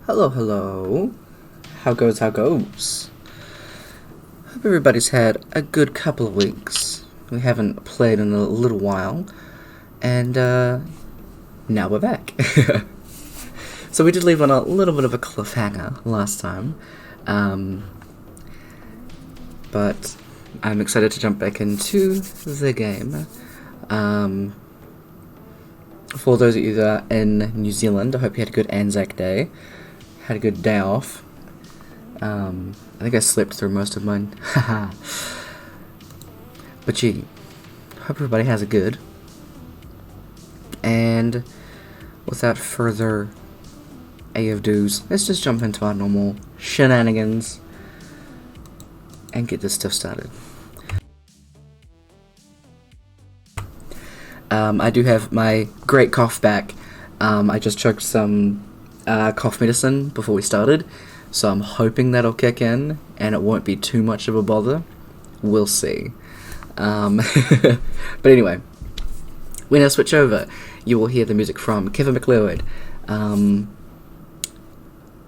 Hello, hello. How goes? Hope everybody's had a good couple of weeks. We haven't played in a little while, and now we're back. So we did leave on a little bit of a cliffhanger last time, but I'm excited to jump back into the game. For those of you that are in New Zealand, I hope you had a good Anzac Day. Had a good day off. I think I slept through most of mine. But gee, hope everybody has it good. And without further ado, let's just jump into our normal shenanigans and get this stuff started. I do have my great cough back. I just chugged some cough medicine before we started, so I'm hoping that'll kick in and it won't be too much of a bother. We'll see. But anyway, when I switch over, you will hear the music from Kevin MacLeod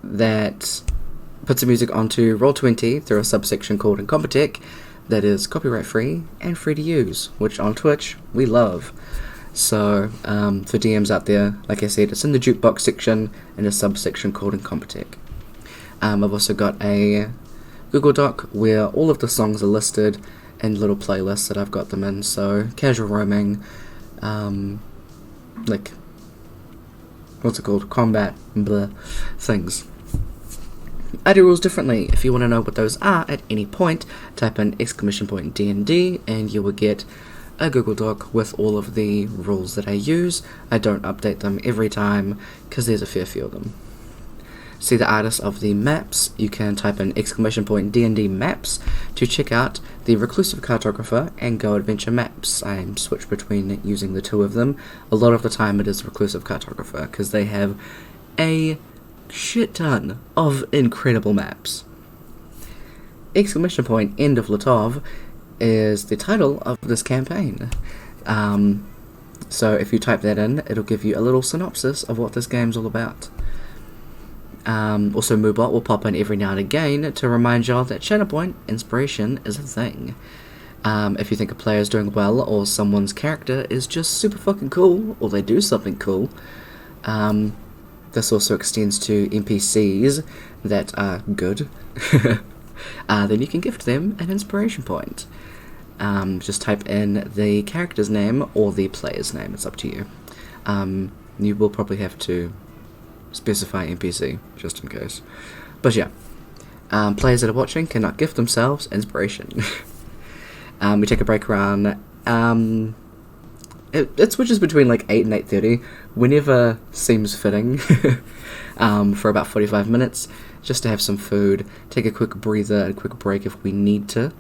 that puts the music onto Roll20 through a subsection called Incompetech that is copyright free and free to use, which on Twitch we love. So, for DMs out there, like I said, it's in the jukebox section in a subsection called Incompetech. I've also got a Google Doc where all of the songs are listed in little playlists that I've got them in. So, casual roaming, like, what's it called? Combat, blah, things. I do rules differently. If you want to know what those are at any point, type in !DND and you will get a Google Doc with all of the rules that I use. I don't update them every time because there's a fair few of them. See the artists of the maps, you can type in !DND maps to check out the Reclusive Cartographer and Go Adventure maps. I switch between using the two of them. A lot of the time it is Reclusive Cartographer because they have a shit ton of incredible maps. End of Latov is the title of this campaign. So if you type that in, it'll give you a little synopsis of what this game's all about. Also, Moobot will pop in every now and again to remind y'all that Shatterpoint inspiration is a thing. If you think a player is doing well, or someone's character is just super fucking cool, or they do something cool, this also extends to NPCs that are good, then you can gift them an inspiration point. Just type in the character's name or the player's name, it's up to you. You will probably have to specify NPC, just in case. But yeah, players that are watching cannot gift themselves inspiration. We take a break around, it switches between like 8 and 8:30, whenever seems fitting, for about 45 minutes, just to have some food, take a quick breather, a quick break if we need to.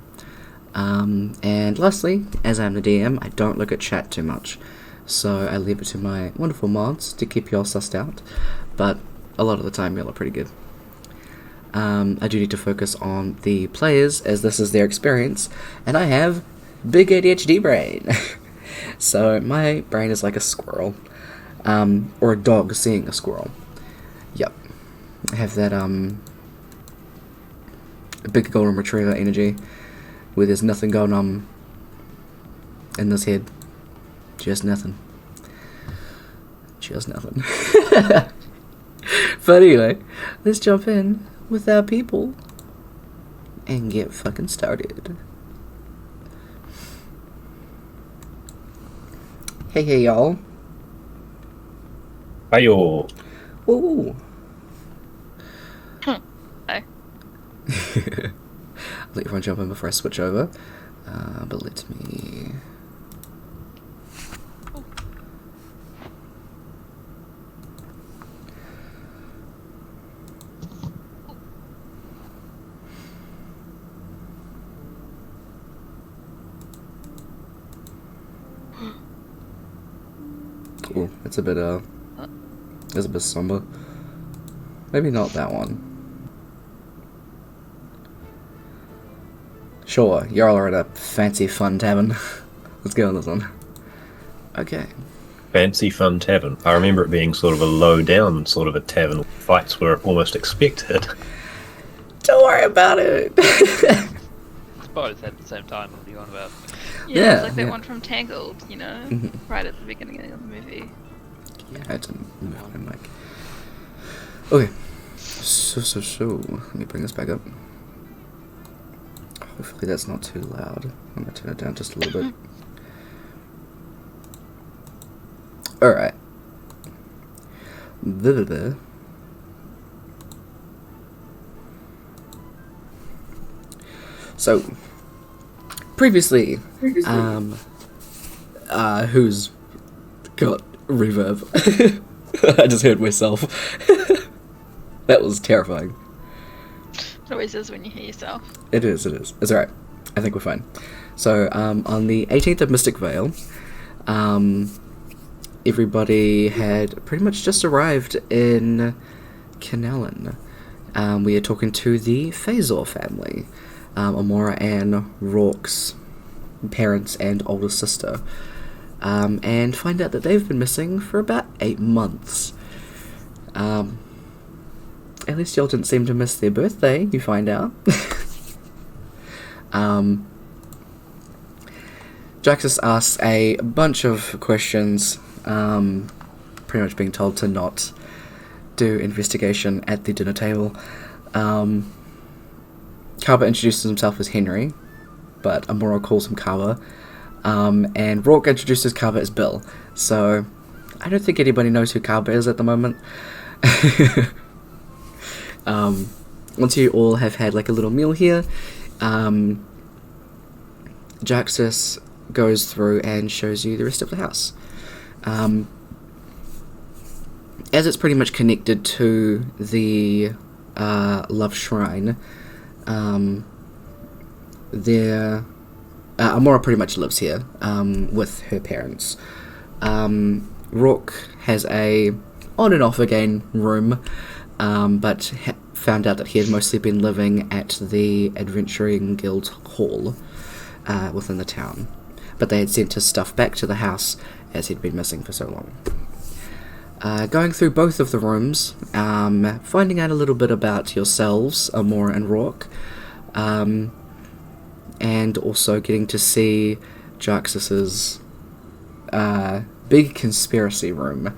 And lastly, as I'm the DM, I don't look at chat too much, so I leave it to my wonderful mods to keep y'all sussed out, but a lot of the time y'all are pretty good. I do need to focus on the players, as this is their experience, and I have big ADHD brain. So my brain is like a squirrel, or a dog seeing a squirrel. Yep, I have that big golden retriever energy, where there's nothing going on in this head, just nothing. But anyway, let's jump in with our people and get fucking started. Hey y'all. Hiyo. Woo. Hi. I'll let everyone jump in before I switch over. But let me... Cool. It's a bit somber. Maybe not that one. Sure, y'all are at a fancy fun tavern. Let's go on this one. Okay. fancy fun tavern. I remember it being sort of a low down sort of a tavern. Fights were almost expected. Don't worry about it. It's both at the same time. What are you on about? Yeah, it's like that one from Tangled, you know, right at the beginning of the movie. Yeah, I didn't move my mic. Okay, so, let me bring this back up. Hopefully that's not too loud. I'm gonna turn it down just a little bit. Alright. So, previously, who's got reverb? I just heard myself. That was terrifying. It always is when you hear yourself. It is. It's alright. I think we're fine. So, on the 18th of Mystic Vale, everybody had pretty much just arrived in Canellan. We are talking to the Phasor family, Amora and Rourke's parents and older sister, and find out that they've been missing for about 8 months. At least y'all didn't seem to miss their birthday, you find out. Jaxus asks a bunch of questions, pretty much being told to not do investigation at the dinner table. Kaba introduces himself as Henry, but Amora calls him Kaba, and Rourke introduces Kaba as Bill, so I don't think anybody knows who Kaba is at the moment. Once you all have had like a little meal here, Jaxus goes through and shows you the rest of the house. As it's pretty much connected to the Love Shrine, Amora pretty much lives here with her parents. Rourke has a on and off again room, but found out that he had mostly been living at the Adventuring Guild Hall within the town. But they had sent his stuff back to the house as he'd been missing for so long. Going through both of the rooms, finding out a little bit about yourselves, Amora and Rourke, and also getting to see Jaxus's big conspiracy room,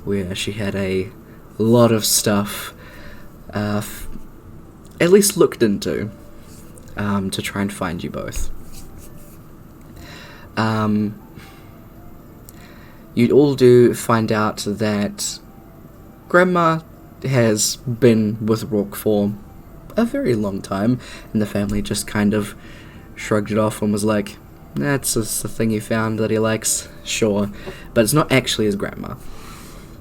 where she had a lot of stuff at least looked into to try and find you both. You all do find out that Grandma has been with Rourke for a very long time, and the family just kind of shrugged it off and was like, that's just the thing he found that he likes, sure. But it's not actually his grandma.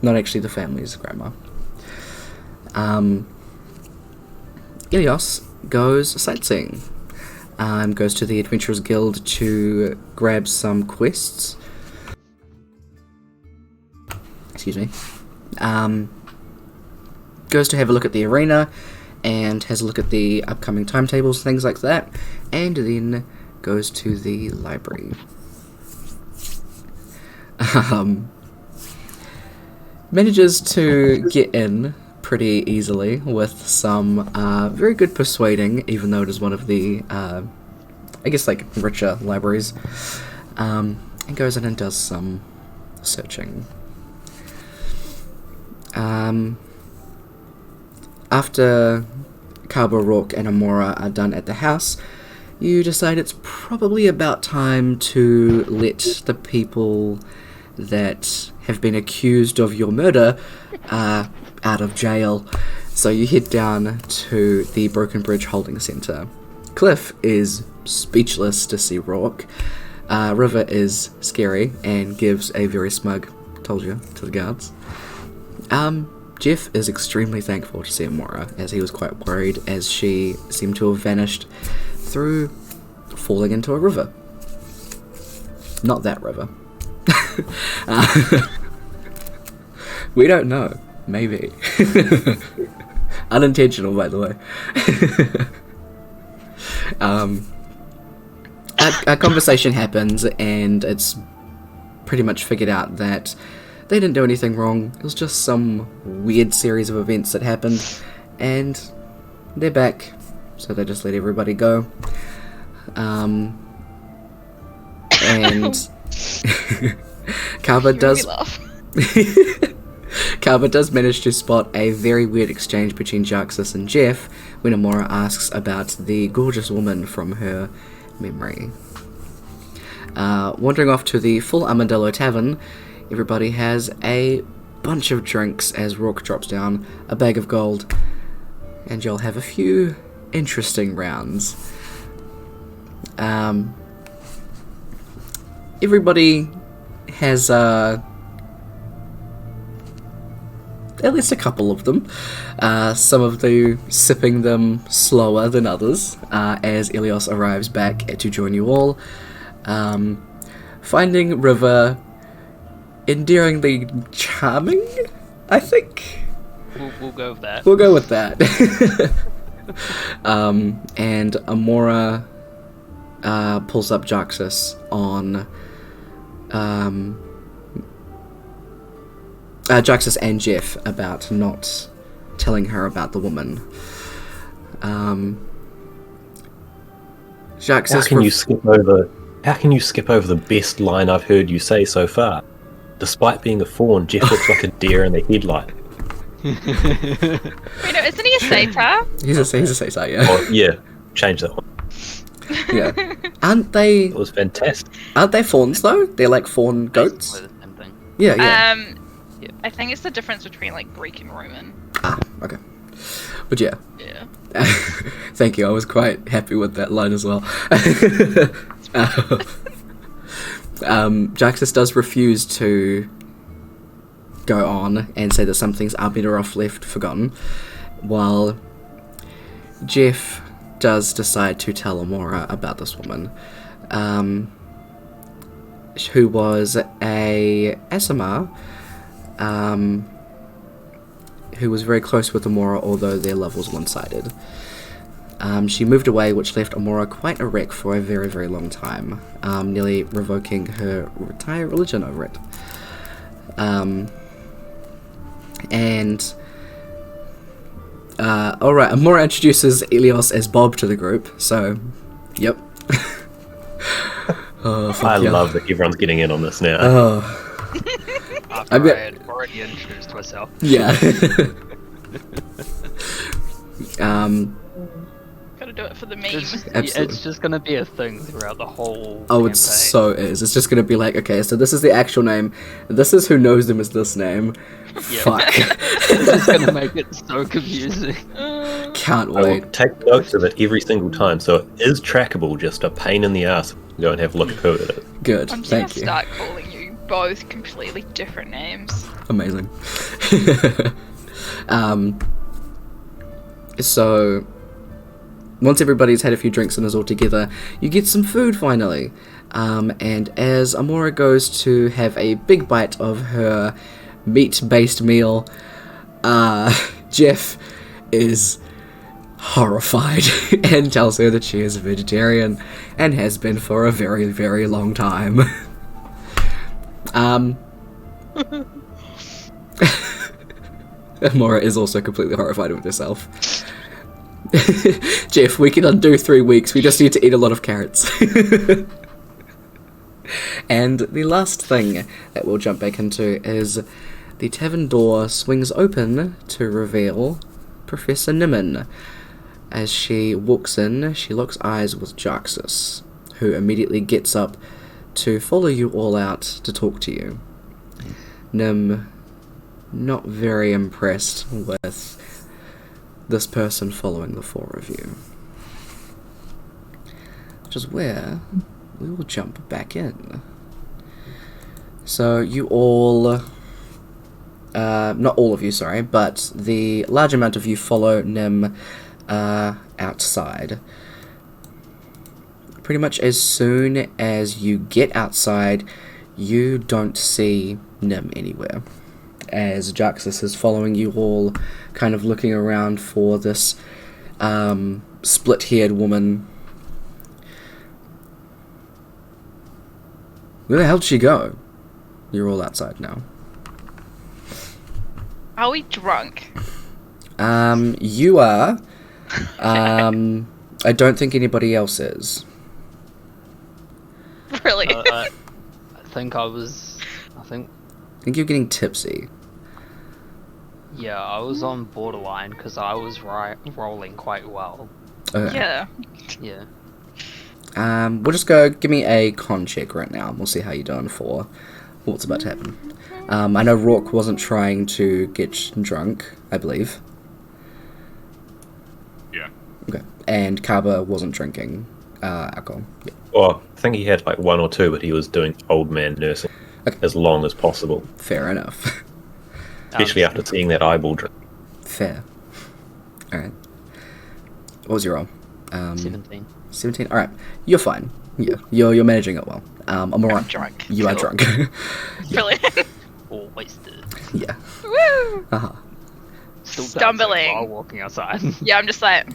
Not actually the family's grandma. Ilios goes sightseeing. Goes to the Adventurers Guild to grab some quests. Excuse me. Goes to have a look at the arena and has a look at the upcoming timetables, things like that, and then goes to the library. Manages to get in pretty easily with some very good persuading, even though it is one of the, I guess, like, richer libraries, and goes in and does some searching. After Kaba, Rourke, and Amora are done at the house, you decide it's probably about time to let the people that have been accused of your murder out of jail. So you head down to the Broken Bridge Holding Centre. Cliff is speechless to see Rourke. River is scary and gives a very smug "told you" to the guards. Jeff is extremely thankful to see Amora, as he was quite worried as she seemed to have vanished through falling into a river. Not that river. We don't know. Maybe. Unintentional, by the way. A conversation happens, and it's pretty much figured out that They didn't do anything wrong. It was just some weird series of events that happened, and they're back, so they just let everybody go. And Kava does manage to spot a very weird exchange between Jaxus and Jeff when Amora asks about the gorgeous woman from her memory. Wandering off to the full Armadillo Tavern, everybody has a bunch of drinks as Rourke drops down a bag of gold, and you'll have a few interesting rounds. Everybody has at least a couple of them. Some of you sipping them slower than others, as Ilios arrives back to join you all. Finding River endearingly charming, I think. We'll go with that. We'll go with that. And Amora pulls up Jaxus on Jaxus and Jeff about not telling her about the woman. Jaxus, How can you skip over the best line I've heard you say so far? Despite being a fawn, Jeff looks like a deer in the headlight. Wait, no, isn't he a satyr? He's a satyr, yeah. Oh, yeah, change that one. Yeah. Aren't they? It was fantastic. Aren't they fawns though? They're like fawn goats. Basically the same thing. Yeah, yeah. I think it's the difference between like Greek and Roman. Okay. But yeah. Yeah. Thank you. I was quite happy with that line as well. Jaxus does refuse to go on and say that some things are better off left forgotten, while Jeff does decide to tell Amora about this woman, who was a Asimar, who was very close with Amora, although their love was one-sided. She moved away, which left Amora quite a wreck for a very, very long time, nearly revoking her entire religion over it. Alright, Amora introduces Ilios as Bob to the group, so, yep. I love that everyone's getting in on this now. After I had already introduced myself. Yeah. Gotta do it for the meme. Absolutely. It's just gonna be a thing throughout the whole Oh, campaign. it so is. It's just gonna be like, okay, so this is the actual name, this is who knows them as this name. Yep. Fuck. It's just gonna make it so confusing. Can't I will wait. take notes of it every single time, so it is trackable, just a pain in the ass. Go and have a look at who it is. Good, I'm just gonna thank you. start calling you both completely different names. Amazing. So, once everybody's had a few drinks and is all together, you get some food finally. And as Amora goes to have a big bite of her meat-based meal, Jeff is horrified and tells her that she is a vegetarian and has been for a very, very long time. Amora is also completely horrified with herself. Jeff, we can undo 3 weeks, we just need to eat a lot of carrots. And the last thing that we'll jump back into is the tavern door swings open to reveal Professor Nimmin. As she walks in, she locks eyes with Jaxus, who immediately gets up to follow you all out to talk to you. Nim, not very impressed with this person following the four of you. Which is where we will jump back in. So you all, not all of you, sorry, but the large amount of you follow Nim outside. Pretty much as soon as you get outside, you don't see Nim anywhere, as Jaxus is following you all, kind of looking around for this split-haired woman. Where the hell did she go? You're all outside now. Are we drunk? You are. I don't think anybody else is. Really? I think I think, I think you're getting tipsy. yeah, I was on borderline because I was rolling quite well. Okay. Yeah. Yeah. We'll just go. Give me a con check right now, and we'll see how you're doing for what's about to happen. I know Rourke wasn't trying to get drunk, I believe. Yeah. Okay. And Kaba wasn't drinking alcohol. Yeah. Well, I think he had like 1 or 2, but he was doing old man nursing Okay. as long as possible, Fair enough. especially after seeing that eyeball drink. Fair. Alright. What was your roll? 17. 17? Alright. You're fine. Yeah. You're managing it well. I'm alright. I'm drunk. You are Cool. drunk. Brilliant. Or wasted. Yeah. Woo! Uh-huh. Still dancing Stumbling. while walking outside. Yeah, I'm just like,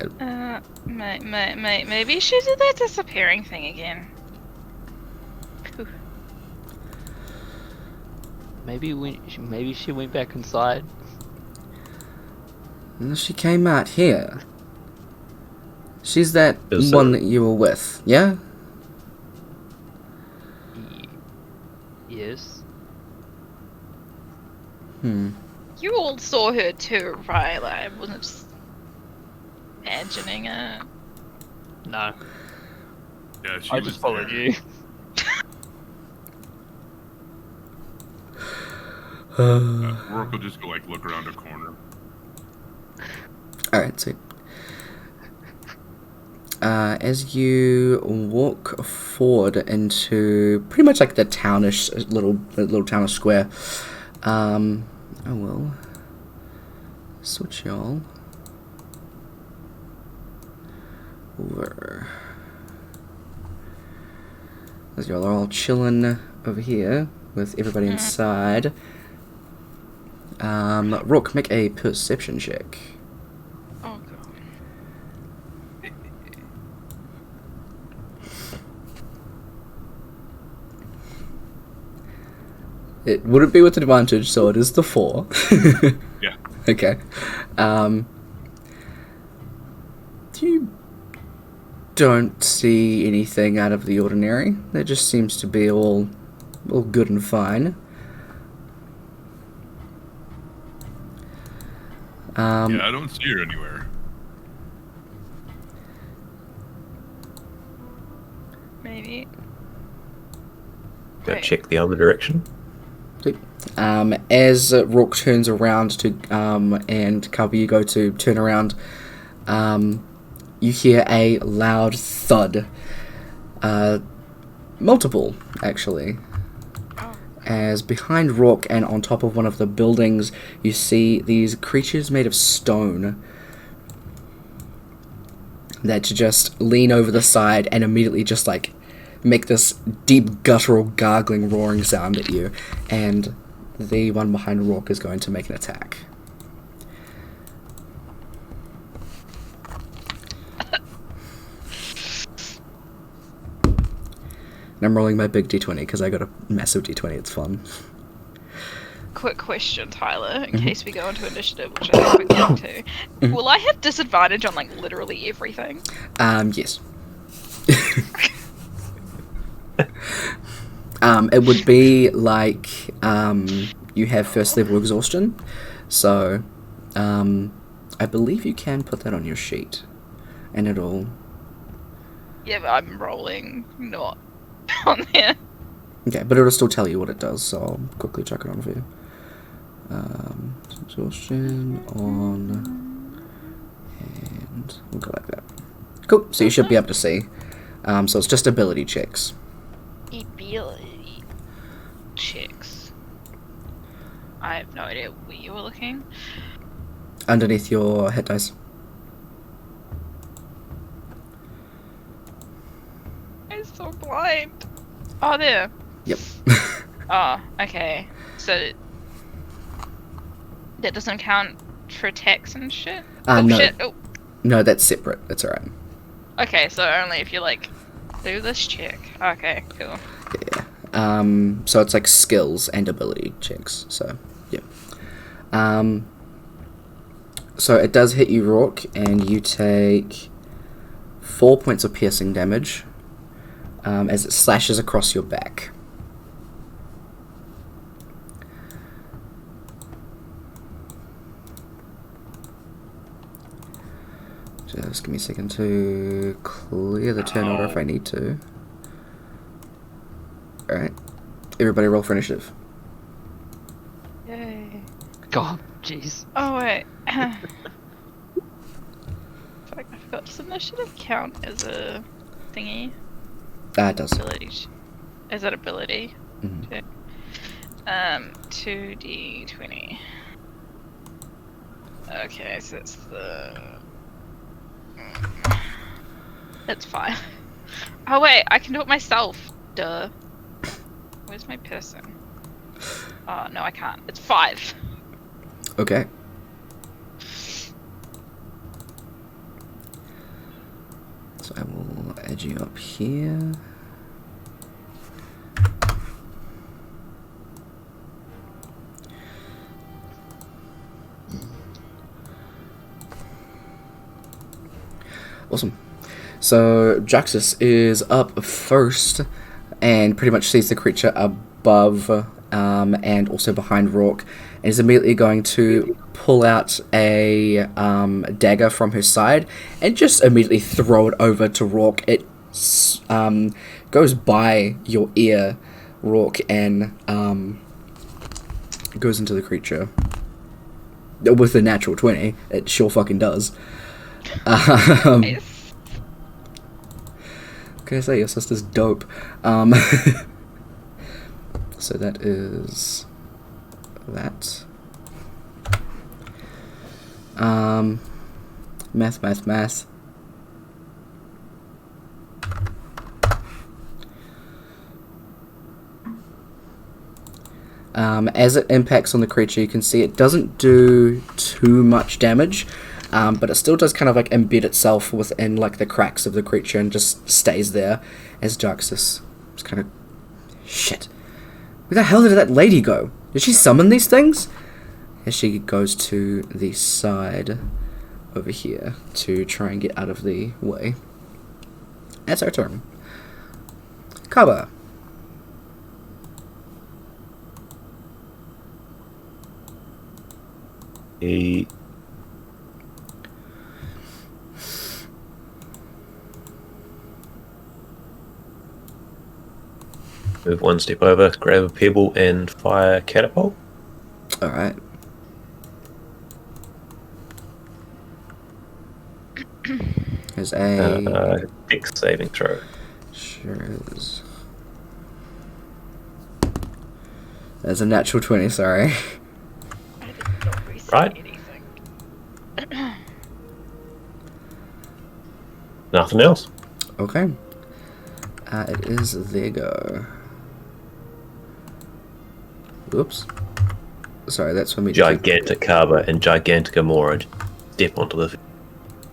Okay. maybe she did that disappearing thing again. Phew. Maybe she went back inside. And she came out here. She's that Is one it- that you were with, yeah? Yes. You all saw her too, right? Like, I wasn't just imagining it. No. Yeah, she I was just followed there. you. Rourke will just go like look around a corner. Alright, sweet. As you walk forward into pretty much like the townish little townish square, I will switch y'all over. As y'all are all chilling over here with everybody inside. Rook, make a perception check. Oh god. It wouldn't be with advantage, so it is the 4. Yeah. Okay. You don't see anything out of the ordinary. It just seems to be all good and fine. Yeah, I don't see her anywhere. Maybe. Go Right. check the other direction. As Rourke turns around to and Cubby, you go to turn around, you hear a loud thud. Multiple, actually. Oh. As behind Rourke and on top of one of the buildings, you see these creatures made of stone that just lean over the side and immediately just like make this deep guttural gargling roaring sound at you, and the one behind Rourke is going to make an attack. And I'm rolling my big d20 because I got a massive d20, it's fun. Quick question, Tyler, in case we go into initiative, which I think we're going to. Will I have disadvantage on like literally everything? Yes. It would be like you have first level exhaustion, so I believe you can put that on your sheet, and it'll. Yeah, but I'm rolling not on there. Okay, but it'll still tell you what it does, so I'll quickly check it on for you. Exhaustion on, and we'll go like that. Cool. So you should be able to see. So it's just ability checks. Ability checks. I have no idea where you were looking. Underneath your hit dice. I'm so blind. Oh, there. Yep. Oh, okay. So that doesn't count for attacks and shit. No. Shit. Oh. No, that's separate. That's alright. Okay, so only if you like do this check. Okay, cool. there. So it's like skills and ability checks. So yeah. So it does hit you, Rourke, and you take 4 points of piercing damage as it slashes across your back. Just give me a second to clear the turn order if I need to. Alright. Everybody roll for initiative. Yay. God, jeez. Oh wait. Fuck, I forgot. Does initiative count as a thingy? It does. Ability. Is that ability? Mhm. Okay. 2d20. Okay, so it's the. That's 5. Oh wait, I can do it myself. Duh. Where's my person? Oh no, I can't. It's 5. Okay. So I will add you up here. Awesome. So Jaxus is up first and pretty much sees the creature above and also behind Rourke, and is immediately going to pull out a dagger from her side and just immediately throw it over to Rourke. It goes by your ear, Rourke, and goes into the creature. With a natural 20, it sure fucking does. Nice. Can I say your sister's dope? So that is that. Math. As it impacts on the creature, you can see it doesn't do too much damage, but it still does kind of like embed itself within like the cracks of the creature and just stays there as Jaxus is kind of shit. Where the hell did that lady go? Did she summon these things? As she goes to the side over here to try and get out of the way. That's our turn. Kaba. He move one step over, grab a pebble, and fire catapult. Alright. There's a... Dex saving throw. Sure is. There's a natural 20, sorry. I did not reset Right. anything. Nothing else. Okay. It is their go. Whoops. Sorry, that's for me to take. Gigantic Carver and Gigantic Amora step onto the...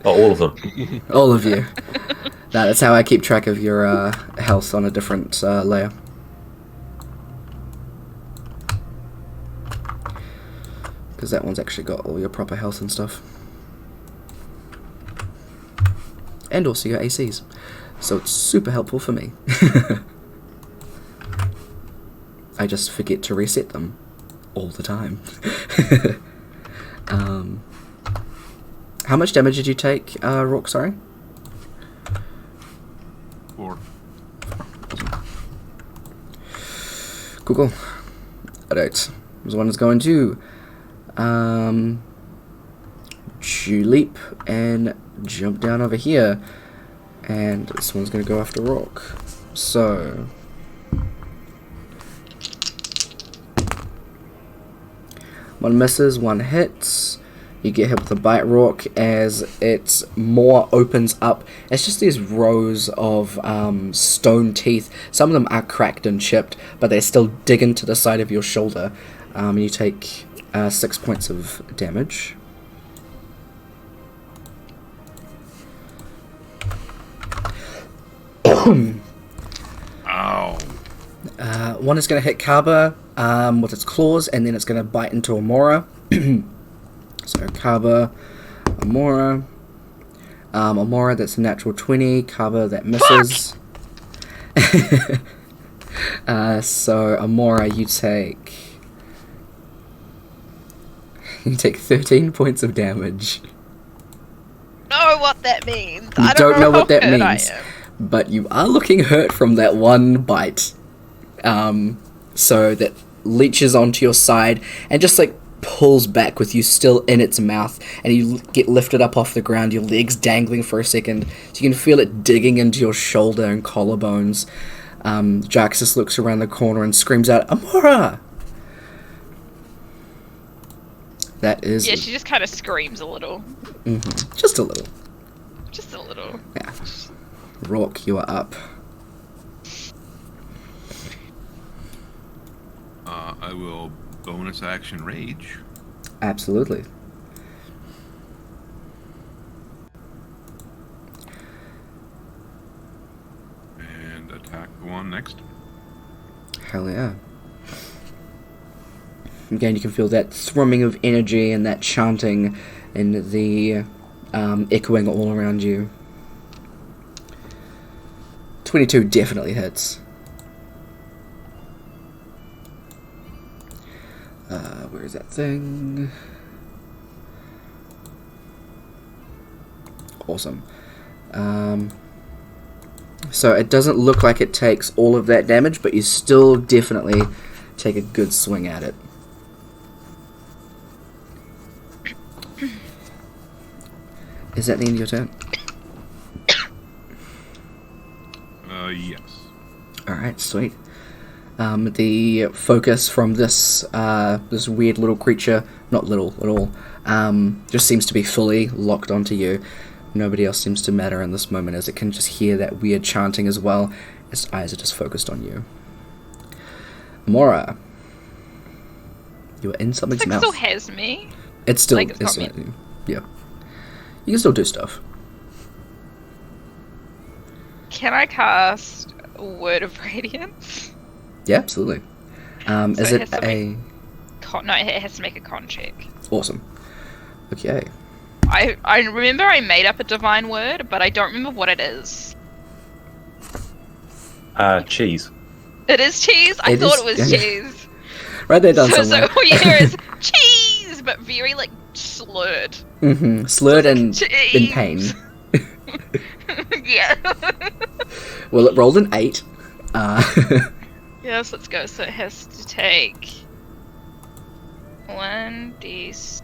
Oh, all of them. All of you. No, that's how I keep track of your health on a different layer. Because that one's actually got all your proper health and stuff. And also your ACs. So it's super helpful for me. I just forget to reset them all the time. How much damage did you take, Rourke, sorry? 4. Cool. Alright. This one is going to leap and jump down over here. And this one's going to go after Rourke. So... one misses, one hits. You get hit with a bite, Rourke, as it more opens up. It's just these rows of stone teeth. Some of them are cracked and chipped, but they still dig into the side of your shoulder. You take 6 points of damage. Ow. One is going to hit Kaba with its claws, and then it's going to bite into Amora. So Kaba, Amora. Amora, that's a natural 20. Kaba, that misses. So Amora, you take 13 points of damage. Know what that means. You I don't know what that how hurt I means, am. but you are looking hurt from that one bite. So that leeches onto your side and just like pulls back with you still in its mouth, and you get lifted up off the ground, your legs dangling for a second, so you can feel it digging into your shoulder and collarbones. Jaxus looks around the corner and screams out, "Amora!" That is... Yeah, she just kind of screams a little. Mm-hmm. Just a little. Just a little. Yeah. Rourke, you are up. I will bonus action rage. Absolutely. And attack the one next. Hell yeah. Again, you can feel that thrumming of energy and that chanting and the echoing all around you. 22 definitely hits. Where is that thing? Awesome. So it doesn't look like it takes all of that damage, but you still definitely take a good swing at it. Is that the end of your turn? Yes. Alright, sweet. The focus from this this weird little creature, not little at all, just seems to be fully locked onto you. Nobody else seems to matter in this moment, as it can just hear that weird chanting as well. Its eyes are just focused on you. Mora, you are in something's It mouth. still has me. It's still, like, it's it's got me. yeah. You can still do stuff. Can I cast Word of Radiance? Yeah, absolutely. So Is it it has to a... No, it has to make a con check. Awesome. Okay. I remember I made up a divine word, but I don't remember what it is. Cheese. It is cheese? I It thought is- it was yeah. cheese. Right there down So somewhere. all you hear is cheese, but very like slurred. Mm-hmm. Slurred and Cheese. in pain. Yeah. Well, it rolled an 8. Yes, let's go. So it has to take 1d6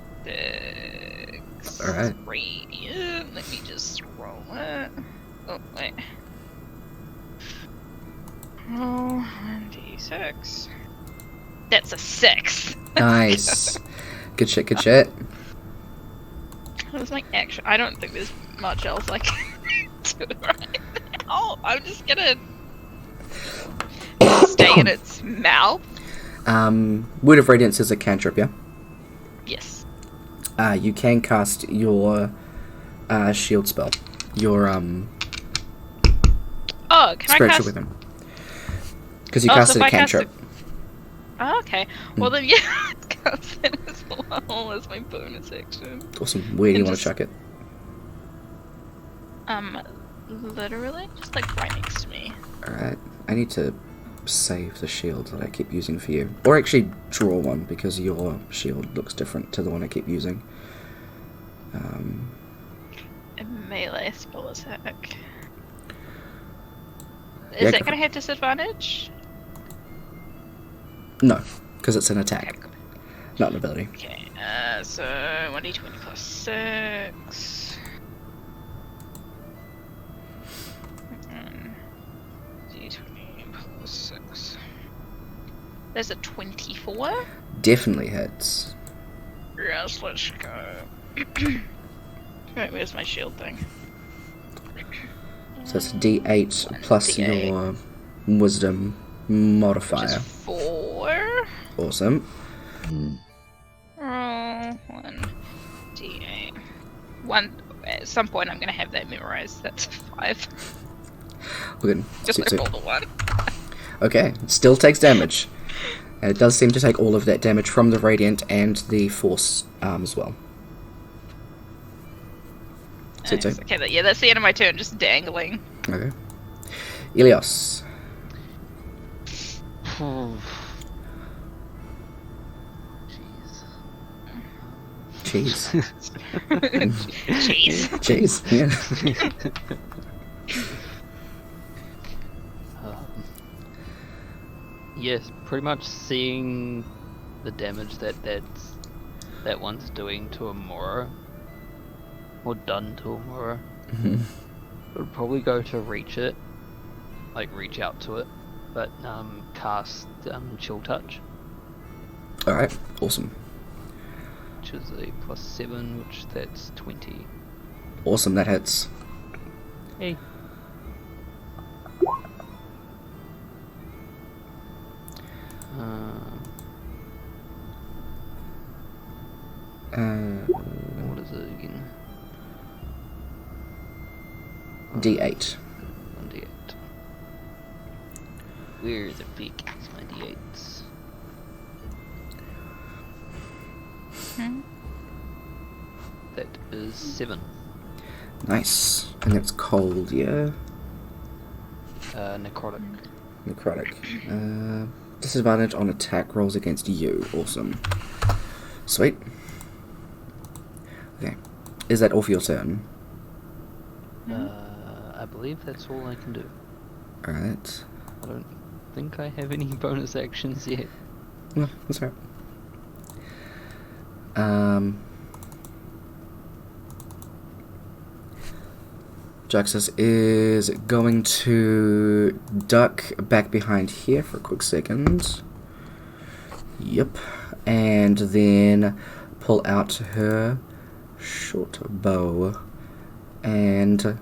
Alright. radiant. Let me just roll it. Oh, wait. Roll 1d6. That's a 6. Nice. Good shit, good shit. That was like action. I don't think there's much else I can do right now. I'm just gonna stay in its mouth. Word of Radiance is a cantrip, yeah? Yes. You can cast your shield spell. Your Oh, can I spiritual cast? weapon. Because you Oh, so casted if a I cast cantrip. Oh, okay. Well then, yeah, cast it as well as my bonus action. Awesome. Where do you And want to just- chuck it? Literally, just like right next to me. Alright. I need to save the shield that I keep using for you. Or actually draw one, because your shield looks different to the one I keep using. A melee spell attack. Is Yeah, that go gonna have disadvantage? No, because it's an attack, Okay, not an ability. okay. So 1d20 plus 6. D20 plus 6. There's a 24. Definitely hits. Yes, let's go. Right, where's my shield thing? So it's D8 plus D8. your wisdom Which modifier. is 4. Awesome. Roll 1d8. At some point, I'm gonna have that memorized. That's a 5. We're good. Just Sweet, like sweet. roll the 1. Okay, still takes damage. And it does seem to take all of that damage from the radiant and the force as well. So Nice. Okay, that's the end of my turn, just dangling. Okay. Ilios. Cheese. Jeez. Cheese, yeah. Yes, pretty much seeing the damage that one's doing to Amora, or done to Amora. Would probably go to reach it, like reach out to it, but cast Chill Touch, Alright, awesome. which is a +7, which that's 20. Awesome, that hits. Hey. What is it again? D8. 1d8. Where the fuck is my d8s? That is 7. Nice. And that's cold, yeah? Necrotic. Necrotic. Disadvantage on attack rolls against you. Awesome. Sweet. Okay. Is that all for your turn? I believe that's all I can do. Alright. I don't think I have any bonus actions yet. No, that's right. Jaxus is going to duck back behind here for a quick second. Yep. And then pull out her short bow and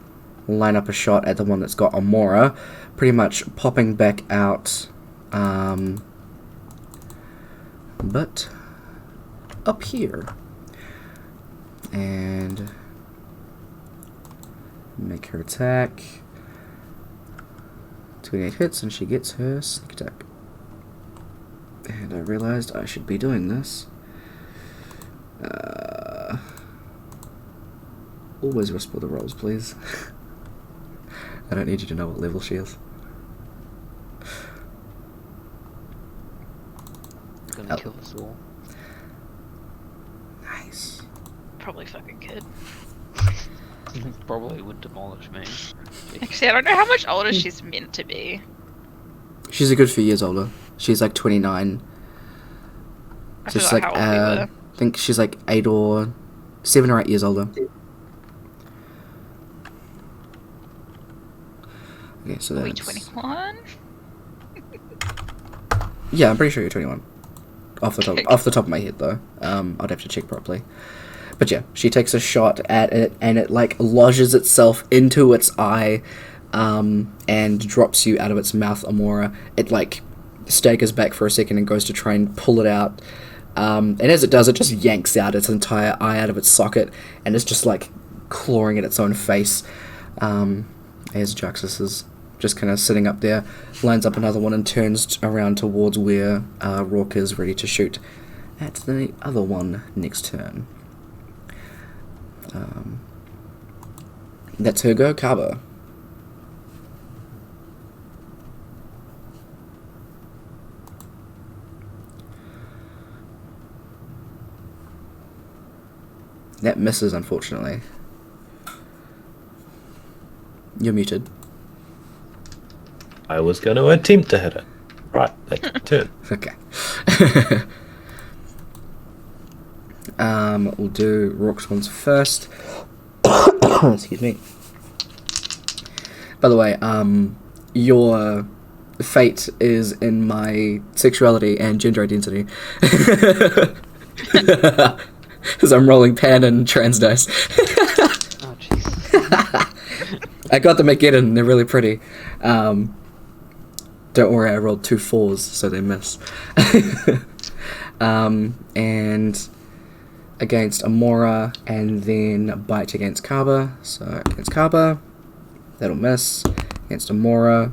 line up a shot at the one that's got Amora, pretty much popping back out, but up here. And make her attack. 28 hits and she gets her sneak attack. And I realized I should be doing this. Always whisper the rolls, please. I don't need you to know what level she is. Gonna kill us all. Nice. Probably fucking could. Probably would demolish me. Actually, I don't know how much older she's meant to be. She's a good few years older. She's like 29. I So forgot she's like, how old we were. I think she's like 7 or 8 years older. Okay, so Are we that's... 21? Yeah, I'm pretty sure you're 21. Off the top of my head, though. I'd have to check properly. But yeah, she takes a shot at it, and it like lodges itself into its eye, and drops you out of its mouth, Amora. It like staggers back for a second and goes to try and pull it out. And as it does, it just yanks out its entire eye out of its socket, and it's just like clawing at its own face. As Jaxus is just kind of sitting up there, lines up another one and turns around towards where Rourke is ready to shoot at the other one next turn. That's her go, Kaba. That misses, unfortunately. You're muted. I was going to attempt to hit it. Right, that's your turn. Okay. We'll do Rourke's ones first. Excuse me. By the way, your fate is in my sexuality and gender identity. Because I'm rolling pan and trans dice. Oh, jeez. I got them at Geddon, they're really pretty. Don't worry, I rolled 2 4s, so they miss. And against Amora, and then bite against Kaba. So against Kaba, that'll miss. Against Amora,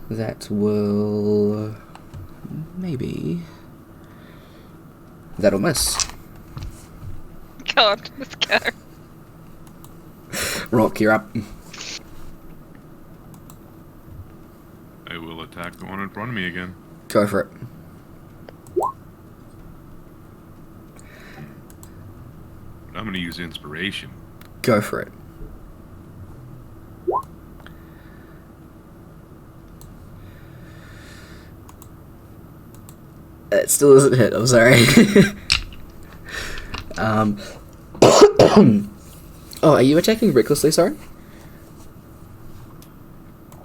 That will... maybe... That'll miss. God, let's go. Rock, you're up. I will attack the one in front of me again. Go for it. I'm gonna use inspiration. Go for it. It still doesn't hit, I'm sorry. Oh, are you attacking recklessly, sorry?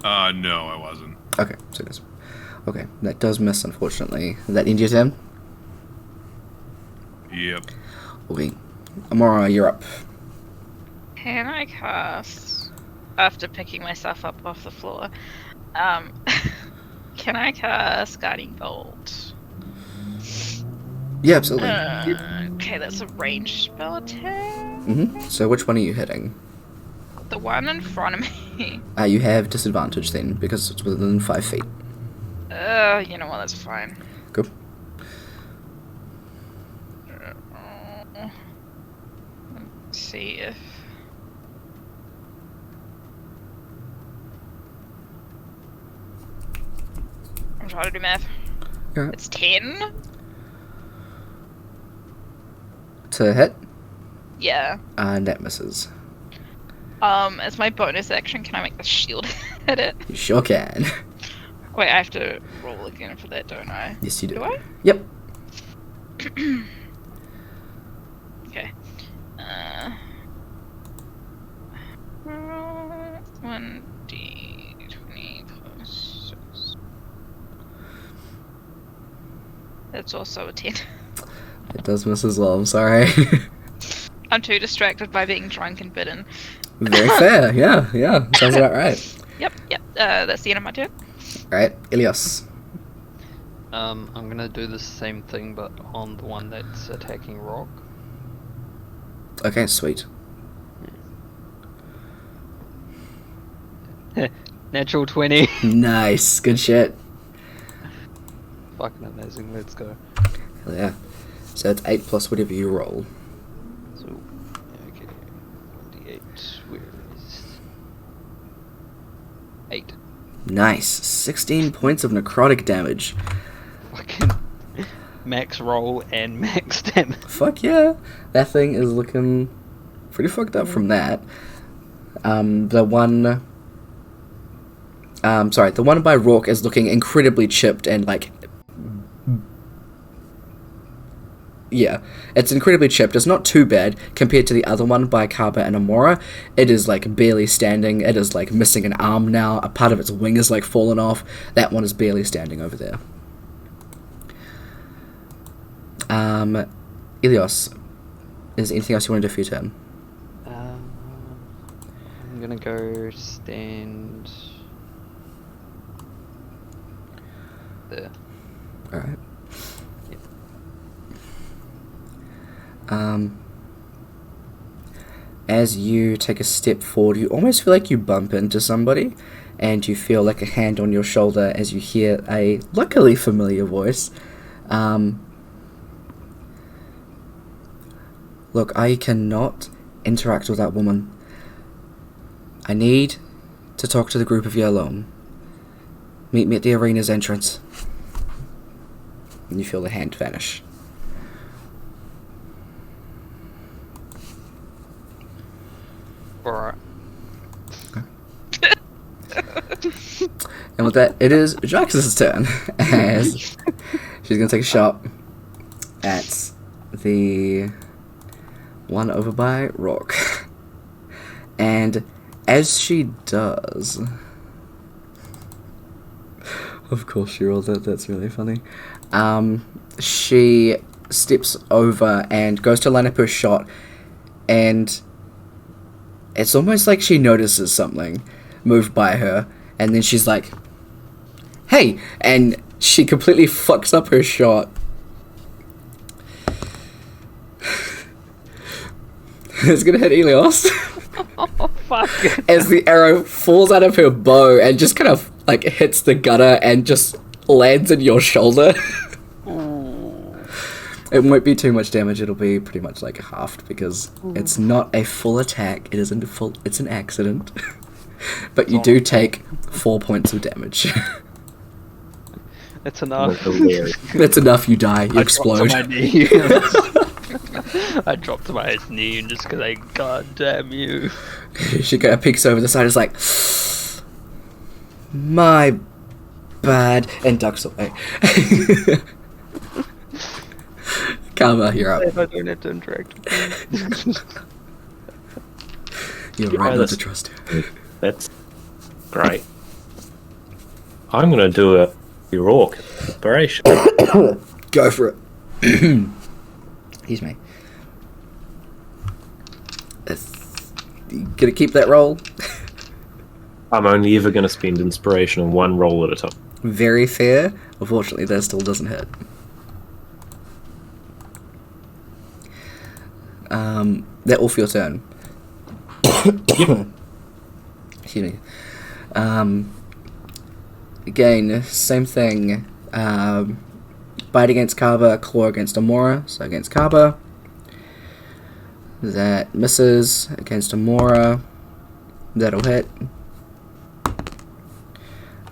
No, I wasn't. Okay, so this. Okay, that does miss, unfortunately. Is that end your turn? Yep. Okay. Amora, you're up. Can I cast, after picking myself up off the floor, can I cast Guiding Bolt? Yeah, absolutely. Okay, that's a ranged spell attack. So which one are you hitting? The one in front of me. You have disadvantage then, because it's within 5 feet. You know what, that's fine. Go. Let's see if... I'm trying to do math. Alright. It's 10? To hit, Yeah. and that misses. As my bonus action, can I make the shield hit it? You sure can. Wait, I have to roll again for that, don't I? Yes, you do. Do I? Yep. Okay. 1d20 plus 6. That's also a 10. It does miss as well, I'm sorry. I'm too distracted by being drunk and bitten. Very fair, yeah. Sounds about right. Yep. That's the end of my turn. Alright, Ilios. I'm gonna do the same thing, but on the one that's attacking Rock. Okay, sweet. Natural 20. Nice, good shit. Fucking amazing, let's go. Hell yeah. So it's 8 plus whatever you roll. So, okay. 1d8, where is... 8. Nice. 16 points of necrotic damage. Fucking max roll and max damage. Fuck yeah. That thing is looking pretty fucked up from that. The one by Rourke is looking incredibly chipped and like... Yeah, it's incredibly chipped. It's not too bad compared to the other one by Kaba and Amora. It is like barely standing. It is like missing an arm now. A part of its wing is like fallen off. That one is barely standing over there. Ilios, is there anything else you want to do for your turn? I'm gonna go stand there. Alright. Yep. As you take a step forward, you almost feel like you bump into somebody, and you feel like a hand on your shoulder as you hear a luckily familiar voice. Look, I cannot interact with that woman. I need to talk to the group of you alone. Meet me at the arena's entrance. And you feel the hand vanish. Alright. And with that, it is Jax's turn, as she's going to take a shot at the one over by Rock. And as she does... Of course she rolled it, that's really funny. She steps over and goes to line up her shot, and it's almost like she notices something move by her, and then she's like, hey! And she completely fucks up her shot. It's gonna hit Ilios. Oh, fuck. As the arrow falls out of her bow and just kind of like hits the gutter and just lands in your shoulder. It won't be too much damage. It'll be pretty much like halved because it's not a full attack. It isn't a full. It's an accident. But you do take 4 points of damage. That's enough. That's enough. You die. You I explode. dropped to my knee. I dropped to my knee and just because God damn you. She kind of peeks over the side. Is like, my bad, and ducks away. Karma, you're up. I don't have to interact with you. You're right not to trust her. That's great. I'm gonna do a heroic inspiration. Go for it. Excuse me. You gonna keep that roll? I'm only ever gonna spend inspiration on one roll at a time. Very fair. Unfortunately, that still doesn't hit. That all for your turn. Excuse me. Again, same thing. Bite against Kaba, claw against Amora. So against Kaba. That misses. Against Amora. That'll hit.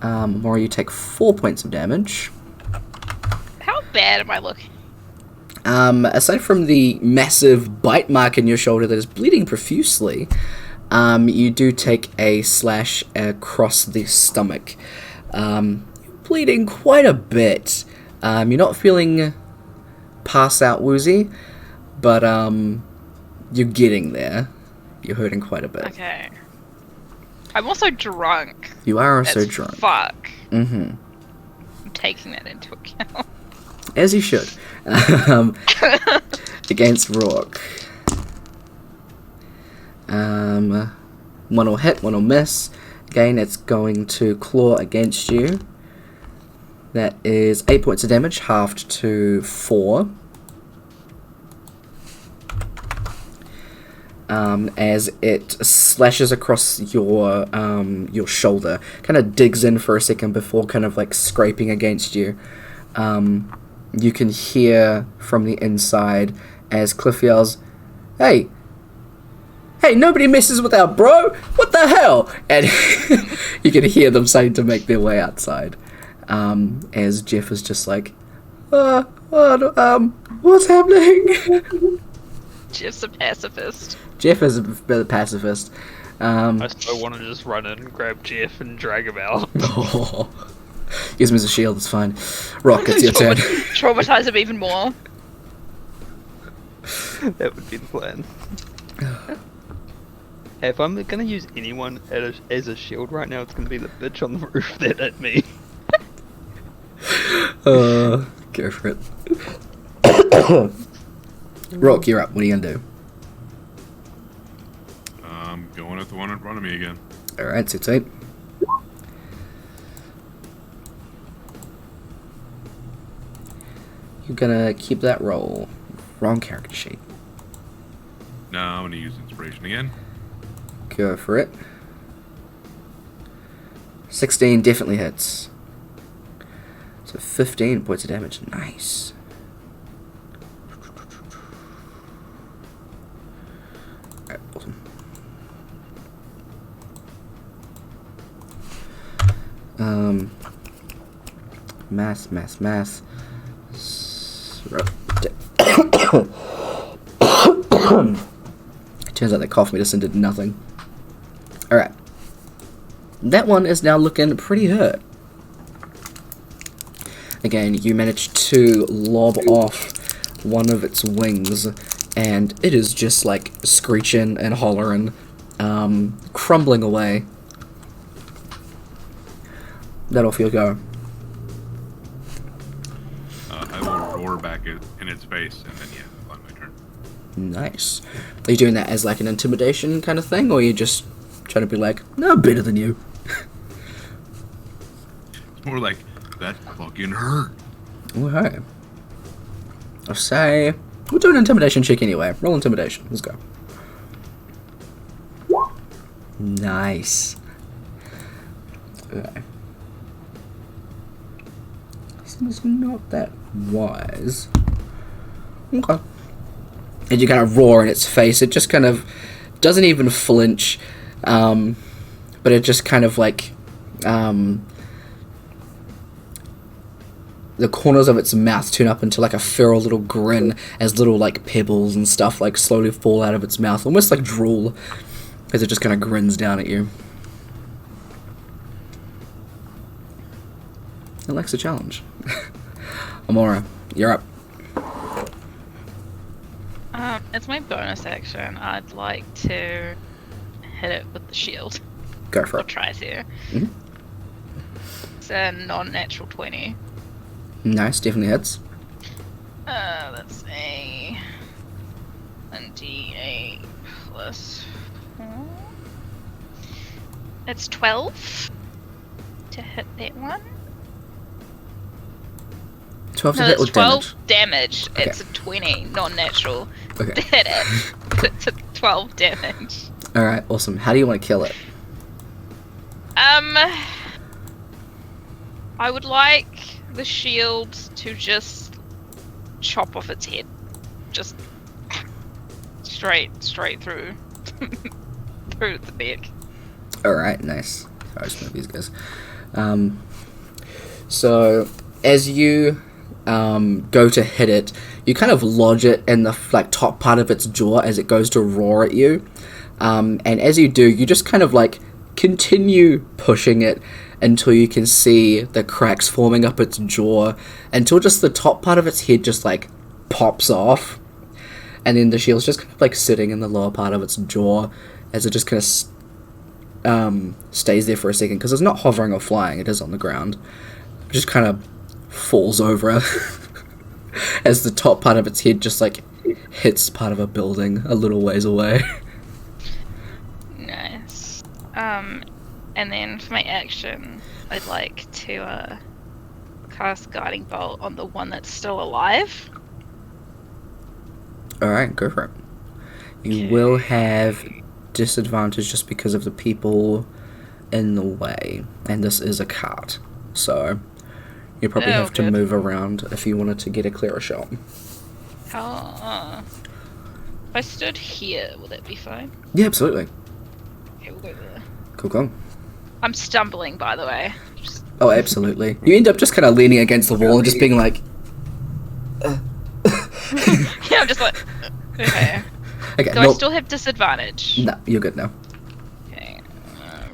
Amora, you take 4 points of damage. How bad am I looking? Aside from the massive bite mark in your shoulder that is bleeding profusely, you do take a slash across the stomach. You're bleeding quite a bit. You're not feeling pass out woozy, but you're getting there. You're hurting quite a bit. Okay. I'm also drunk. You are also as drunk. Fuck. Mm-hmm. I'm taking that into account. As you should. Against Rourke. One will hit, one will miss. Again, it's going to claw against you. That is 8 points of damage, halved to 4. As it slashes across your shoulder, kind of digs in for a second before kind of like scraping against you. You can hear from the inside as Cliff yells, "Hey, nobody messes with our bro! What the hell?" And you can hear them starting to make their way outside. As Jeff is just like, what's happening? Jeff's a pacifist. Jeff is a bit of a pacifist. I still want to just run in and grab Jeff and drag him out. Use him as a shield, it's fine. Rock, it's your turn. Traumatize him even more. That would be the plan. Hey, if I'm gonna use anyone as a shield right now, it's gonna be the bitch on the roof that hit me. Go for it. Rock, you're up. What are you gonna do? I'm going at the one in front of me again. Alright, sit tight. You're gonna keep that roll. Wrong character sheet. No, I'm gonna use inspiration again. Go for it. 16 definitely hits. So 15 points of damage. Nice. Alright, awesome. Math. It turns out that cough medicine did nothing. Alright. That one is now looking pretty hurt. Again, you managed to lob off one of its wings, and it is just like screeching and hollering, crumbling away. That'll feel go. I will roar back in its face, and then yeah, I'll find my turn. Nice. Are you doing that as like an intimidation kind of thing, or are you just trying to be like, no, I'm better than you? It's more like, that fucking hurt. Okay. I'll say we'll do an intimidation check anyway. Roll intimidation. Let's go. Nice. Okay. is not that wise. Okay. And you kind of roar in its face. It just kind of doesn't even flinch, but it just kind of like the corners of its mouth turn up into like a feral little grin as little like pebbles and stuff like slowly fall out of its mouth, almost like drool, as it just kind of grins down at you. It likes a challenge. Amora, you're up. It's my bonus action. I'd like to hit it with the shield. Go for Or it. try to. Mhm. It's a non-natural 20. Nice, definitely hits. That's a D8 plus 4. It's 12 to hit that one. 12 to No, hit it's with 12 damage. damage. Okay. It's a 20, non-natural. Okay. To hit it. It's a 12 damage. Alright, awesome. How do you want to kill it? I would like the shield to just chop off its head. Just straight through through the neck. Alright, nice. I'll just move these guys. So, as you go to hit it, you kind of lodge it in the like top part of its jaw as it goes to roar at you. And as you do, you just kind of like continue pushing it until you can see the cracks forming up its jaw, until just the top part of its head just like pops off. And then the shield's just kind of like sitting in the lower part of its jaw as it just kind of stays there for a second, because it's not hovering or flying, it is on the ground. It just kind of falls over as the top part of its head just like hits part of a building a little ways away. Nice. And then for my action, I'd like to cast Guiding Bolt on the one that's still alive. Alright, go for it. You Okay. will have disadvantage just because of the people in the way, and this is a cart, so you probably Oh, have to good. move around if you wanted to get a clearer shot. How? If I stood here, will that be fine? Yeah, absolutely. Okay, we'll go there. Cool. I'm stumbling, by the way. Just... Oh, absolutely. You end up just kind of leaning against the wall and just being like, yeah, I'm just like... Okay. okay, Do I nope. still have disadvantage? No, you're good now. Okay.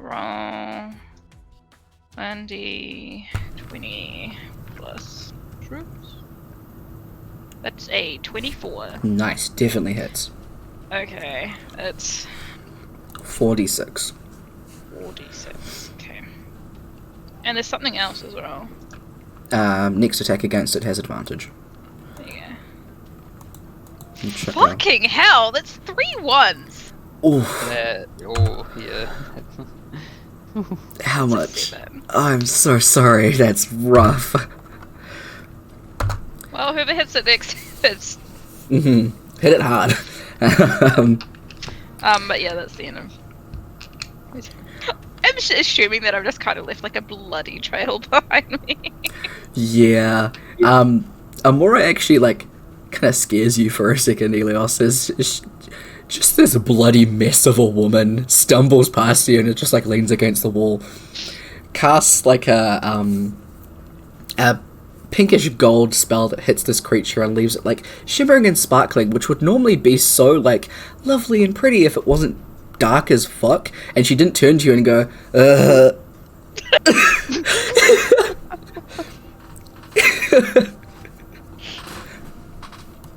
Roll... 1d20 plus troops. That's a 24. Nice, definitely hits. Okay, it's 46. 4d6. Okay. And there's something else as well. Next attack against it has advantage. There you go. You check that. Fucking hell, that's 3 1s! Oof, Yeah. how That's much? 7. I'm so sorry, that's rough. Well, whoever hits it next hits. Hit it hard. But yeah, that's the end of... I'm assuming that I've just kind of left like a bloody trail behind me. Yeah. Amora actually like kind of scares you for a second, Elios. There's just this bloody mess of a woman stumbles past you and it just like leans against the wall. Casts like a pinkish gold spell that hits this creature and leaves it like shimmering and sparkling, which would normally be so like lovely and pretty if it wasn't dark as fuck. And she didn't turn to you and go,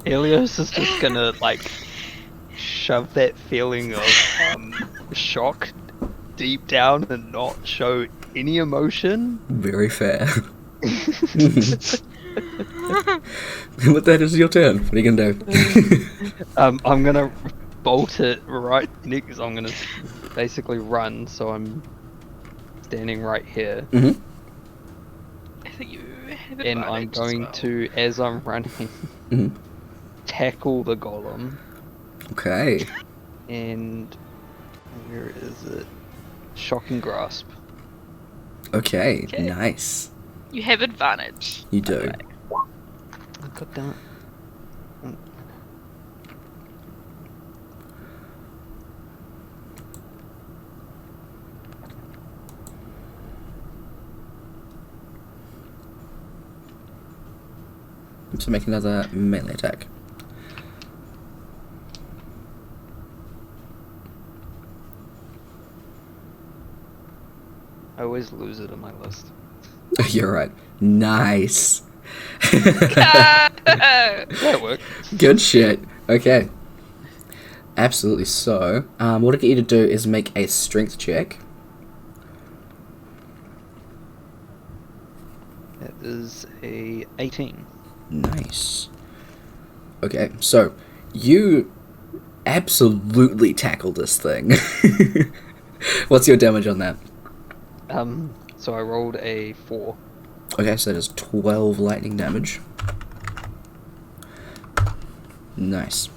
Elios is just gonna like shove that feeling of shock deep down and not show any emotion. Very fair. But that is your turn. What are you gonna do? I'm gonna bolt it right next. I'm gonna basically run, so I'm standing right here, Mm-hmm. You have and I'm advantage as going well. to, as I'm running, Mm-hmm. tackle the golem. Okay. And where is it? Shocking grasp. Okay. Okay. Nice. You have advantage. You do. Okay. God damn it. So make another melee attack. I always lose it on my list. You're right. Nice. That worked. Good shit. Okay. Absolutely so. What I get you to do is make a strength check. That is a 18. Nice. Okay, so you absolutely tackle this thing. What's your damage on that? So I rolled a 4. Okay, so that is 12 lightning damage. Nice.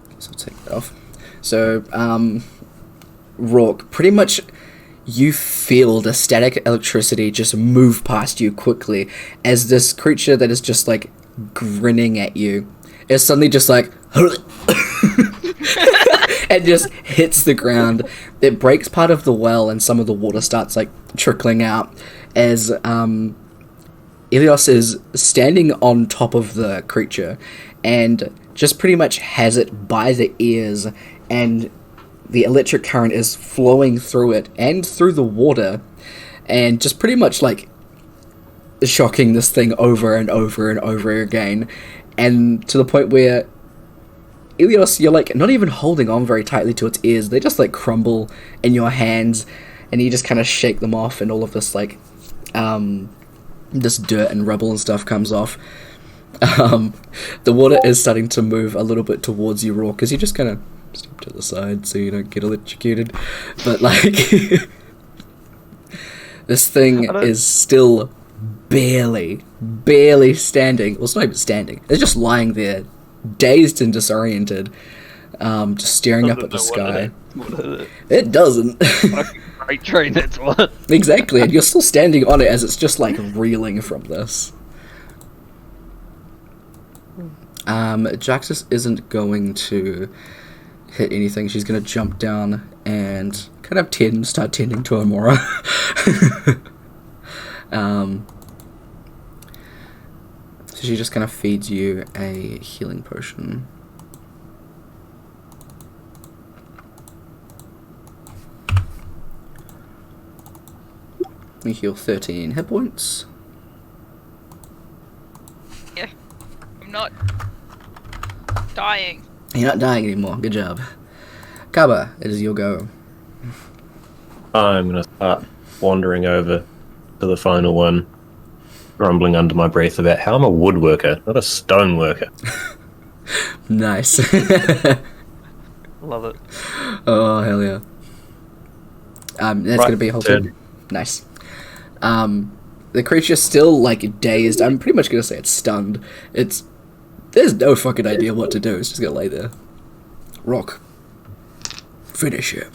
Guess I'll take that off. So, Rourke, pretty much you feel the static electricity just move past you quickly as this creature that is just like grinning at you is suddenly just like and just hits the ground. It breaks part of the well and some of the water starts like trickling out as Ilios is standing on top of the creature and just pretty much has it by the ears, and the electric current is flowing through it and through the water and just pretty much like shocking this thing over and over and over again, and to the point where Ilios, you're like not even holding on very tightly to its ears. They just like crumble in your hands and you just kind of shake them off and all of this like this dirt and rubble and stuff comes off. The water is starting to move a little bit towards you, Raw, because you just kind of step to the side so you don't get electrocuted. But like this thing is still barely standing. Well, it's not even standing. It's just lying there, dazed and disoriented, just staring up at the sky. It doesn't. Freight train, that's what. Exactly, and you're still standing on it as it's just like reeling from this. Jaxus isn't going to hit anything. She's going to jump down and kind of start tending to Amora. So she just kind of feeds you a healing potion. You heal 13 hit points. Yeah. I'm not dying. You're not dying anymore. Good job. Kaba, it is your go. I'm going to start wandering over to the final one, grumbling under my breath about how I'm a woodworker, not a stone worker. Nice. Love it. Oh, hell yeah. That's Right, going to be a whole turn. thing. Nice. The creature's still, like, dazed. I'm pretty much going to say it's stunned. There's no fucking idea what to do. It's just going to lay there. Rock. Finish it.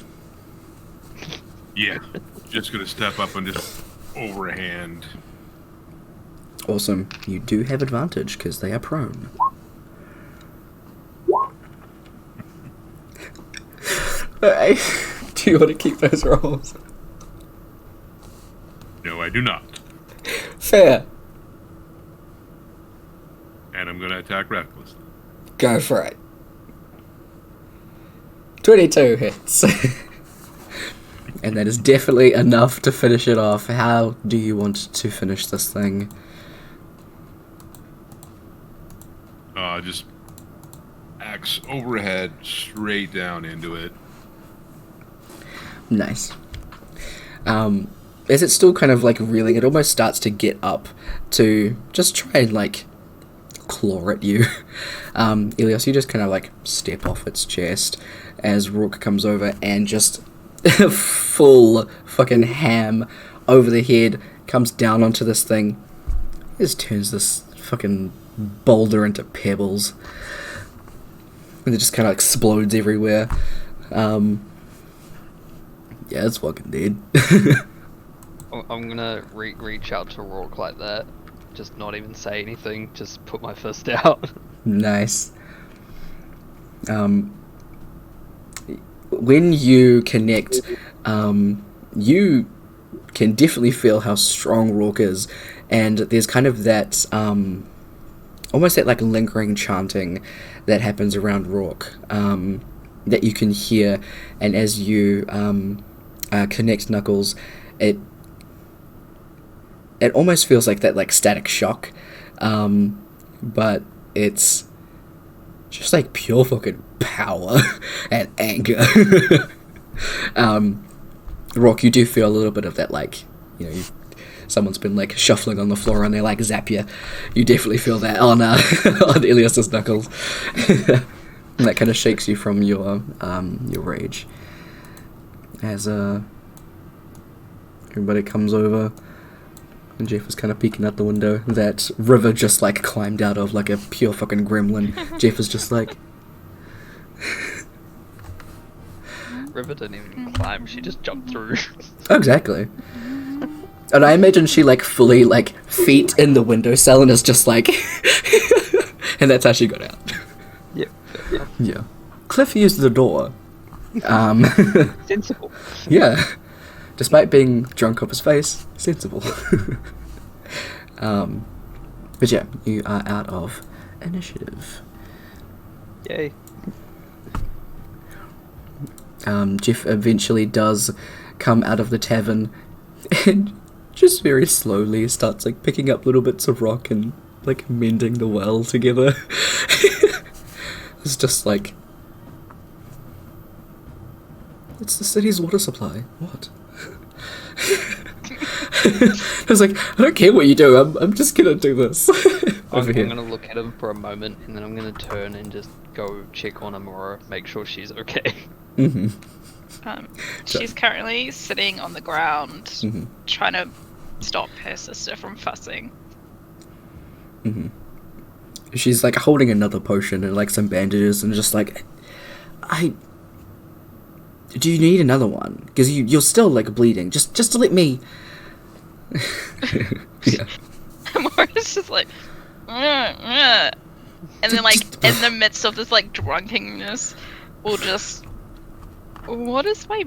Yeah, just gonna step up and just overhand. Awesome. You do have advantage, because they are prone. Alright. Do you want to keep those rolls? No, I do not. Fair. And I'm gonna attack recklessly. Go for it. 22 hits. And that is definitely enough to finish it off. How do you want to finish this thing? Just axe overhead, straight down into it. Nice. As it's still kind of like reeling, it almost starts to get up to just try and like claw at you. Ilios, you just kind of like step off its chest as Rourke comes over and just full fucking ham over the head comes down onto this thing. It just turns this fucking boulder into pebbles. And it just kind of explodes everywhere. Yeah, it's fucking dead. I'm gonna reach out to Rourke like that. Just not even say anything. Just put my fist out. Nice. When you connect, you can definitely feel how strong Rourke is, and there's kind of that, almost that like lingering chanting that happens around Rourke, that you can hear, and as you connect Knuckles, it almost feels like that like static shock, but it's just like pure fucking power and anger. Rourke, you do feel a little bit of that, like, you know, someone's been like shuffling on the floor and they like zap you. You definitely feel that on on Elias's knuckles. And that kind of shakes you from your rage. As everybody comes over, and Jeff is kind of peeking out the window. That River just like climbed out of like a pure fucking gremlin. Jeff is just like. River didn't even climb, she just jumped through. Exactly. And I imagine she like fully like feet in the windowsill and is just like and that's how she got out. Yep. Yeah. Cliff used the door. Sensible. Yeah. Despite being drunk off his face, sensible. But yeah, you are out of initiative. Yay. Jeff eventually does come out of the tavern and just very slowly starts like picking up little bits of rock and like mending the well together. It's just like, it's the city's water supply. What? I was like, I don't care what you do, I'm just gonna do this. I'm gonna look at him for a moment and then I'm gonna turn and just go check on Amora, make sure she's okay. Mm-hmm. She's currently sitting on the ground, Mm-hmm. trying to stop her sister from fussing. Mm-hmm. She's like holding another potion and like some bandages and just like, do you need another one? Because you're still like bleeding. Just to let me. Yeah. Amora's just like, and then like in the midst of this like drunkenness, we'll just. What is my...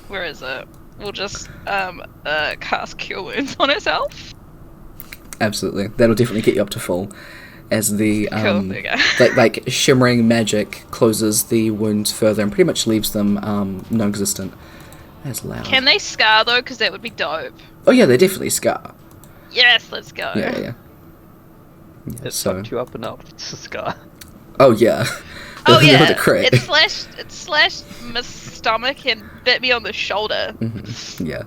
Where is it? We'll just cast Cure Wounds on herself. Absolutely. That'll definitely get you up to full. As the Cool, there you go. like shimmering magic closes the wounds further and pretty much leaves them non-existent. That's loud. Can they scar though? Because that would be dope. Oh yeah, they definitely scar. Yes, let's go. Yeah. It So. fucked you up enough to scar. Oh yeah. Oh With yeah, a crit. it slashed my stomach and bit me on the shoulder. Mm-hmm. Yeah.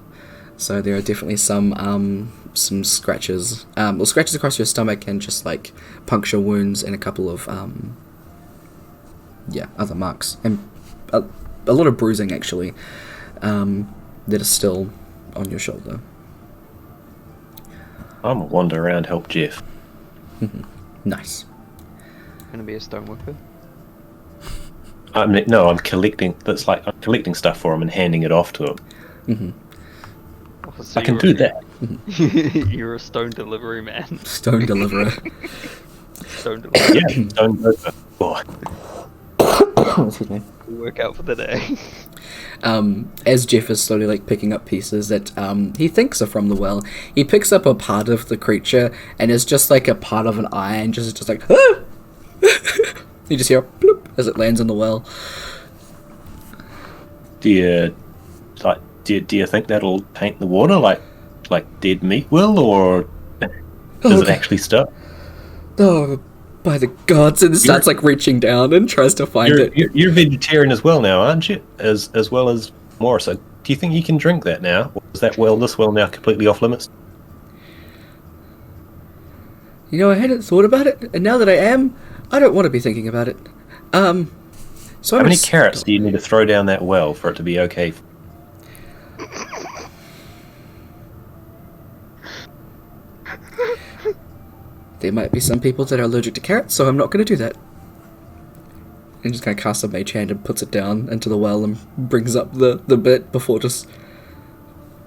So there are definitely some scratches. Well, scratches across your stomach and just like puncture wounds and a couple of other marks and a lot of bruising actually that is still on your shoulder. I'm gonna wander around, help Jeff. Nice. Gonna be a stoneworker. I'm collecting. That's like I'm collecting stuff for him and handing it off to him. Mm-hmm. Oh, so I can do that. You're a stone delivery man. Stone deliverer. Stone delivery. Yeah, don't go for. Oh. Excuse me. Work out for the day. As Jeff is slowly like picking up pieces that he thinks are from the well, he picks up a part of the creature and it's just like a part of an eye and just like ah! You just hear a bloop as it lands in the well. Do you think that'll taint the water like dead meat will, or does it actually stuck? Oh, by the gods! And it starts like reaching down and tries to find it. You're vegetarian as well now, aren't you? As well as more. So, do you think you can drink that now? Or is this well now completely off limits? You know, I hadn't thought about it, and now that I am, I don't want to be thinking about it. So How many carrots do you need to throw down that well for it to be okay? There might be some people that are allergic to carrots, so I'm not going to do that. And just kind of casts a mage hand and puts it down into the well and brings up the bit before just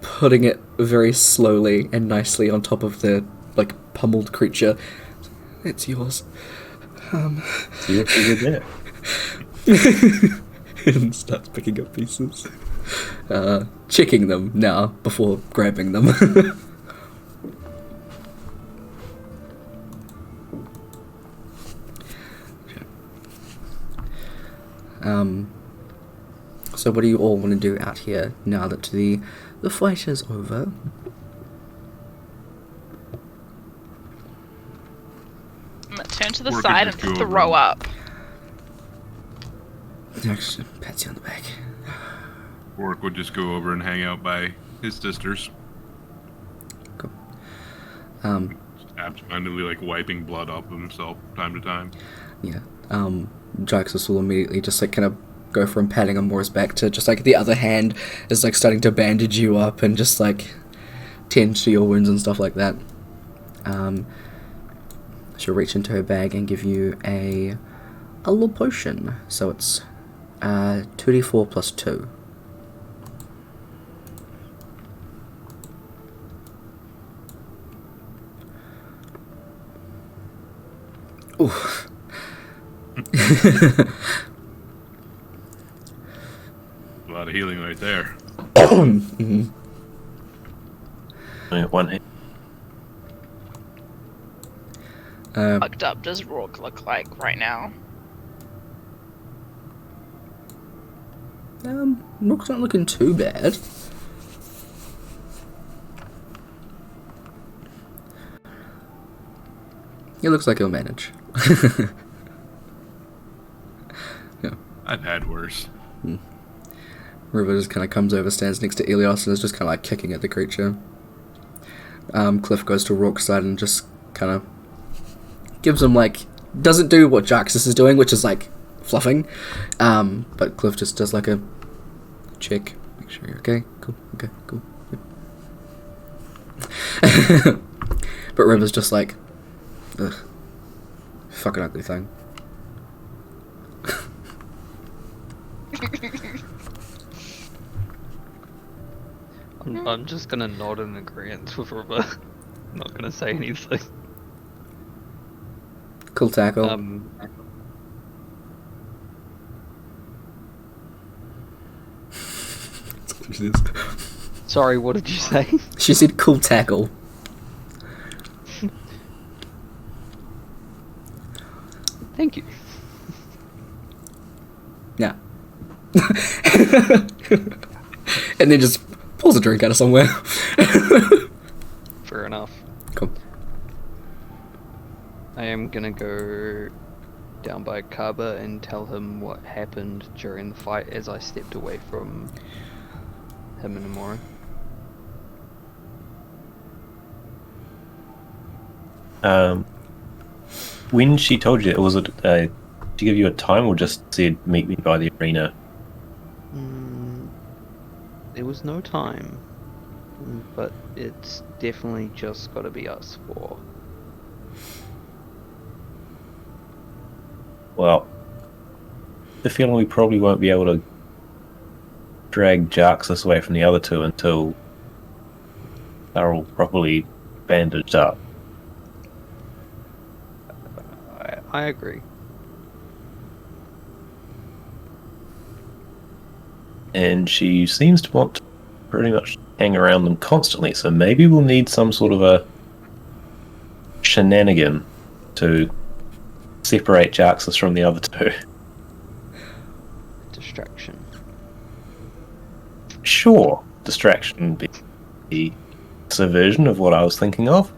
putting it very slowly and nicely on top of the, like, pummeled creature. It's yours. See what you did there. And starts picking up pieces. Checking them now before grabbing them. So what do you all want to do out here now that the fight is over? I'm gonna turn to the Or side could and just go throw over. up. Next, pats you on the back. Orc would just go over and hang out by his sisters, Cool. absentmindedly like wiping blood off of himself time to time. Yeah. Jaxus will immediately just like kind of go from patting on Moore's back to just like the other hand is like starting to bandage you up and just like tend to your wounds and stuff like that. She'll reach into her bag and give you a little potion. So it's 2d4 plus 2. Ooh. A lot of healing right there. Mhm. Only one hit. Fucked up does Rourke look like right now? Rook's not looking too bad. It looks like he'll manage. Yeah. I've had worse. River just kind of comes over, stands next to Elios, and is just kind of like kicking at the creature. Cliff goes to Rourke's side and just kind of gives him like, doesn't do what Jaxus is doing, which is like fluffing. But Cliff just does like a check, make sure you're okay. Cool. Okay. Cool. Yep. But River's just like, ugh, fucking ugly thing. I'm just gonna nod in agreement with River. I'm not gonna say anything. Cool tackle. Sorry, what did you say? She said cool tackle. Thank you. Yeah. And then just pulls a drink out of somewhere. Fair enough. Cool. I am gonna go down by Kaba and tell him what happened during the fight as I stepped away from him and Amora. When she told you, was it to give you a time, or just said meet me by the arena? There was no time, but it's definitely just got to be us four. Well, the feeling we probably won't be able to drag Jaxus away from the other two until they're all properly bandaged up. I agree. And she seems to want to pretty much hang around them constantly, so maybe we'll need some sort of a shenanigan to separate Jaxus from the other two. Distraction. Sure, distraction would be a version of what I was thinking of.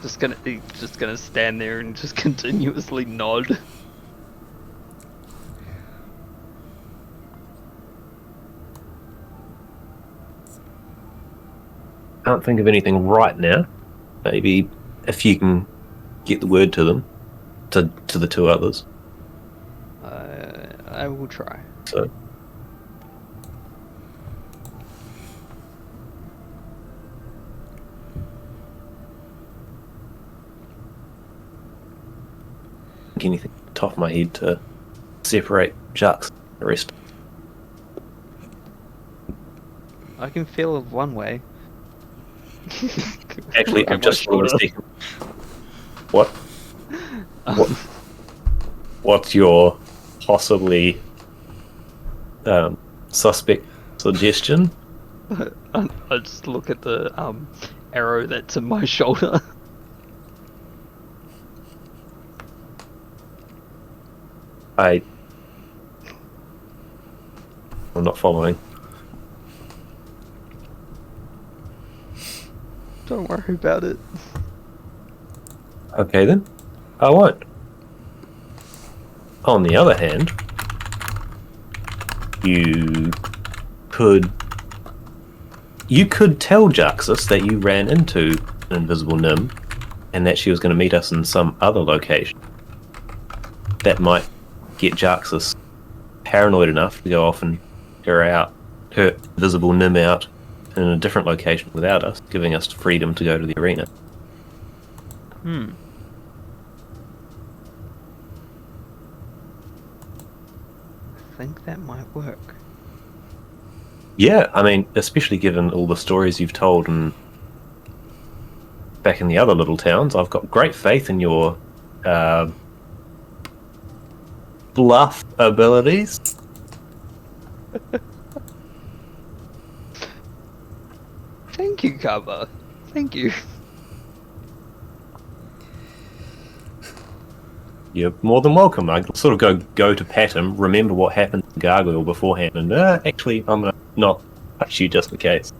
Just gonna stand there and just continuously nod. Can't think of anything right now. Maybe if you can get the word to them, to the two others. I will try. So. Anything off the top of my head to separate Jux from the rest. I can feel it one way. Actually, I'm just for a second. What? What's your possibly suspect suggestion? I just look at the arrow that's in my shoulder. I'm not following. Don't worry about it. Okay then, I won't. On the other hand, you could tell Jaxus that you ran into an invisible Nim and that she was going to meet us in some other location. That might get Jaxus paranoid enough to go off and her invisible Nim out in a different location without us, giving us freedom to go to the arena. I think that might work. Yeah, I mean, especially given all the stories you've told and back in the other little towns, I've got great faith in your bluff abilities. Thank you, Kaba. Thank you. You're more than welcome. I sort of go to pat him, remember what happened to Gargoyle beforehand, and actually, I'm gonna not touch you just in case.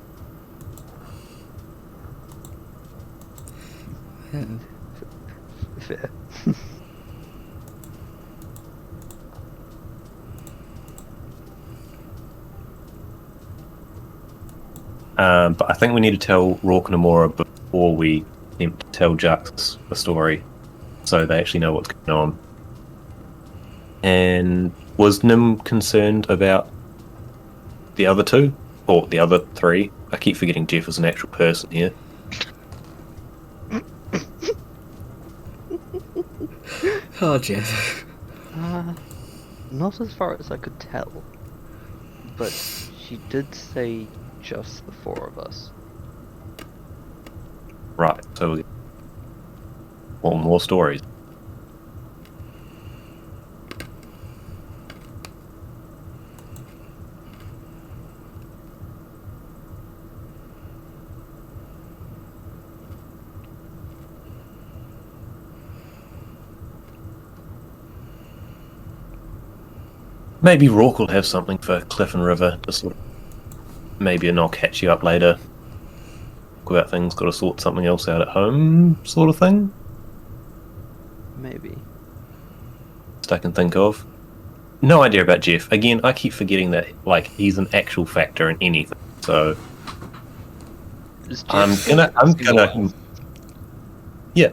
Fair. But I think we need to tell Rourke and Amora before we attempt to tell Jux the story, so they actually know what's going on. And was Nim concerned about the other two? Or the other three? I keep forgetting Jeff is an actual person here. Oh, Jeff. Not as far as I could tell. But she did say just the four of us. Right, so we want more stories. Maybe Rourke will have something for Cliff and River to sort of, maybe, and I'll catch you up later. Talk about things, got to sort something else out at home, sort of thing. Maybe. Best I can think of. No idea about Jeff. Again, I keep forgetting that he's an actual factor in anything. So I'm gonna yeah.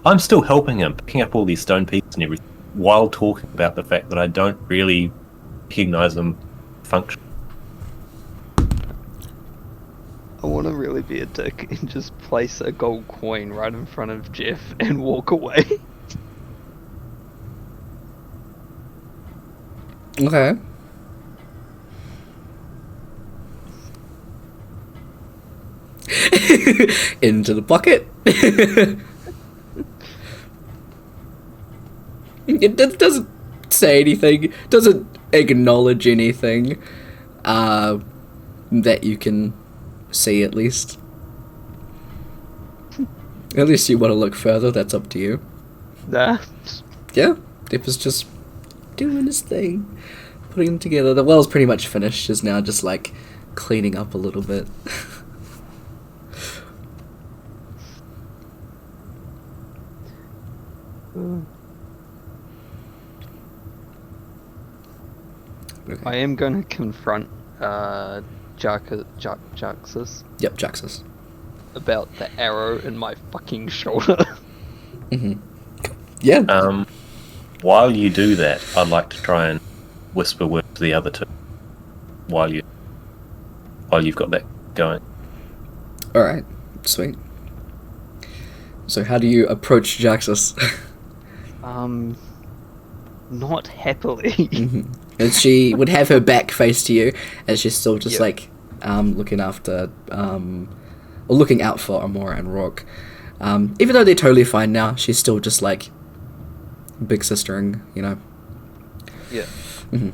I'm still helping him, picking up all these stone pieces and everything, while talking about the fact that I don't really recognize them function. I want to really be a dick and just place a gold coin right in front of Jeff and walk away. Okay. Into the pocket. It doesn't say anything, doesn't acknowledge anything that you can see, at least. Unless you want to look further, that's up to you. Nah. Yeah, Dip is just doing his thing, putting them together. The well's pretty much finished, is now just cleaning up a little bit. Okay. I am going to confront Jaxus Yep, Jaxus. about the arrow in my fucking shoulder. Yeah. While you do that, I'd like to try and whisper words to the other two. While you've got that going. Alright, sweet. So how do you approach Jaxus? not happily. Mm-hmm. And she would have her back face to you, as she's still just like looking after or looking out for Amora and Rourke. Even though they're totally fine now, she's still just like big sistering, you know. Yeah. Mm-hmm.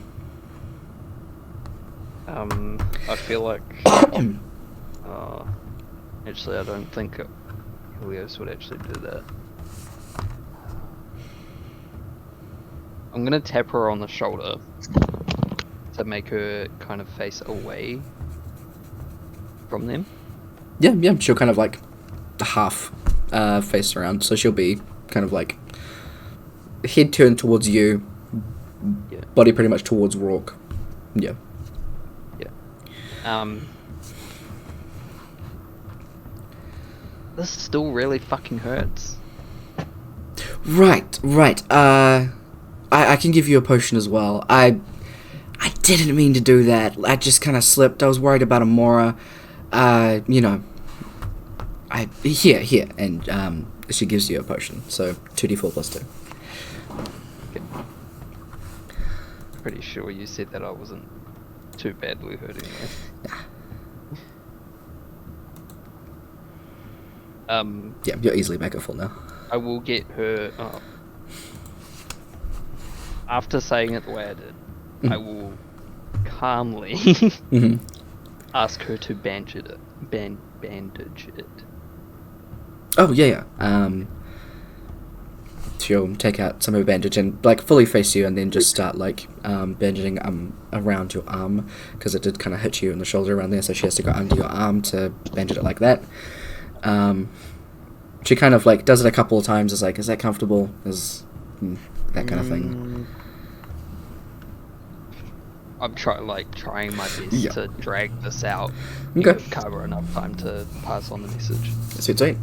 I feel like. Actually, I don't think Helios would actually do that. I'm gonna tap her on the shoulder to make her kind of face away from them. Yeah, she'll kind of like half face around, so she'll be kind of like head turned towards you, body pretty much towards Rourke. Yeah. This still really fucking hurts. Right. I can give you a potion as well. I didn't mean to do that. I just kind of slipped. I was worried about Amora. You know. Here, and she gives you a potion. So 2d4 plus 2. Okay. Pretty sure you said that I wasn't too badly hurt anyway. Yeah, you're easily back at full now. I will get her. After saying it the way I did, I will calmly ask her to bandage it. Oh yeah. She'll take out some of her bandage and like fully face you, and then just start like bandaging around your arm, because it did kind of hit you in the shoulder around there. So she has to go under your arm to bandage it like that. She kind of like does it a couple of times. Is like, is that comfortable? Is that kind of thing. I'm trying my best to drag this out. Okay. Give Carver enough time to pass on the message. Sweet.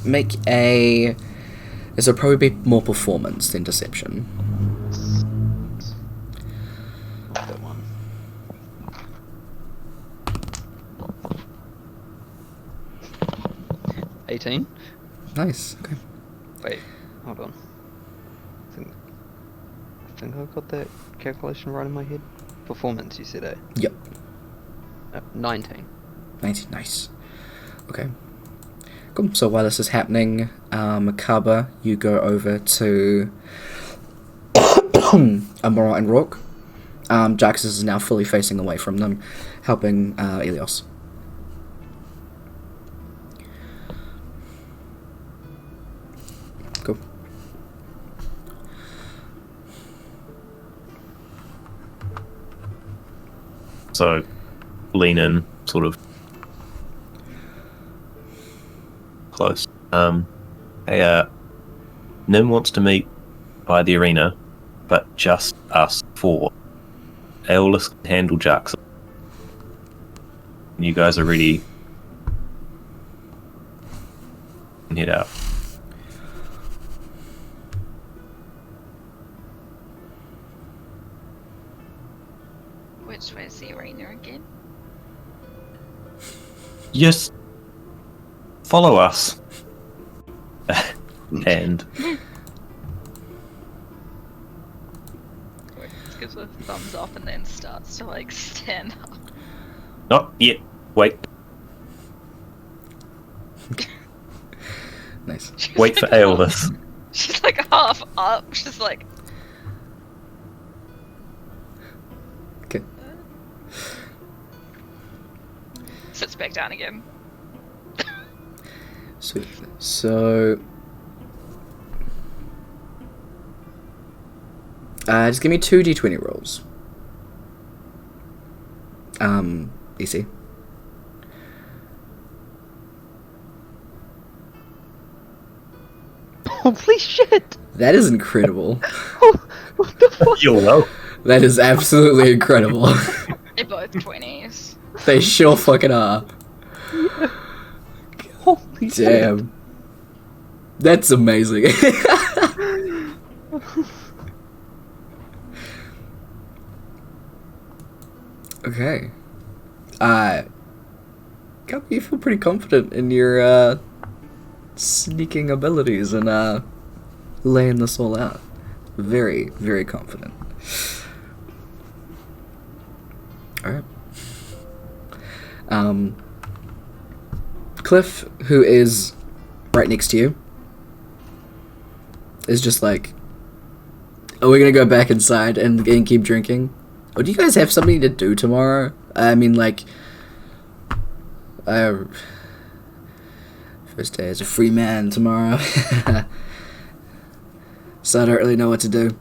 Make a. This will probably be more performance than deception. That one. $18. Nice. Okay. Wait, hold on. I think I got that calculation right in my head. Performance, you said, eh? Yep. 19. 19. Nice. Okay. Cool. So while this is happening, Makaba, you go over to Amora and Rourke. Jaxus is now fully facing away from them, helping Elios. Cool. So, lean in, sort of close. Hey, Nim wants to meet by the arena, but just us four. Aeolus can handle Jackson. You guys are ready. And head out. Which way's the arena again? Just follow us. And Gives a thumbs up and then starts to like stand up. not yet. Wait. Nice. She's Wait for like Aeolus. She's like half up. She's like, Okay. sits back down again. Sweet. So. Just give me 2 d20 rolls. Easy. Holy shit! That is incredible. What the fuck? You're well. That is absolutely incredible. They're both 20s. They sure fucking are. Holy shit. Damn. That's amazing. Okay. You feel pretty confident in your sneaking abilities and laying this all out. very, very confident. Alright. Cliff, who is right next to you, is just like, are we gonna go back inside and keep drinking? Or do you guys have something to do tomorrow? I mean, like, first day as a free man tomorrow. So I don't really know what to do.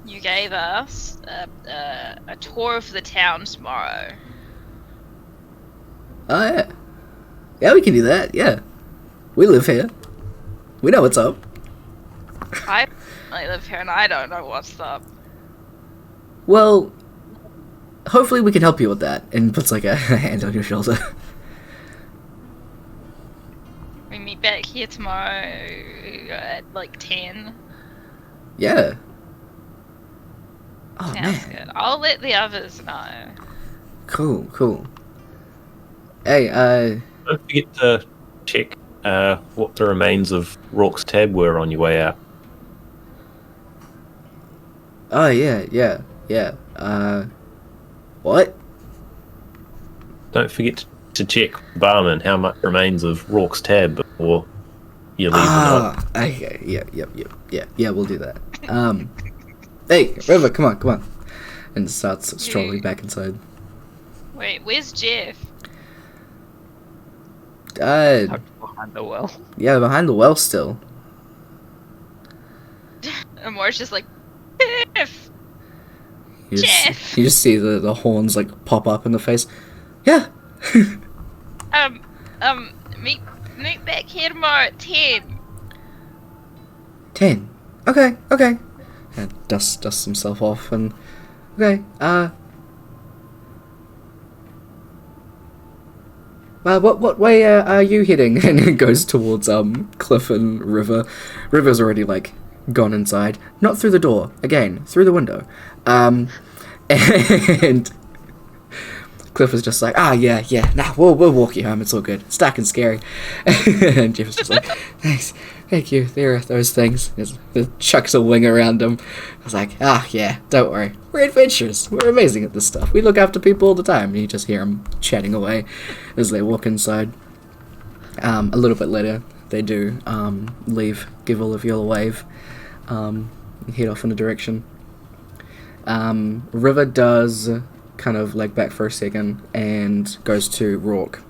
You gave us a tour of the town tomorrow. Oh, yeah. Yeah, we can do that, yeah. We live here. We know what's up. I live here and I don't know what's up. Well, hopefully we can help you with that. And puts like a hand on your shoulder. We meet back here tomorrow at like 10. Yeah. Oh, Sounds man. good. I'll let the others know. Cool. Hey, Don't forget to check what the remains of Rourke's tab were on your way out. oh, yeah. What? Don't forget to check, barman, how much remains of Rourke's tab before you leave the night. Okay, yeah, we'll do that. Hey, River, come on. And starts strolling back inside. Wait, where's Jeff? Tucked behind the well. Yeah, behind the well still. And Moore's just like, Jeff! You Jeff! just see the horns like pop up in the face. Yeah. Meet back here tomorrow at 10. 10. Okay. And dusts himself off and okay. What way are you heading? And it goes towards Cliff and River. River's already like gone inside, not through the door. Again, through the window. And Cliff is just like, yeah. Nah, we'll walk you home. It's all good. It's dark and scary. And Jeff is just like, thank you. There are those things. He chucks a wing around him. I was like, yeah, don't worry. We're adventurous. We're amazing at this stuff. We look after people all the time. And you just hear them chatting away as they walk inside. A little bit later, they do leave, give all of you a wave, and head off in a direction. River does kind of leg back for a second and goes to Rourke.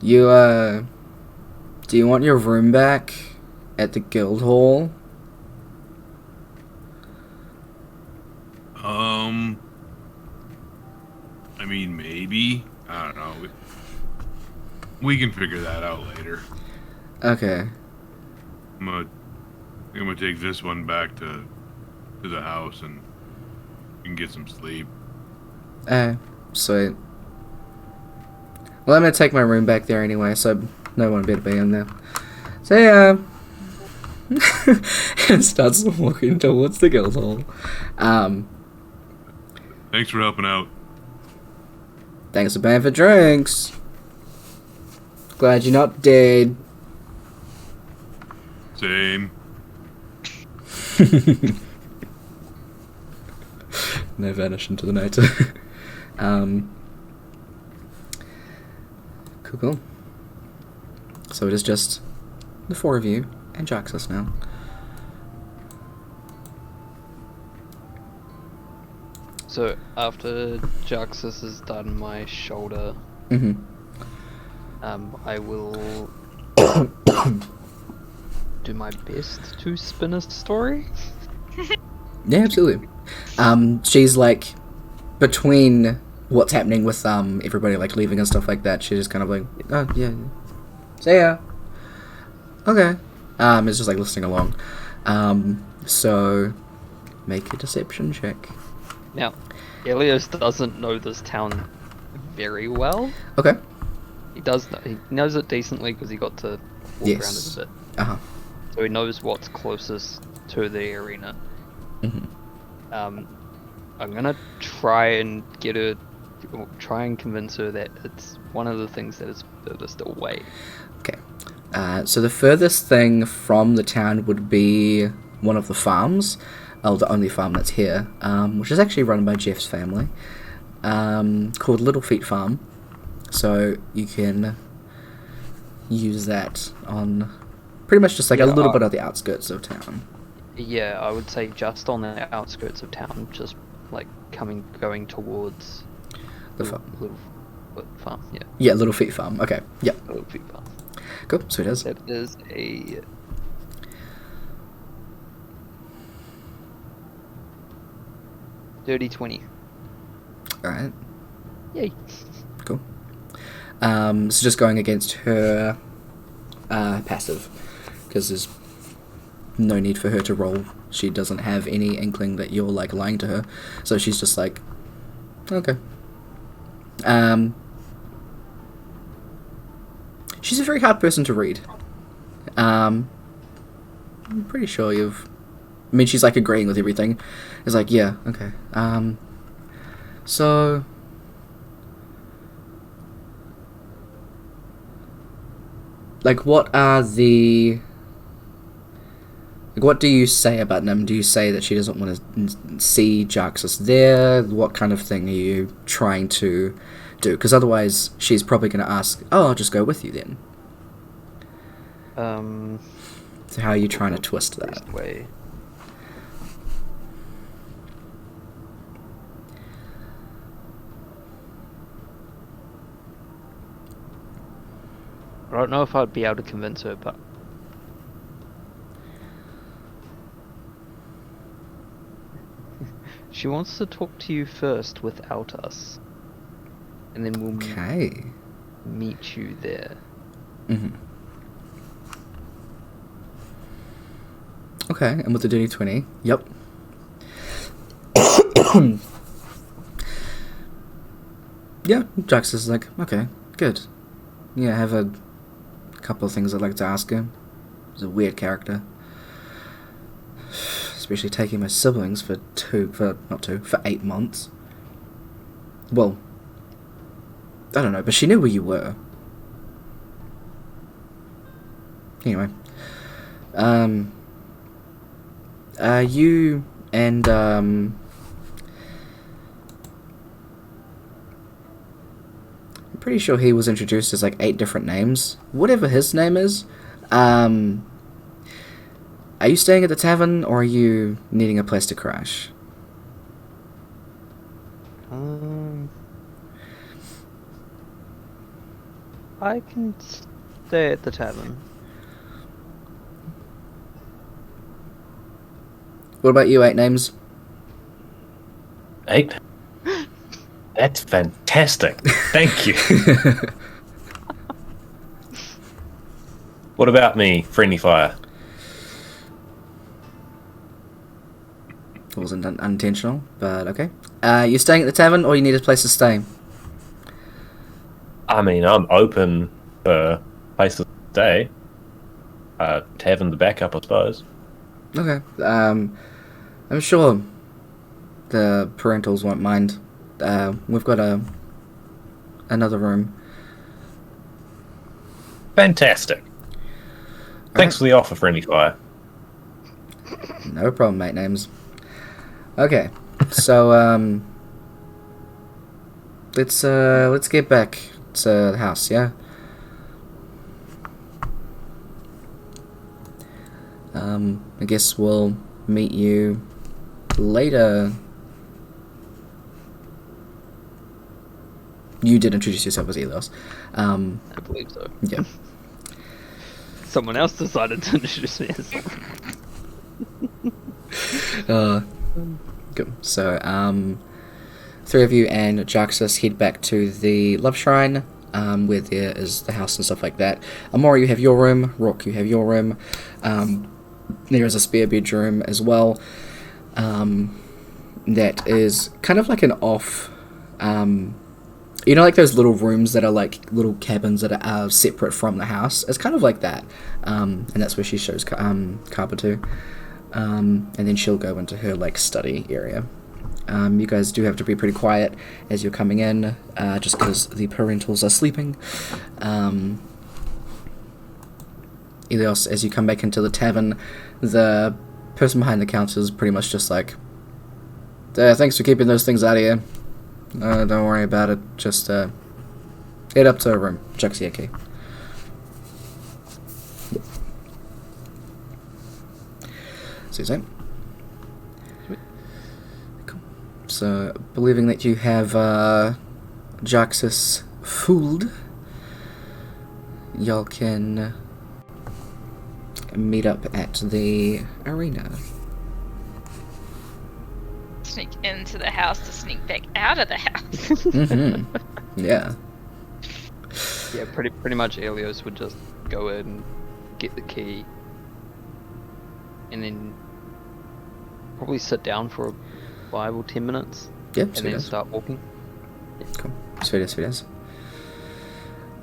Do you want your room back at the guild hall? I mean, maybe. I don't know. We can figure that out later. Okay. I'm gonna take this one back to the house and you can get some sleep. Sweet. Well, I'm gonna take my room back there anyway, so no one better be in there. So yeah. And starts walking towards the guild hall. Thanks for helping out. Thanks for paying for drinks. Glad you're not dead. Same. They vanish into the night. Cool. So it is just the four of you and Jaxus now. So after Jaxus has done my shoulder, I will do my best to spin a story. Yeah, absolutely. She's like between what's happening with everybody like leaving and stuff like that. She's just kind of like, oh yeah, see ya. Okay. It's just like listening along. So make a deception check. Now, Elios doesn't know this town very well. Okay. He does. He knows it decently because he got to walk around it a bit. So he knows what's closest to the arena. I'm gonna try and get her try and convince her that it's one of the things that is furthest away. Okay. So the furthest thing from the town would be one of the farms, the only farm that's here, which is actually run by Jeff's family, called Little Feet Farm. So you can use that on pretty much just like a little bit of the outskirts of town. Yeah, I would say just on the outskirts of town, just like going towards The Little Farm. Yeah. Yeah, Little Feet Farm. Okay. Yep. Little Feet Farm. Cool. So it is. That is a dirty 20. All right. Yay. Cool. So just going against her passive, because there's no need for her to roll. She doesn't have any inkling that you're like lying to her, so she's just like, okay. She's a very hard person to read. I'm pretty sure I mean, she's like agreeing with everything. It's like, yeah, okay. So like, what do you say about Nim? Do you say that she doesn't want to see Jarxus there? What kind of thing are you trying to do? Because otherwise, she's probably going to ask, "Oh, I'll just go with you then." So how are you trying to twist that? Way. I don't know if I'd be able to convince her, but she wants to talk to you first without us, and then we'll Okay. meet you there. Mm-hmm. Okay, and with the dirty 20, yep. Yeah, Jax is like, okay, good. Yeah, I have a couple of things I'd like to ask him. He's a weird character. Especially taking my siblings for 8 months. Well, I don't know, but she knew where you were. Anyway. You and, I'm pretty sure he was introduced as like 8 different names. Whatever his name is. Are you staying at the tavern, or are you needing a place to crash? I can stay at the tavern. What about you, 8 names? 8? That's fantastic. Thank you. What about me, Friendly Fire? It wasn't unintentional, but okay. You staying at the tavern, or you need a place to stay? I mean, I'm open for places to stay. Tavern the backup, I suppose. Okay. I'm sure the parentals won't mind. We've got another room. Fantastic. Thanks for the offer, Friendly Fire. No problem, mate. Names. Okay, so let's get back to the house. Yeah. I guess we'll meet you later. You did introduce yourself as Elios. I believe so. Yeah. Someone else decided to introduce me as Good. So, 3 of you and Jarxus head back to the Love Shrine, where there is the house and stuff like that. Amora, you have your room. Rook, you have your room. There is a spare bedroom as well. That is kind of like an off... you know, like those little rooms that are like little cabins that are separate from the house? It's kind of like that. And that's where she shows Carper to. And then she'll go into her like study area. You guys do have to be pretty quiet as you're coming in, just because the parentals are sleeping. Elios, as you come back into the tavern, the person behind the counter is pretty much just like, thanks for keeping those things out of here. Don't worry about it. Just head up to her room. Chucks you a key. Suzanne? Cool. So, believing that you have Jaxus fooled, y'all can meet up at the arena. Sneak into the house to sneak back out of the house. Mm-hmm. Yeah. Yeah, pretty much Elios would just go in, get the key, and then probably sit down for 5 or 10 minutes. Yep, and so then does. start walking. Yeah. Cool. Sweet as.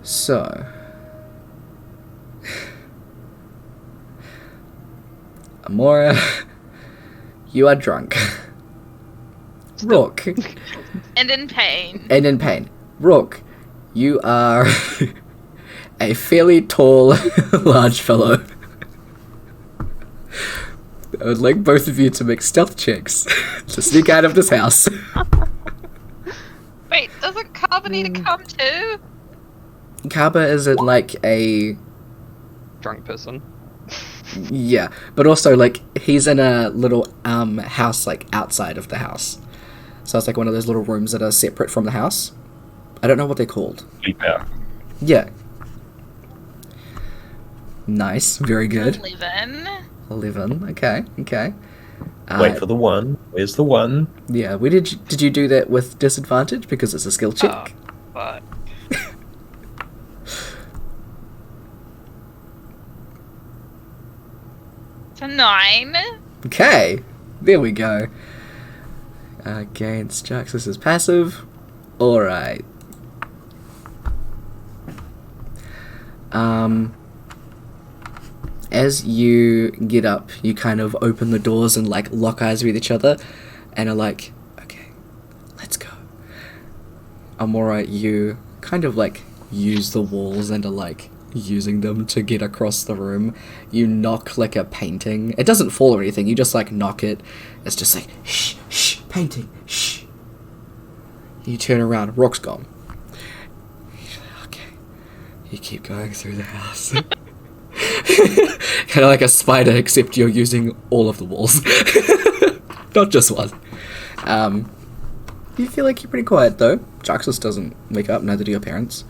So, Amora, you are drunk. Rook. And in pain. And in pain. Rook, you are a fairly tall, large fellow. I would like both of you to make stealth checks to sneak out of this house. Wait, doesn't Carver need to come too? Kaba isn't like a... Drunk person. Yeah, but also, like, he's in a little house, like, outside of the house. So it's like one of those little rooms that are separate from the house. I don't know what they're called. Sleep out. Yeah. Nice, very good. 11. Okay. Wait for the one. Where's the one? Yeah, did you do that with disadvantage because it's a skill check? But it's a 9. Okay, there we go. Against Jaxus is passive. Alright. As you get up, you kind of open the doors and like lock eyes with each other and are like, okay, let's go. Amora, you kind of like use the walls and are like using them to get across the room. You knock like a painting. It doesn't fall or anything, you just like knock it. It's just like, shh, painting, shh. You turn around, Rock's gone. Okay. You keep going through the house. Kind of like a spider, except you're using all of the walls. Not just one. You feel like you're pretty quiet though. Jaxus doesn't wake up, neither do your parents.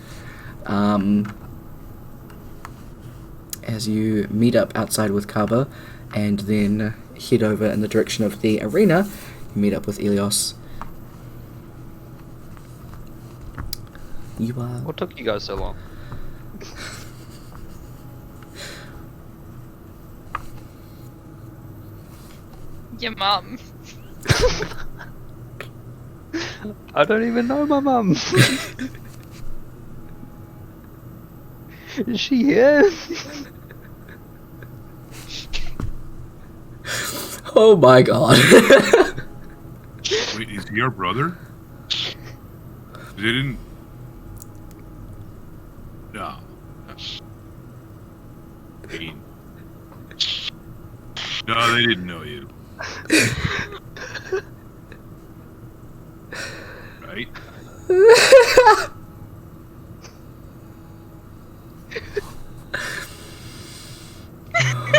As you meet up outside with Kaba and then head over in the direction of the arena, you meet up with Elios. You are... What took you guys so long? Your mum. I don't even know my mum. Is she here? Oh my god. Wait, is he your brother? They didn't. No. No, they didn't know you. Right?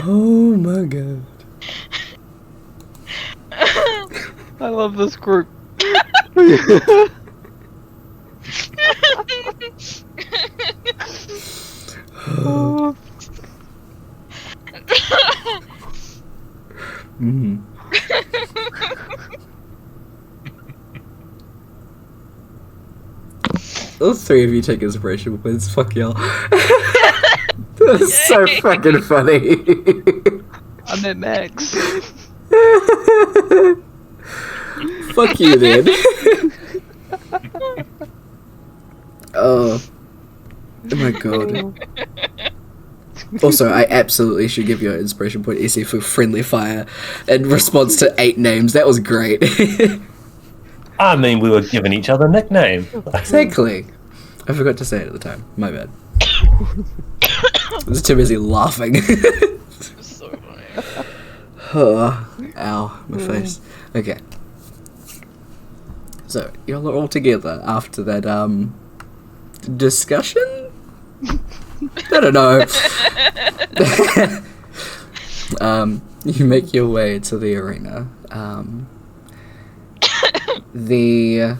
Oh my god. I love this group. Oh. Mm-hmm. Those three of you take inspiration points. Fuck y'all. That's so fucking funny. I'm at max. Fuck you then. Oh my god. Also, I absolutely should give you an inspiration point essay for friendly fire in response to 8 names. That was great. I mean, we were giving each other nicknames. Exactly. I forgot to say it at the time. My bad. I was too busy laughing. So funny. Ow, my face. Okay. So, y'all are all together after that, discussion? I don't know. You make your way to the arena. The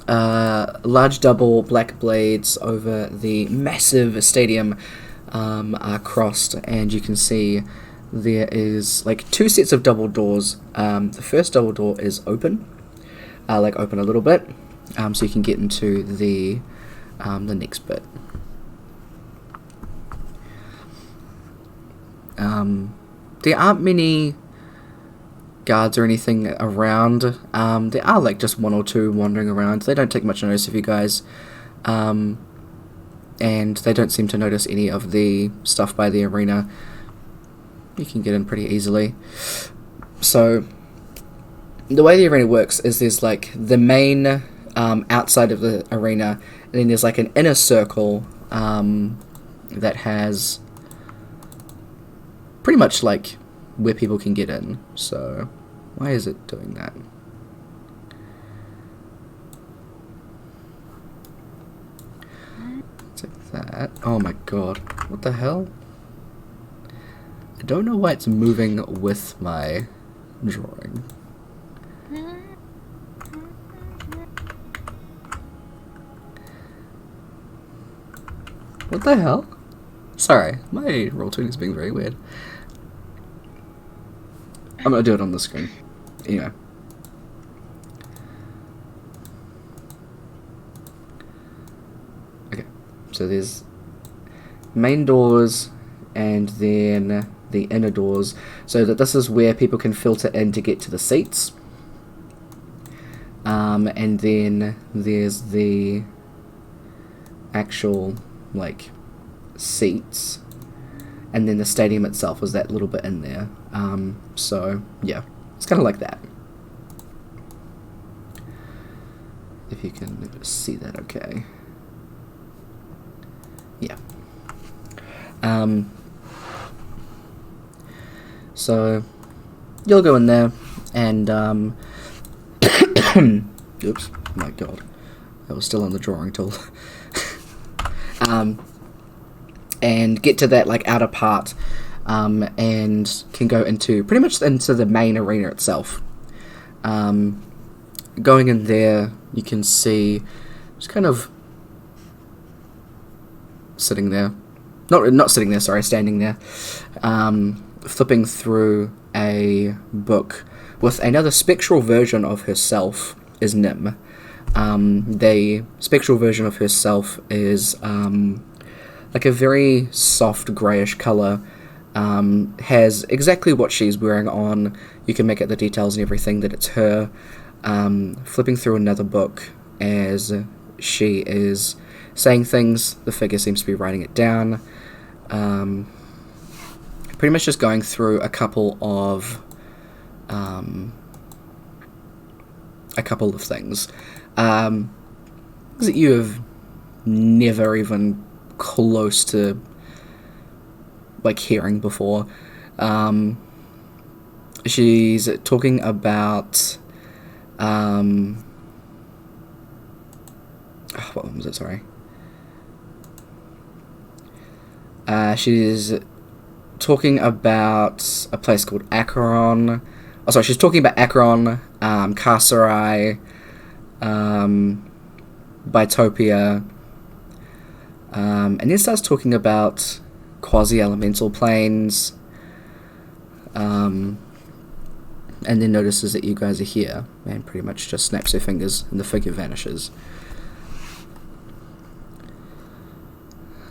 large double black blades over the massive stadium are crossed, and you can see there is like two sets of double doors. The first double door is open, open a little bit, so you can get into the next bit. There aren't many guards or anything around. There are like just one or two wandering around. They don't take much notice of you guys, and they don't seem to notice any of the stuff by the arena. You can get in pretty easily. So the way the arena works is there's like the main outside of the arena, and then there's like an inner circle that has pretty much like where people can get in. So why is it doing that? Take that. Oh my god. What the hell? I don't know why it's moving with my drawing. What the hell? Sorry, my Roll20 is being very weird. I'm gonna do it on the screen. Anyway. Okay, so there's main doors and then the inner doors, so that this is where people can filter in to get to the seats. And then there's the actual like seats, and then the stadium itself is that little bit in there. So yeah, it's kind of like that. If you can see that, okay. Yeah. So you'll go in there and oops, my god, I was still on the drawing tool. And get to that like outer part, and can go into pretty much into the main arena itself. Going in there, you can see just kind of sitting there, not sitting there, sorry, standing there, flipping through a book with another spectral version of herself is Nim. The spectral version of herself is like a very soft greyish colour, has exactly what she's wearing on. You can make out the details and everything that it's her. Flipping through another book as she is saying things, the figure seems to be writing it down. Pretty much just going through a couple of things that you have never even close to like hearing before. She's talking about what was it, sorry? She's talking about a place called Acheron. Oh, sorry, she's talking about Acheron, Carcerai, Bitopia, and then starts talking about quasi-elemental planes, and then notices that you guys are here, and pretty much just snaps her fingers, and the figure vanishes.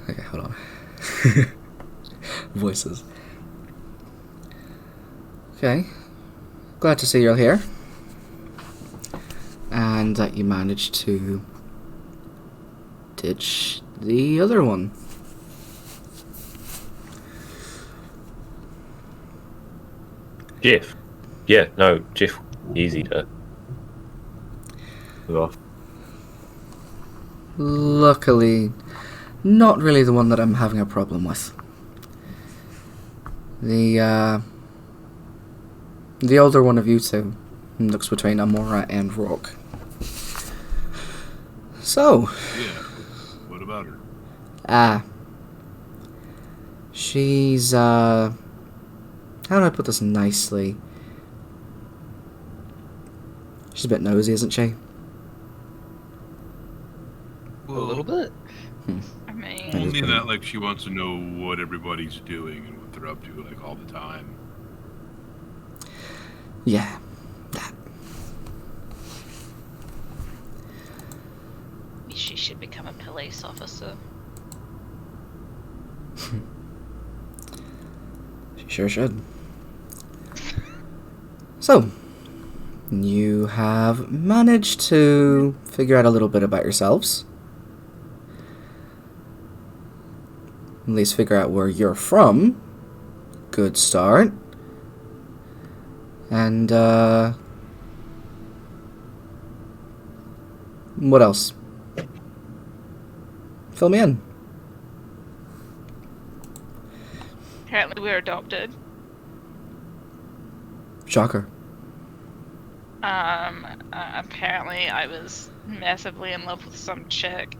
Okay, hold on. Voices. Okay. Glad to see you're all here. And that you managed to ditch the other one. Jeff. Yeah, no, Jeff, easy to off. Luckily, not really the one that I'm having a problem with. The older one of you two looks between Amora and Rourke. So, Yeah. What about her? She's, how do I put this nicely? She's a bit nosy, isn't she? A little bit. I mean, That is Only pretty- that, like, she wants to know what everybody's doing and what they're up to, like, all the time. Yeah, that. she should become a police officer. She sure should. So, you have managed to figure out a little bit about yourselves. At least figure out where you're from. Good start. And, what else? Fill me in. Apparently we're adopted. Shocker. Apparently I was massively in love with some chick.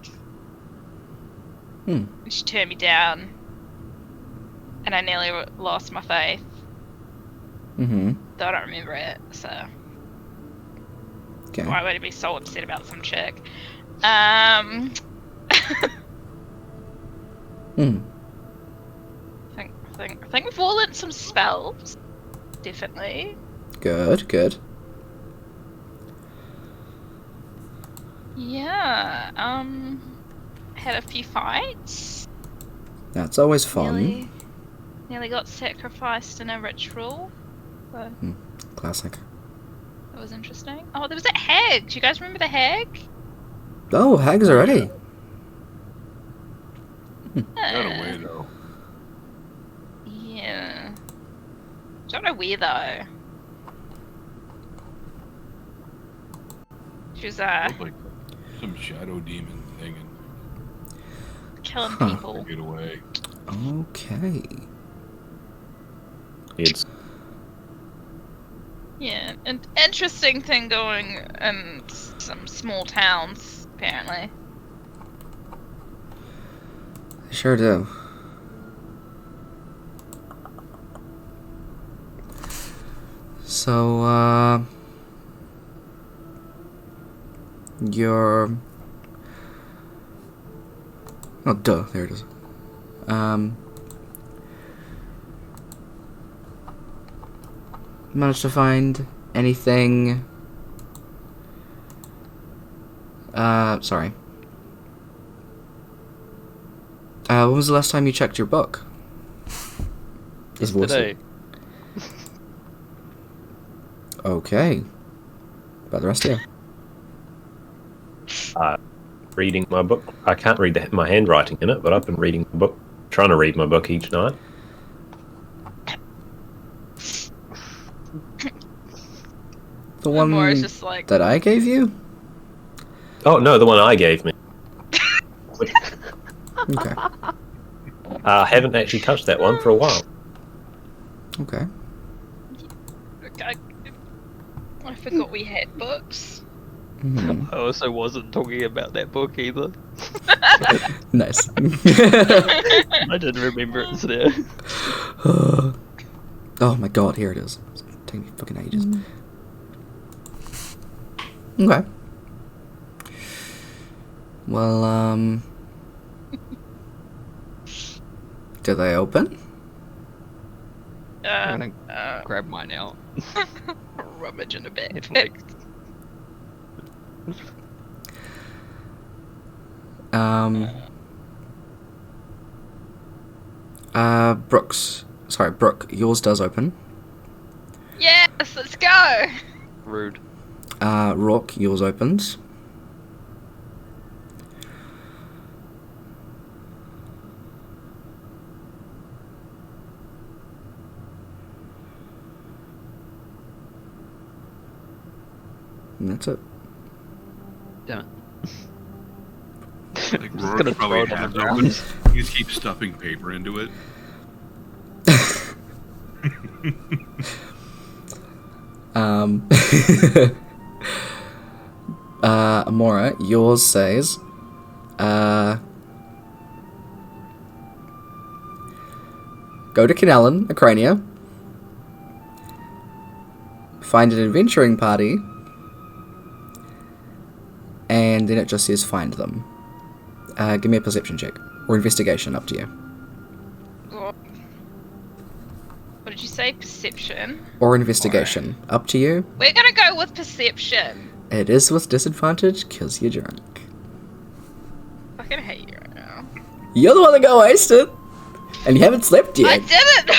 She turned me down. And I nearly lost my faith. Mm-hmm. Though I don't remember it, so Okay. why would I be so upset about some chick? Hmm. I think we've all learned some spells. Definitely. Good, good. Yeah, had a few fights. That's always fun. Nearly got sacrificed in a ritual. So Classic. that was interesting. Oh, there was that hag. Do you guys remember the hag? Oh, hags already. Got away, though. Yeah. Don't know where though. She was Looked like some shadow demon thing and killing people. get away. Okay. It's Yeah, an interesting thing going in some small towns, apparently. Sure do. So, you're... Oh, duh, there it is. Managed to find anything... sorry. When was the last time you checked your book? His voice- Yesterday. Okay. About the rest of you? reading my book. I can't read my handwriting in it, but I've been reading the book, trying to read my book each night. The one Mora's just like, that I gave you? Oh no, the one I gave me. Okay. I haven't actually touched that one for a while. Okay. I forgot we had books. Mhm. I also wasn't talking about that book either. Nice. I didn't remember it's there. Oh my god, here it is. It's taking me fucking ages. Okay. Well, do they open? I'm gonna grab mine out. Rummage in a bit. It's like, Brooke, yours does open. Yes, let's go. rude. Rourke, yours opens. And that's it. Damn it. Like I'm just gonna Rourke throw probably it on has the open. ground. He just keeps stuffing paper into it. Um, You just keep stuffing paper into it. Amora, yours says, go to Canellan, Acrania, find an adventuring party, and then it just says find them. Give me a perception check. Or investigation, up to you. What did you say? Perception? Or investigation, up to you. We're gonna go with perception. It is with disadvantage, because you're drunk. I fucking hate you right now. You're the one that got wasted! And you haven't slept I yet! didn't!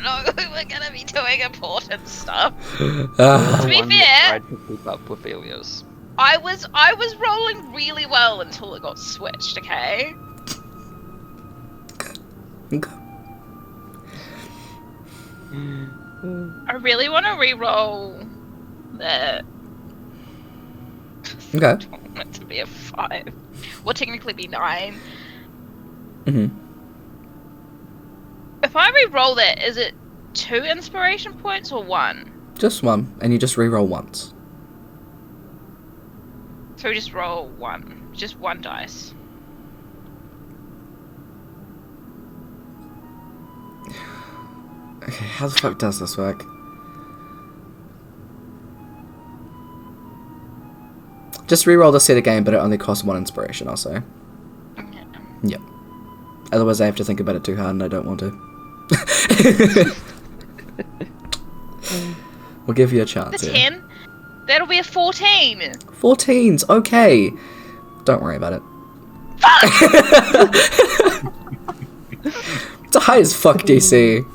No, we're gonna be doing important stuff. Ah. To be One that fair, tried to keep up with Elios. I was rolling really well until it got switched, okay? Okay. I really want to re-roll that. Okay. I don't want it to be a 5. Well, technically be 9. Mm-hmm. If I re-roll that, is it 2 inspiration points or 1? Just one, and you just re-roll once. So we just roll 1. Just 1 dice. Okay, how the fuck does this work? Just re-roll the set again, but it only costs 1 inspiration, I'll say. Okay. Yep. Otherwise I have to think about it too hard and I don't want to. We'll give you a chance The here. 10? That'll be a 14! 14's okay. Don't worry about it. It's a high as fuck DC.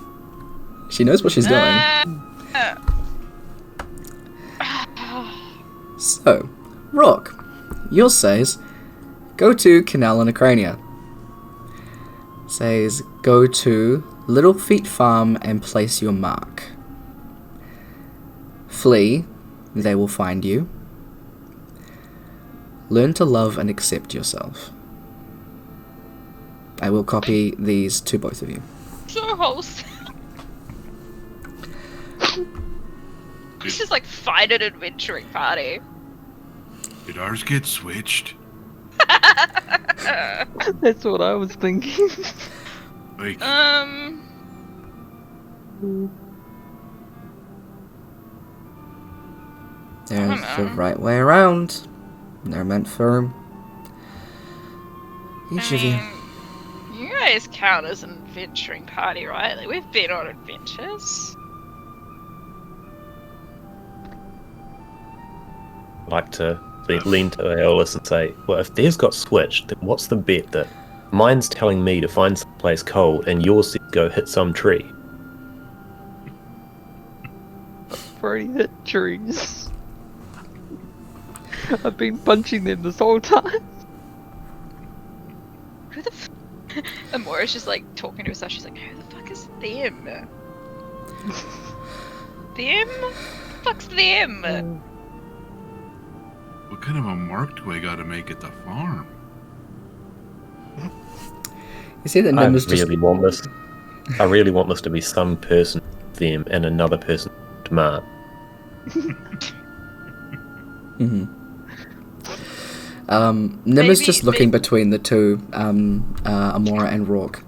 She knows what she's doing. So, Rock, yours says, go to Canal and Acrania. Says, go to Little Feet Farm and place your mark. Flee, they will find you. Learn to love and accept yourself. I will copy these to both of you. So wholesome. This is like find an adventuring party. Did ours get switched? That's what I was thinking. Like, There's I the don't know. right way around. They're meant for each of you. You guys count as an adventuring party, right? Like, we've been on adventures. I'd like to lean to Aeolus and say, well, if theirs got switched, then what's the bet that mine's telling me to find someplace cold and yours says go hit some tree? I've already hit trees. I've been punching them this whole time. Who the f- Amora's just like talking to herself. She's like, who the fuck is them? Them? Who the fuck's them? what kind of a mark do I gotta make at the farm? You see that I Nim is just... really want this. I really want this to be some person, them, and another person, Mark. Mm-hmm. Nim is just looking maybe- between the two, Amora and Rourke.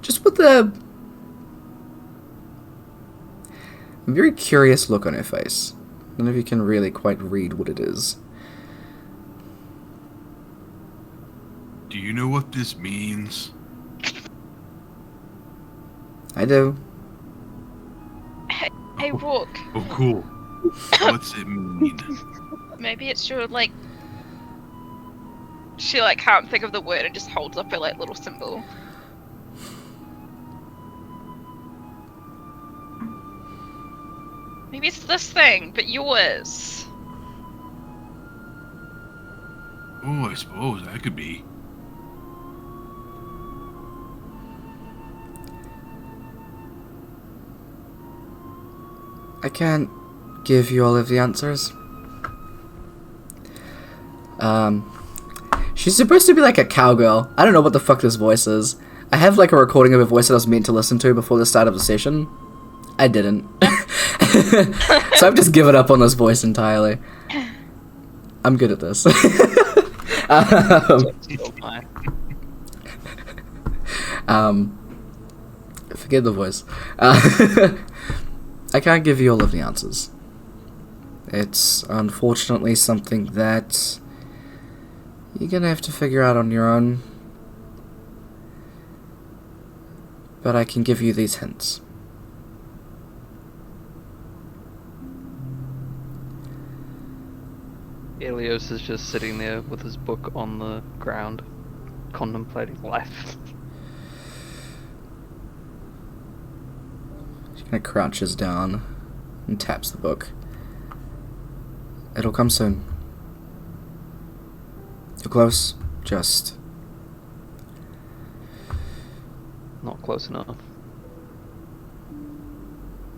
Just with a very curious look on her face. None of you can really quite read what it is. Do you know what this means? I do. Hey, Rook. Oh, cool. What's it mean? Maybe it's your, like... She, like, can't think of the word and just holds up her, like, little symbol. Maybe it's this thing, but yours. Oh, I suppose that could be. I can't give you all of the answers. She's supposed to be like a cowgirl. I don't know what the fuck this voice is. I have like a recording of a voice that I was meant to listen to before the start of the session. I didn't. So I've just given up on this voice entirely. I'm good at this. Forget the voice. I can't give you all of the answers. It's unfortunately something that you're gonna have to figure out on your own. But I can give you these hints. Elios is just sitting there with his book on the ground, contemplating life. She kind of crouches down and taps the book. It'll come soon. You're close, just... Not close enough.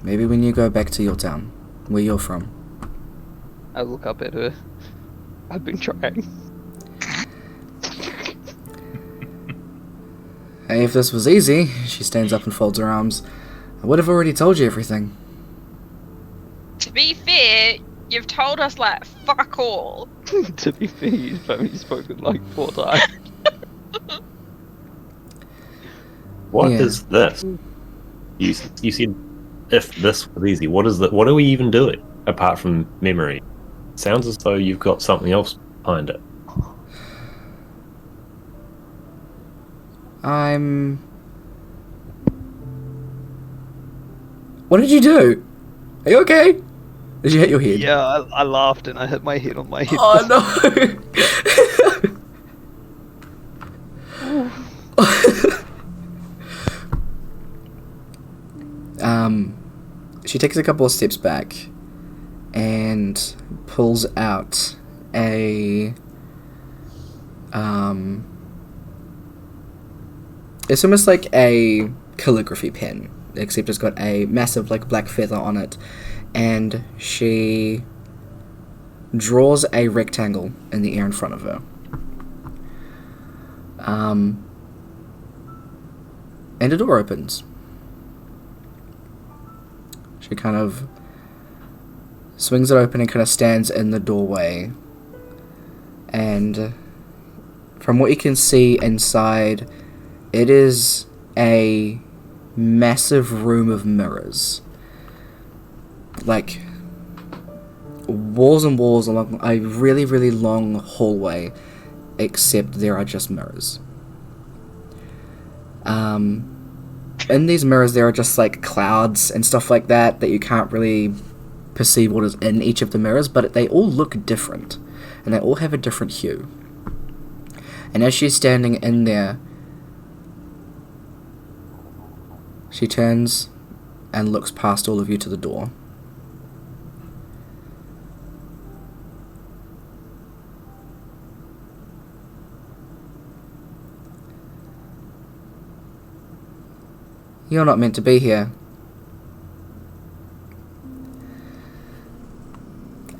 Maybe when you go back to your town, where you're from. I look up at her. I've been trying. Hey, if this was easy, she stands up and folds her arms, I would have already told you everything. To be fair, you've told us like fuck all. To be fair, you've only spoken like 4 times. What is this? You said if this was easy. What is that? What are we even doing apart from memory? Sounds as though you've got something else behind it. What did you do? Are you okay? Did you hit your head? Yeah, I laughed and I hit my head on my head. Oh no! She takes a couple of steps back and pulls out a it's almost like a calligraphy pen, except it's got a massive like black feather on it, and she draws a rectangle in the air in front of her. And a door opens. She kind of swings it open and kind of stands in the doorway. And from what you can see inside, it is a massive room of mirrors. Like, walls and walls along a really, really long hallway, except there are just mirrors. In these mirrors there are just like clouds and stuff like that you can't really perceive what is in each of the mirrors, but they all look different, and they all have a different hue. And as she's standing in there, she turns and looks past all of you to the door. You're not meant to be here.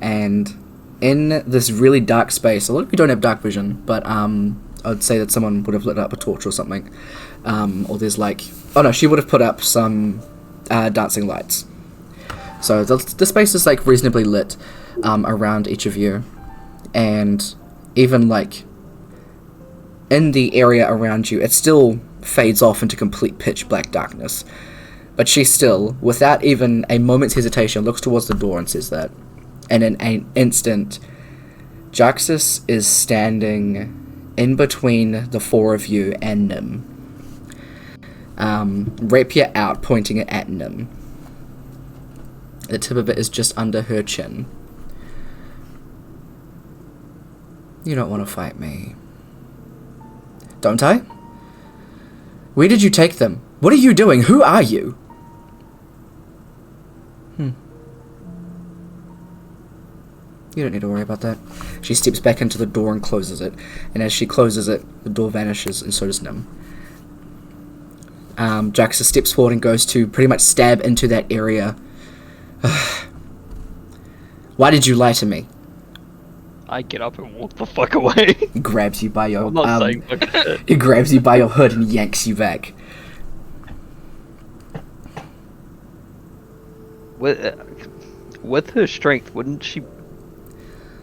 And in this really dark space, a lot of you don't have dark vision, but I'd say that someone would have lit up a torch or something. Or there's like... Oh no, she would have put up some dancing lights. So the space is like reasonably lit around each of you. And even like in the area around you, it still fades off into complete pitch black darkness. But she still, without even a moment's hesitation, looks towards the door and says that. And in an instant, Jaxus is standing in between the four of you and Nim. Rapier out, pointing it at Nim. The tip of it is just under her chin. You don't want to fight me. Don't I? Where did you take them? What are you doing? Who are you? You don't need to worry about that. She steps back into the door and closes it. And as she closes it, the door vanishes, and so does Nim. Jaxa steps forward and goes to pretty much stab into that area. Why did you lie to me? I get up and walk the fuck away. He grabs you by your I'm not saying fuck shit. he grabs you by your hood and yanks you back. With her strength, wouldn't she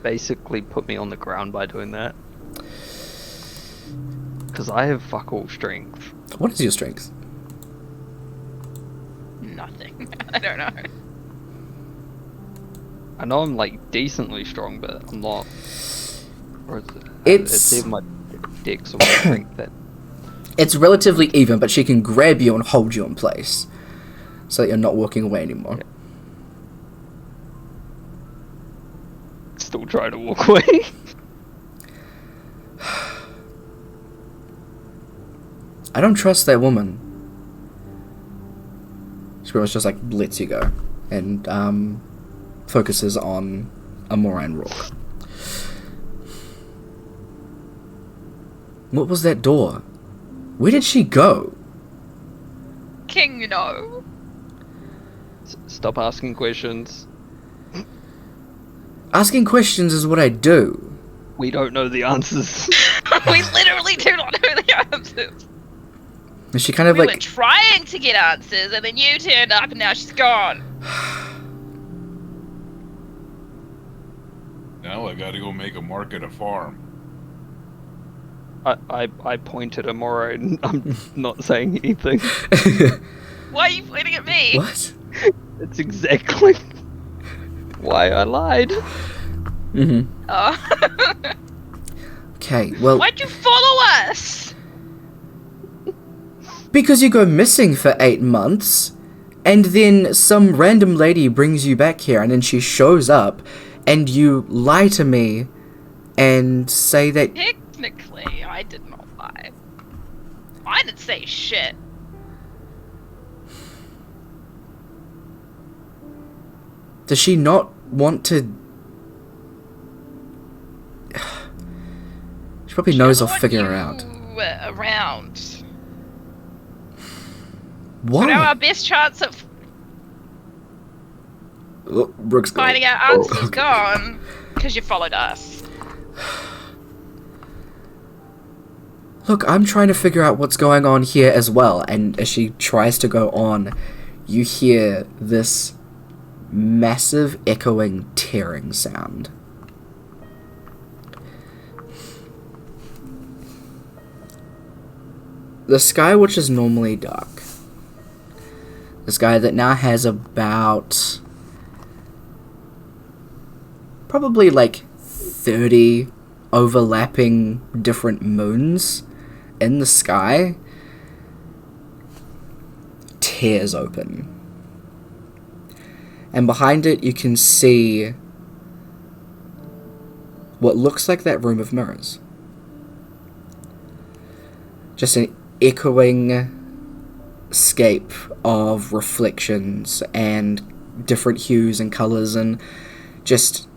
basically put me on the ground by doing that? Because I have fuck all strength. What is your strength? Nothing. I don't know. I know I'm like decently strong, but I'm not. Or is it? It's either my dex or my strength that. It's relatively even, but she can grab you and hold you in place, so that you're not walking away anymore. Yeah. Still trying to walk away. I don't trust that woman. She pretty much just like lets you go and focuses on Amora and Rourke. What was that door? Where did she go? King, no. Stop asking questions. Asking questions is what I do. We don't know the answers. We literally do not know the answers. And she kind of We like were trying to get answers, and then you turned up, and now she's gone. Now I gotta go make a mark at a farm. I pointed at Amora and I'm not saying anything. Why are you pointing at me? What? It's exactly why I lied. Mm-hmm. Oh. Okay, well, Why'd you follow us? because you go missing for 8 months, and then some random lady brings you back here, and then she shows up, and you lie to me, and say that... Technically, I did not lie. I didn't say shit. Does she not want to... She probably knows I'll I want figure you her out. Around. Why? You know, our best chance of Oh, Brooke's gone. finding out answers is gone because you followed us. Look, I'm trying to figure out what's going on here as well, and as she tries to go on, you hear this massive echoing tearing sound. The sky, which is normally dark, the sky that now has about probably like 30 overlapping different moons in the sky, tears open. And behind it you can see what looks like that room of mirrors. Just an echoing scape of reflections and different hues and colours, and just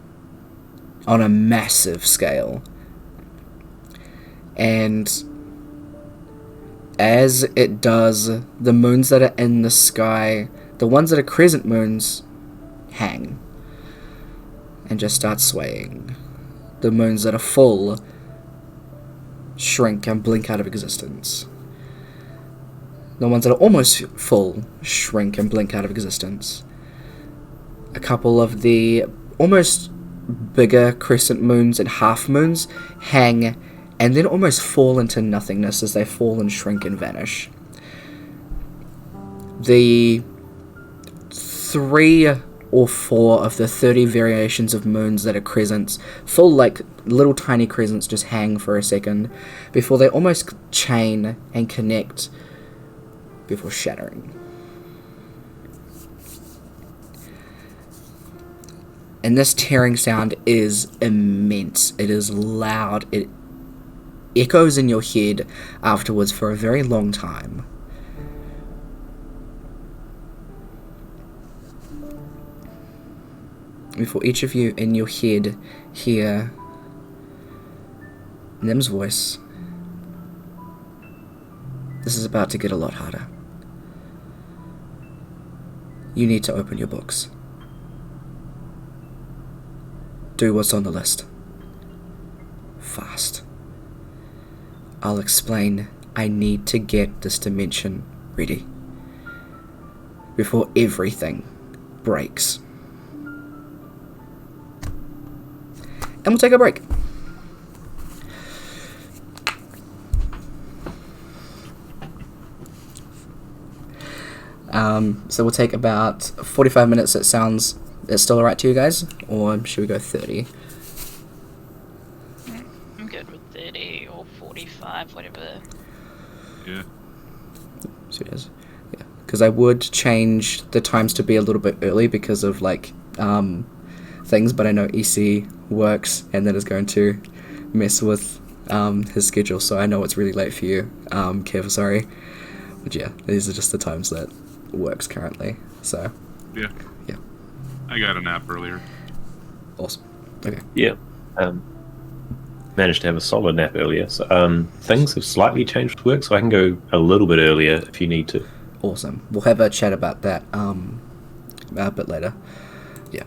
on a massive scale. And as it does, the moons that are in the sky, the ones that are crescent moons, hang and just start swaying. The moons that are full shrink and blink out of existence. The ones that are almost full shrink and blink out of existence. A couple of the almost bigger crescent moons and half moons hang and then almost fall into nothingness as they fall and shrink and vanish. The 3 or 4 of the 30 variations of moons that are crescents, full like little tiny crescents, just hang for a second before they almost chain and connect before shattering. And this tearing sound is immense. It is loud. It echoes in your head afterwards for a very long time. Before each of you in your head hear Nim's voice. This is about to get a lot harder. You need to open your books. Do what's on the list. fast. I'll explain. I need to get this dimension ready before everything breaks. And we'll take a break. So we'll take about 45 minutes. It sounds, it's still alright to you guys? Or should we go 30? I'm good with 30 or 45, whatever. Yeah. So it is. Yeah. Because I would change the times to be a little bit early because of like things, but I know EC works and that is going to mess with his schedule, so I know it's really late for you, Kev, sorry. But yeah, these are just the times that works currently, so. Yeah. Yeah. I got a nap earlier. Awesome. Okay. Yeah. Managed to have a solid nap earlier. So things have slightly changed with work, so I can go a little bit earlier if you need to. Awesome. We'll have a chat about that a bit later. Yeah.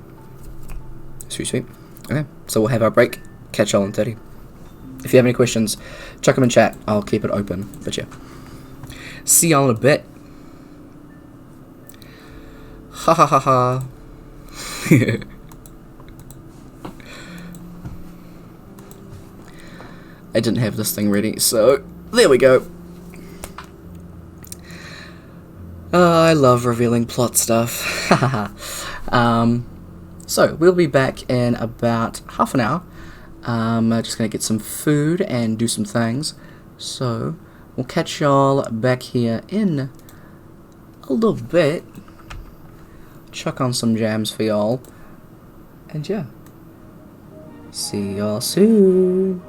Sweet. Okay, so we'll have our break. Catch y'all in 30. If you have any questions, chuck them in chat. I'll keep it open. But yeah. See y'all in a bit. Ha ha ha ha. I didn't have this thing ready, so there we go. I love revealing plot stuff. So we'll be back in about half an hour. Just gonna get some food and do some things. So we'll catch y'all back here in a little bit. Chuck on some jams for y'all. And yeah. See y'all soon.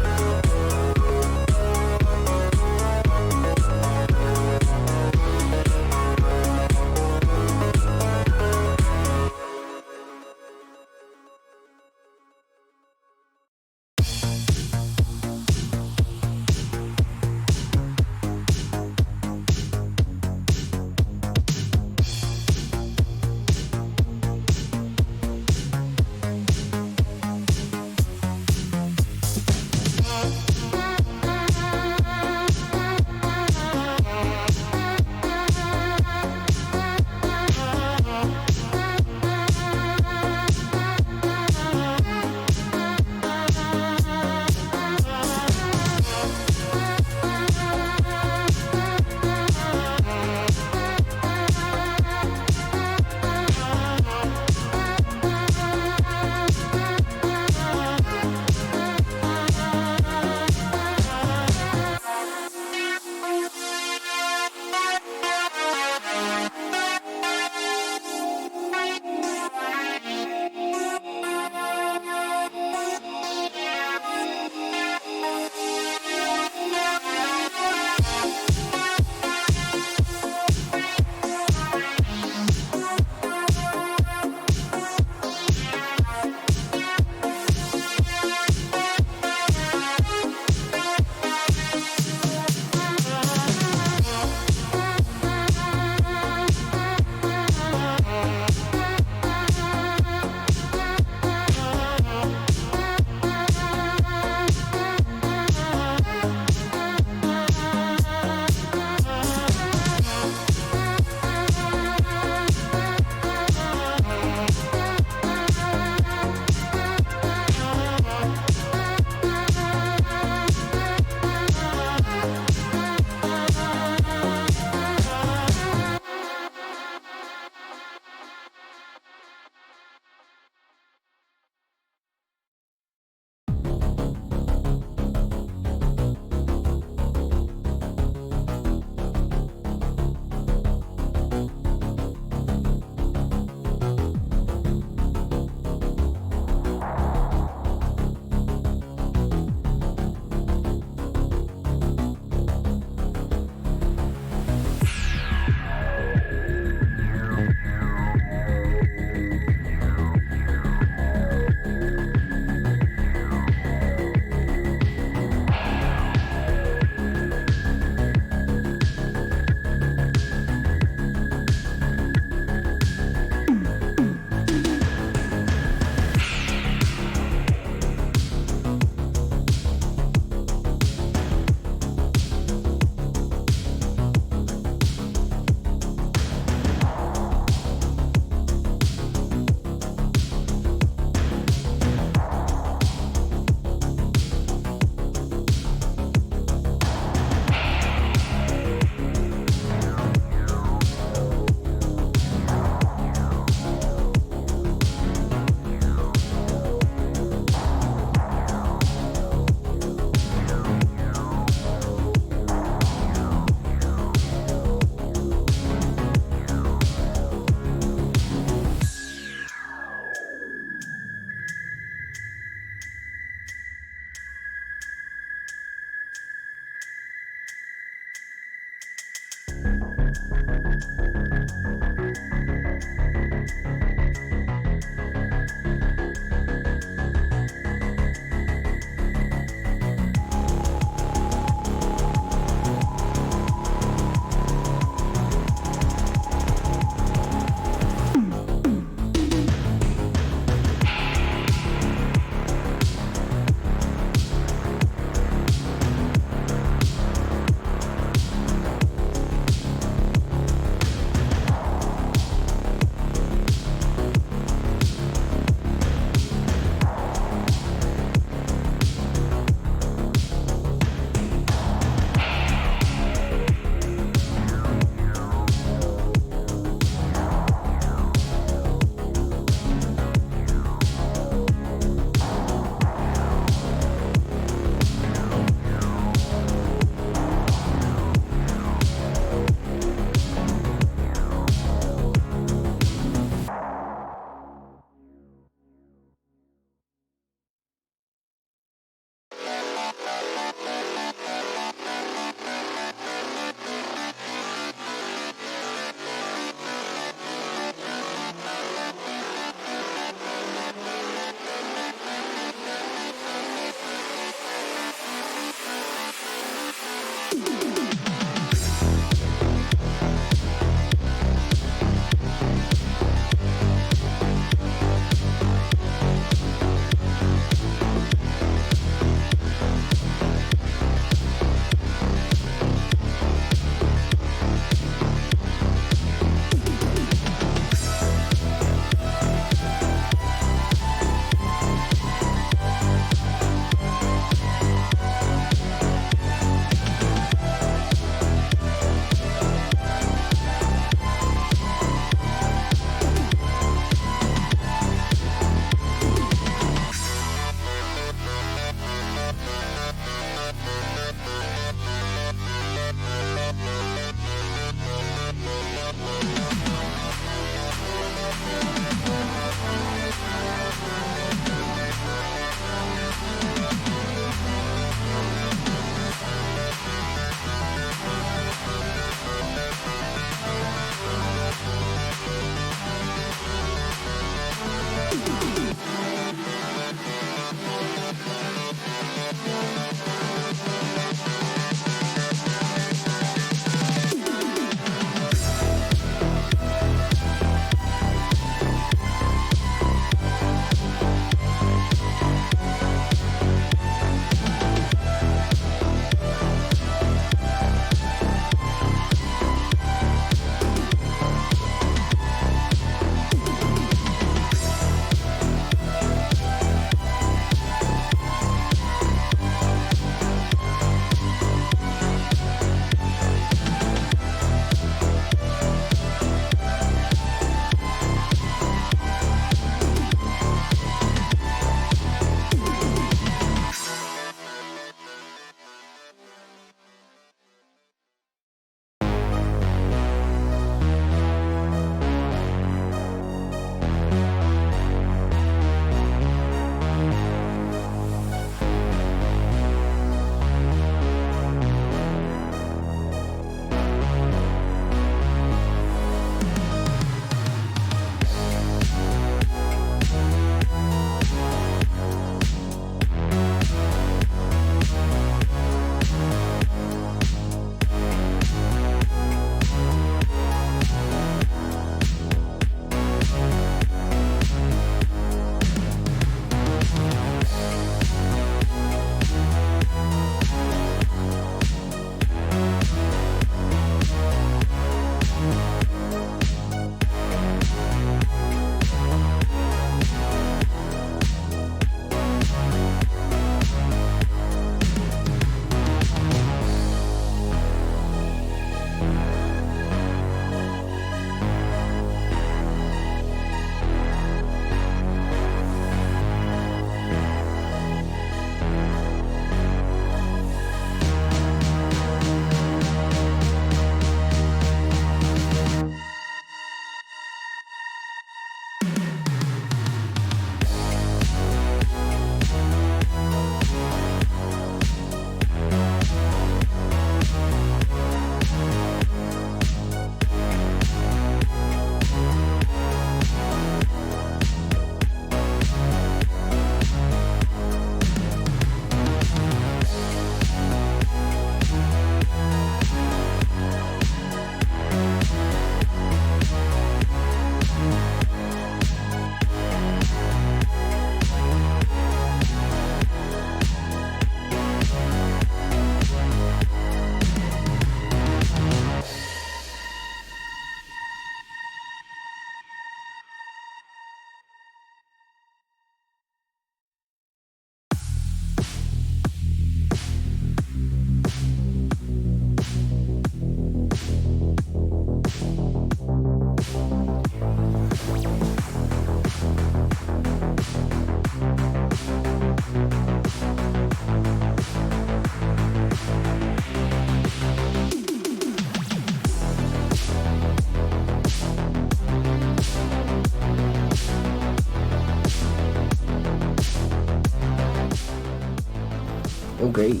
Okay.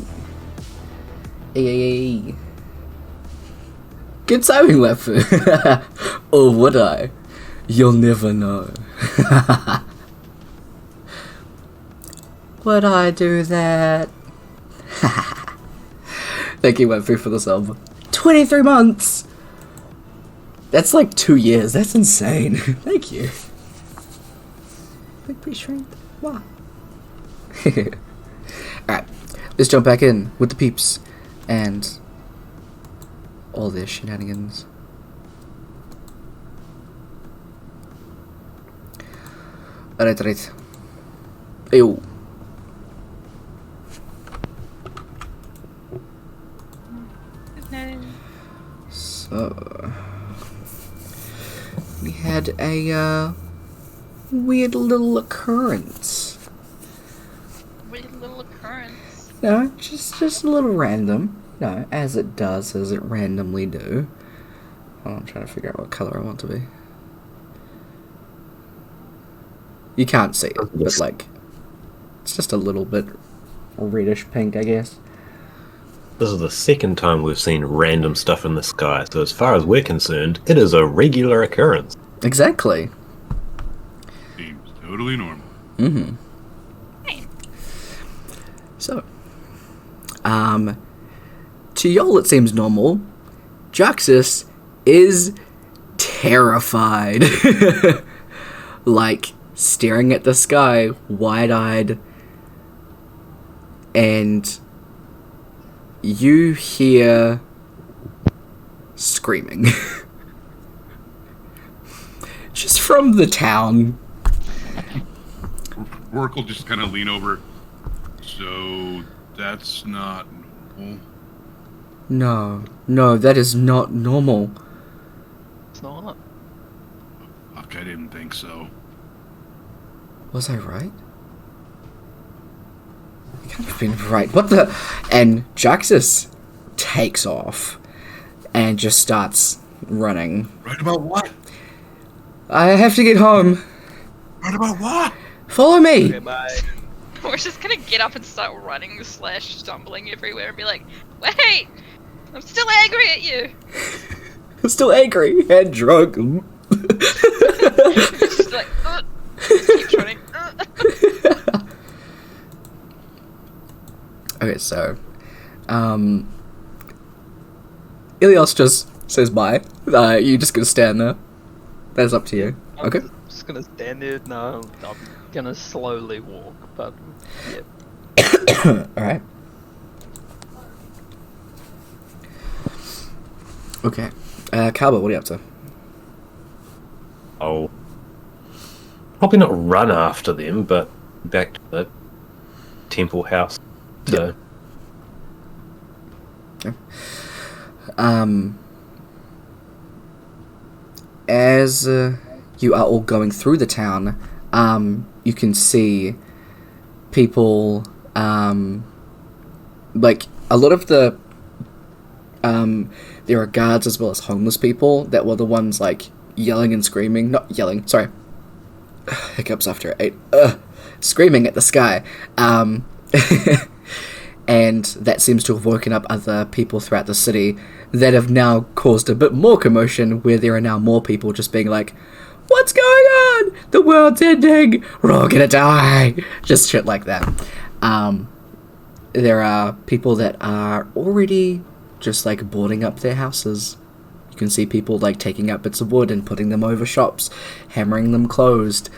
Hey. Good timing, Wefu. Or would I? You'll never know. Would I do that? Thank you, Wefu, for the sub. 23 months! That's like 2 years. That's insane. Thank you. Big shrink. Wow. Alright, let's jump back in with the peeps and all their shenanigans. Alright. Ew. So we had a weird little occurrence. Weird little occurrence. No, just a little random. No, as it randomly do. Oh, I'm trying to figure out what color I want to be. You can't see it, but like, it's just a little bit reddish pink, I guess. This is the second time we've seen random stuff in the sky, so as far as we're concerned, it is a regular occurrence. Exactly. Seems totally normal. Mm-hmm. Hey. So, to y'all it seems normal. Jaxus is terrified. Like, staring at the sky, wide-eyed, and you hear screaming. Just from the town. Rourke will just kind of lean over. So, that's not normal? No, that is not normal. It's not. Fuck, I didn't think so. Was I right? I can't have been right. What the? And Jaxus takes off and just starts running. Right about what? I have to get home. Right about what? Follow me. Okay, bye. We're just gonna get up and start running / stumbling everywhere and be like, wait! I'm still angry at you! I'm still angry and drunk. It's just like, keep running. Okay, so, Ilios just says bye. You just gonna stand there. That's up to you. Okay. I'm just gonna stand there. No, I'm gonna slowly walk, but yeah. Alright. Okay. Calbo, what are you up to? I'll probably not run after them, but back to the temple house. So, Okay. As you are all going through the town, you can see people, like, a lot of the, there are guards as well as homeless people that were the ones, like, yelling and screaming, not yelling, sorry, hiccups after 8, screaming at the sky, and that seems to have woken up other people throughout the city that have now caused a bit more commotion, where there are now more people just being like, what's going on? The world's ending! We're all gonna die! Just shit like that. There are people that are already just, like, boarding up their houses. You can see people, like, taking out bits of wood and putting them over shops, hammering them closed,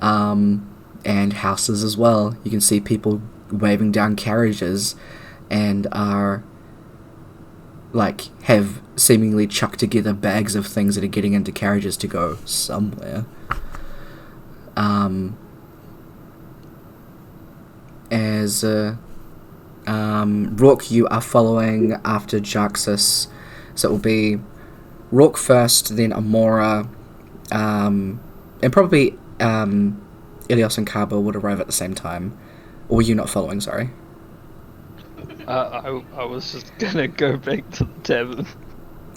and houses as well. You can see people waving down carriages and are, like, have seemingly chucked together bags of things that are getting into carriages to go somewhere. As Rourke, you are following after Jaxus, so it will be Rourke first, then Amora, and probably Ilios and Kaba would arrive at the same time. Or were you not following, sorry? I was just gonna go back to the tavern.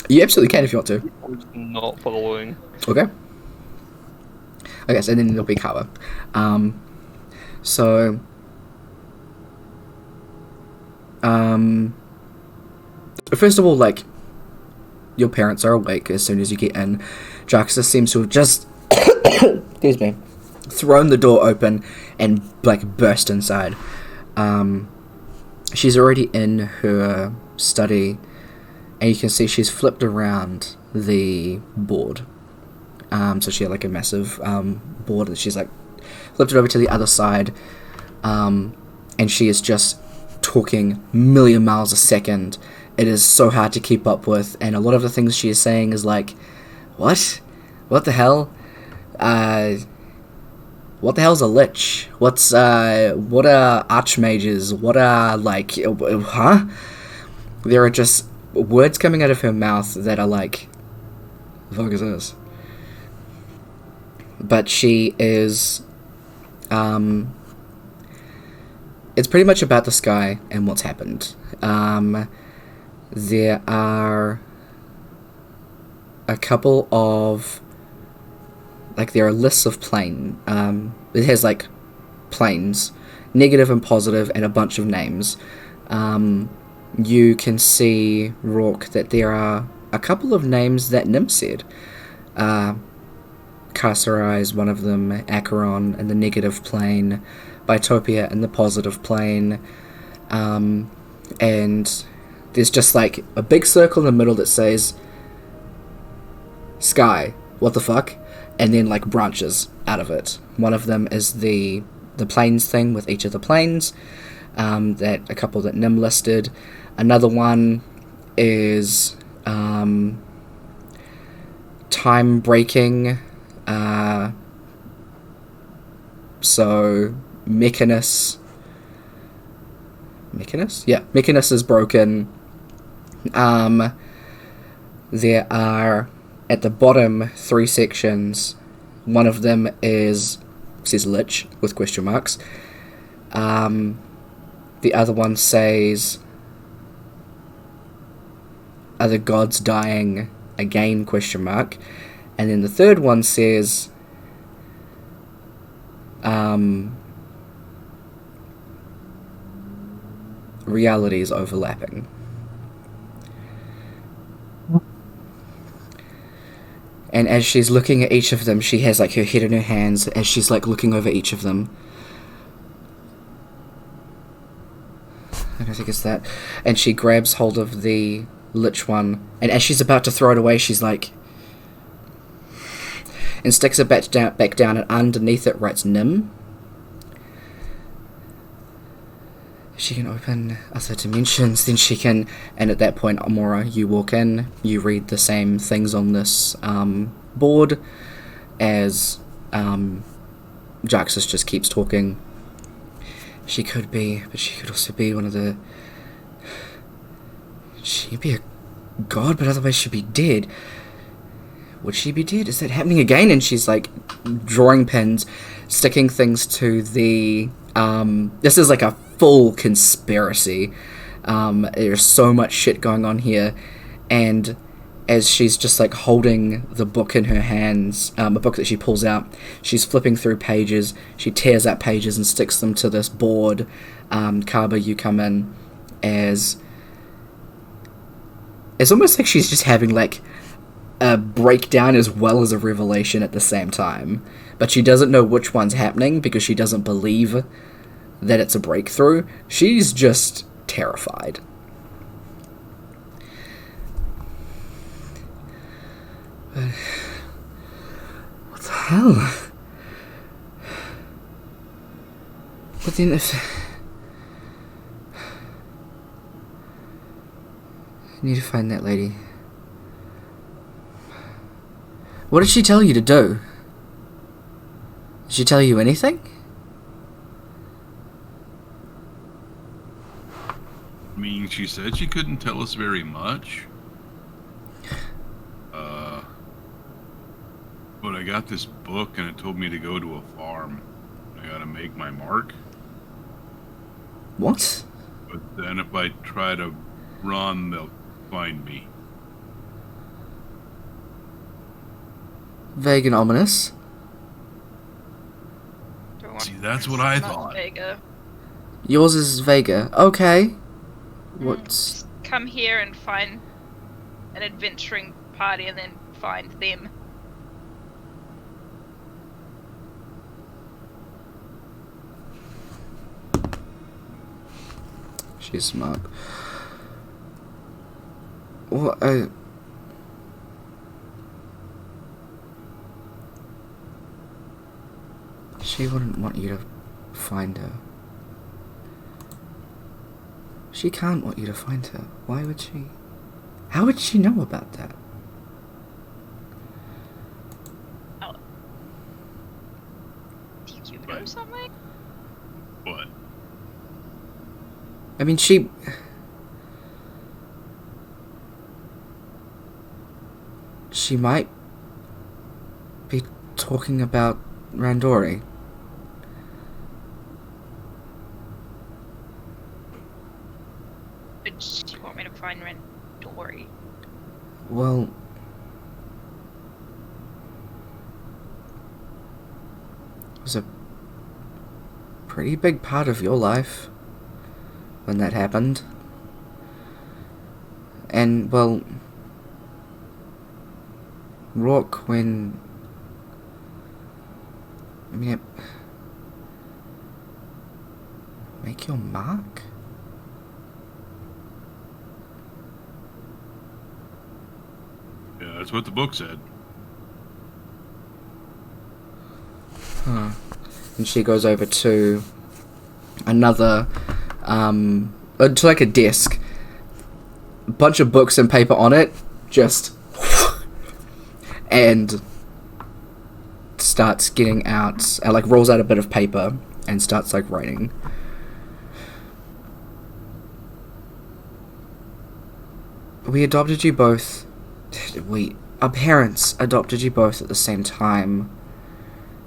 You absolutely can if you want to. I was not following. Okay. Okay, so then it'll be Kaba. So First of all, like, your parents are awake as soon as you get in. Jaxus seems to have just, excuse me, thrown the door open and, like, burst inside. She's already in her study, and you can see she's flipped around the board. So she had, like, a massive board that she's, like, flipped it over to the other side, and she is just talking million miles a second. It is so hard to keep up with, and a lot of the things she is saying is like, what the hell, what the hell's a lich, what are archmages, what are, like, huh? There are just words coming out of her mouth that are like, the fuck is this? But she is, it's pretty much about the sky and what's happened. There are a couple of, like, there are lists of plane. It has, like, planes, negative and positive, and a bunch of names. You can see, Rourke, that there are a couple of names that Nim said. Carcerai is one of them, Acheron in the negative plane, Bitopia in the positive plane, and there's just, like, a big circle in the middle that says sky, what the fuck, and then, like, branches out of it. One of them is the planes thing with each of the planes, that a couple that Nim listed. Another one is time breaking, so Mechanus? Yeah, Mechanus is broken. There are, at the bottom, 3 sections. One of them says Lich, with question marks. The other one says, are the gods dying again, question mark. And then the third one says, reality is overlapping. And as she's looking at each of them, she has, like, her head in her hands as she's, like, looking over each of them. I don't think it's that. And she grabs hold of the Lich one, and as she's about to throw it away, she's like, and sticks it back down, and underneath it writes Nim. She can open other dimensions, then she can, and at that point, Amora, you walk in, you read the same things on this board as Jaxus just keeps talking. She could be, but she could also be one of the... She'd be a god, but otherwise she'd be dead. Would she be dead? Is that happening again? And she's, like, drawing pins, sticking things to the... this is like a full conspiracy. There's so much shit going on here. And as she's just, like, holding the book in her hands, a book that she pulls out, she's flipping through pages. She tears out pages and sticks them to this board. Kaba, you come in as... It's almost like she's just having, like, a breakdown as well as a revelation at the same time. But she doesn't know which one's happening because she doesn't believe that it's a breakthrough. She's just terrified. What the hell? But then if... I need to find that lady. What did she tell you to do? Did she tell you anything? I mean, she said she couldn't tell us very much. But I got this book and it told me to go to a farm. I gotta make my mark. What? But then if I try to run, they'll find me. Vague and ominous. See, that's what I thought. Vega. Yours is Vega. Okay. What's... Just come here and find an adventuring party and then find them. She's smart. What, she wouldn't want you to find her. She can't want you to find her. Why would she? How would she know about that? Oh. Do you know something? What? I mean, she might be talking about Randori. But do you want me to find Randori? Well, it was a pretty big part of your life when that happened. And, well, Rourke, when... I mean, make your mark? Yeah, that's what the book said. Huh. And she goes over to another, to like a desk. A bunch of books and paper on it, just... and starts getting out, like rolls out a bit of paper and starts like writing. We adopted you both... Our parents adopted you both at the same time.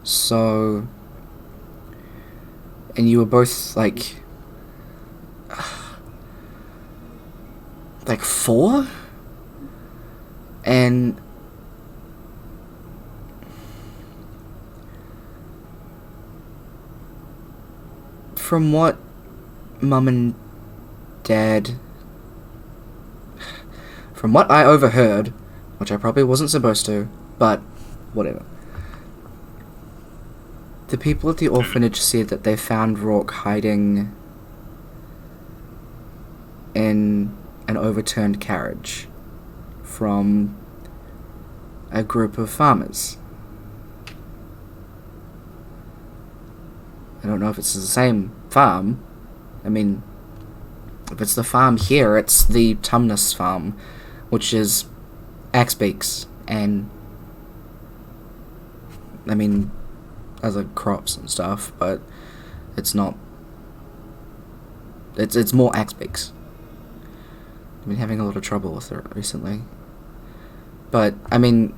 So... And you were both, like 4? And... From what Mum and Dad... From what I overheard, which I probably wasn't supposed to, but whatever. The people at the orphanage said that they found Rourke hiding in an overturned carriage from a group of farmers. I don't know if it's the same farm. I mean, if it's the farm here, it's the Tumnus farm, which is Axbeaks and, I mean, other crops and stuff, but it's not... It's more Axbeaks. I've been having a lot of trouble with it recently. But, I mean...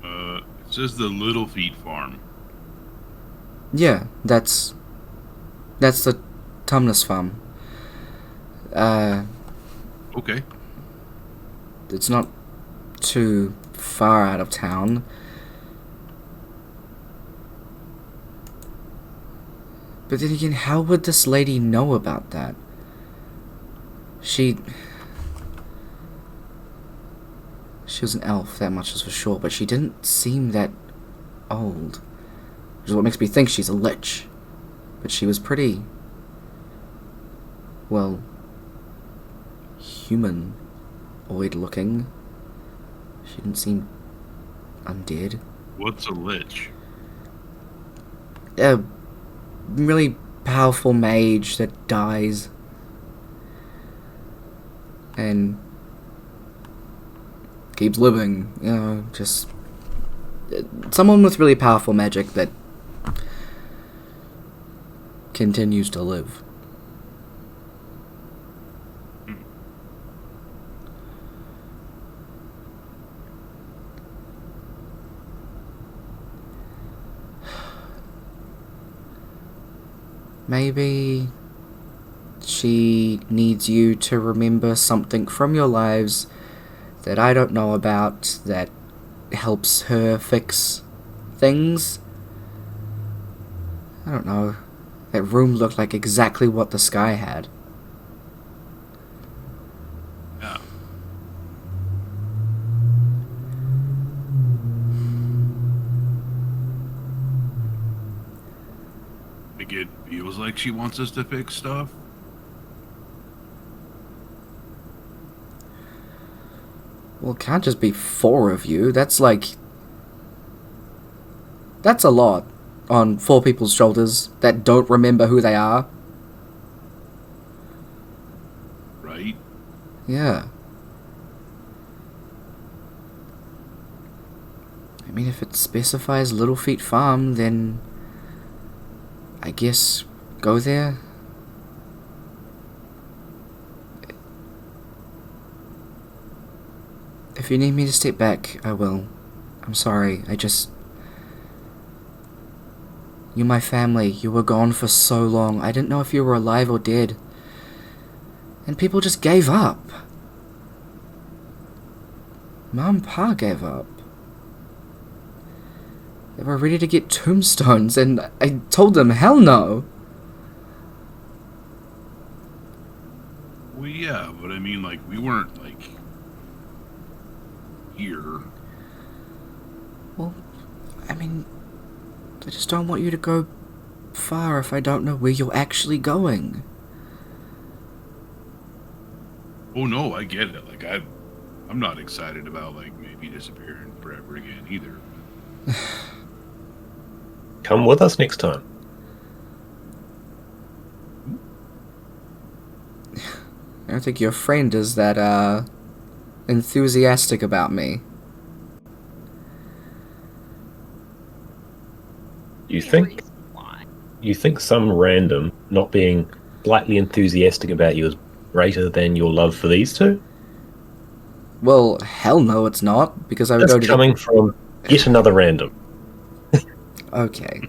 It says the Little Feet Farm. Yeah, that's the Tumnus farm. Okay. It's not too far out of town. But then again, how would this lady know about that? She was an elf, that much is for sure, but she didn't seem that old. Which is what makes me think she's a lich. But she was pretty... well... humanoid looking. She didn't seem undead. What's a lich? A really powerful mage that dies and keeps living. You know, just someone with really powerful magic that continues to live. Maybe she needs you to remember something from your lives that I don't know about that helps her fix things. I don't know. That room looked like exactly what the sky had. Yeah. Like it feels like she wants us to fix stuff. Well, it can't just be 4 of you. That's a lot on 4 people's shoulders that don't remember who they are. Right? Yeah. I mean, if it specifies Little Feet Farm, then I guess go there. If you need me to step back, I will. I'm sorry, You're my family. You were gone for so long. I didn't know if you were alive or dead. And people just gave up. Mom and Pa gave up. They were ready to get tombstones, and I told them, hell no. Well, yeah, but I mean, like, we weren't, like, here. Well, I mean, I just don't want you to go far if I don't know where you're actually going. Oh, no, I get it. Like, I'm not excited about, like, maybe disappearing forever again, either. Come with us next time. I don't think your friend is that, enthusiastic about me. You think Why? some random not being slightly enthusiastic about you is greater than your love for these two? Well, hell no, it's not, because I would go That's to coming from yet another random. Okay.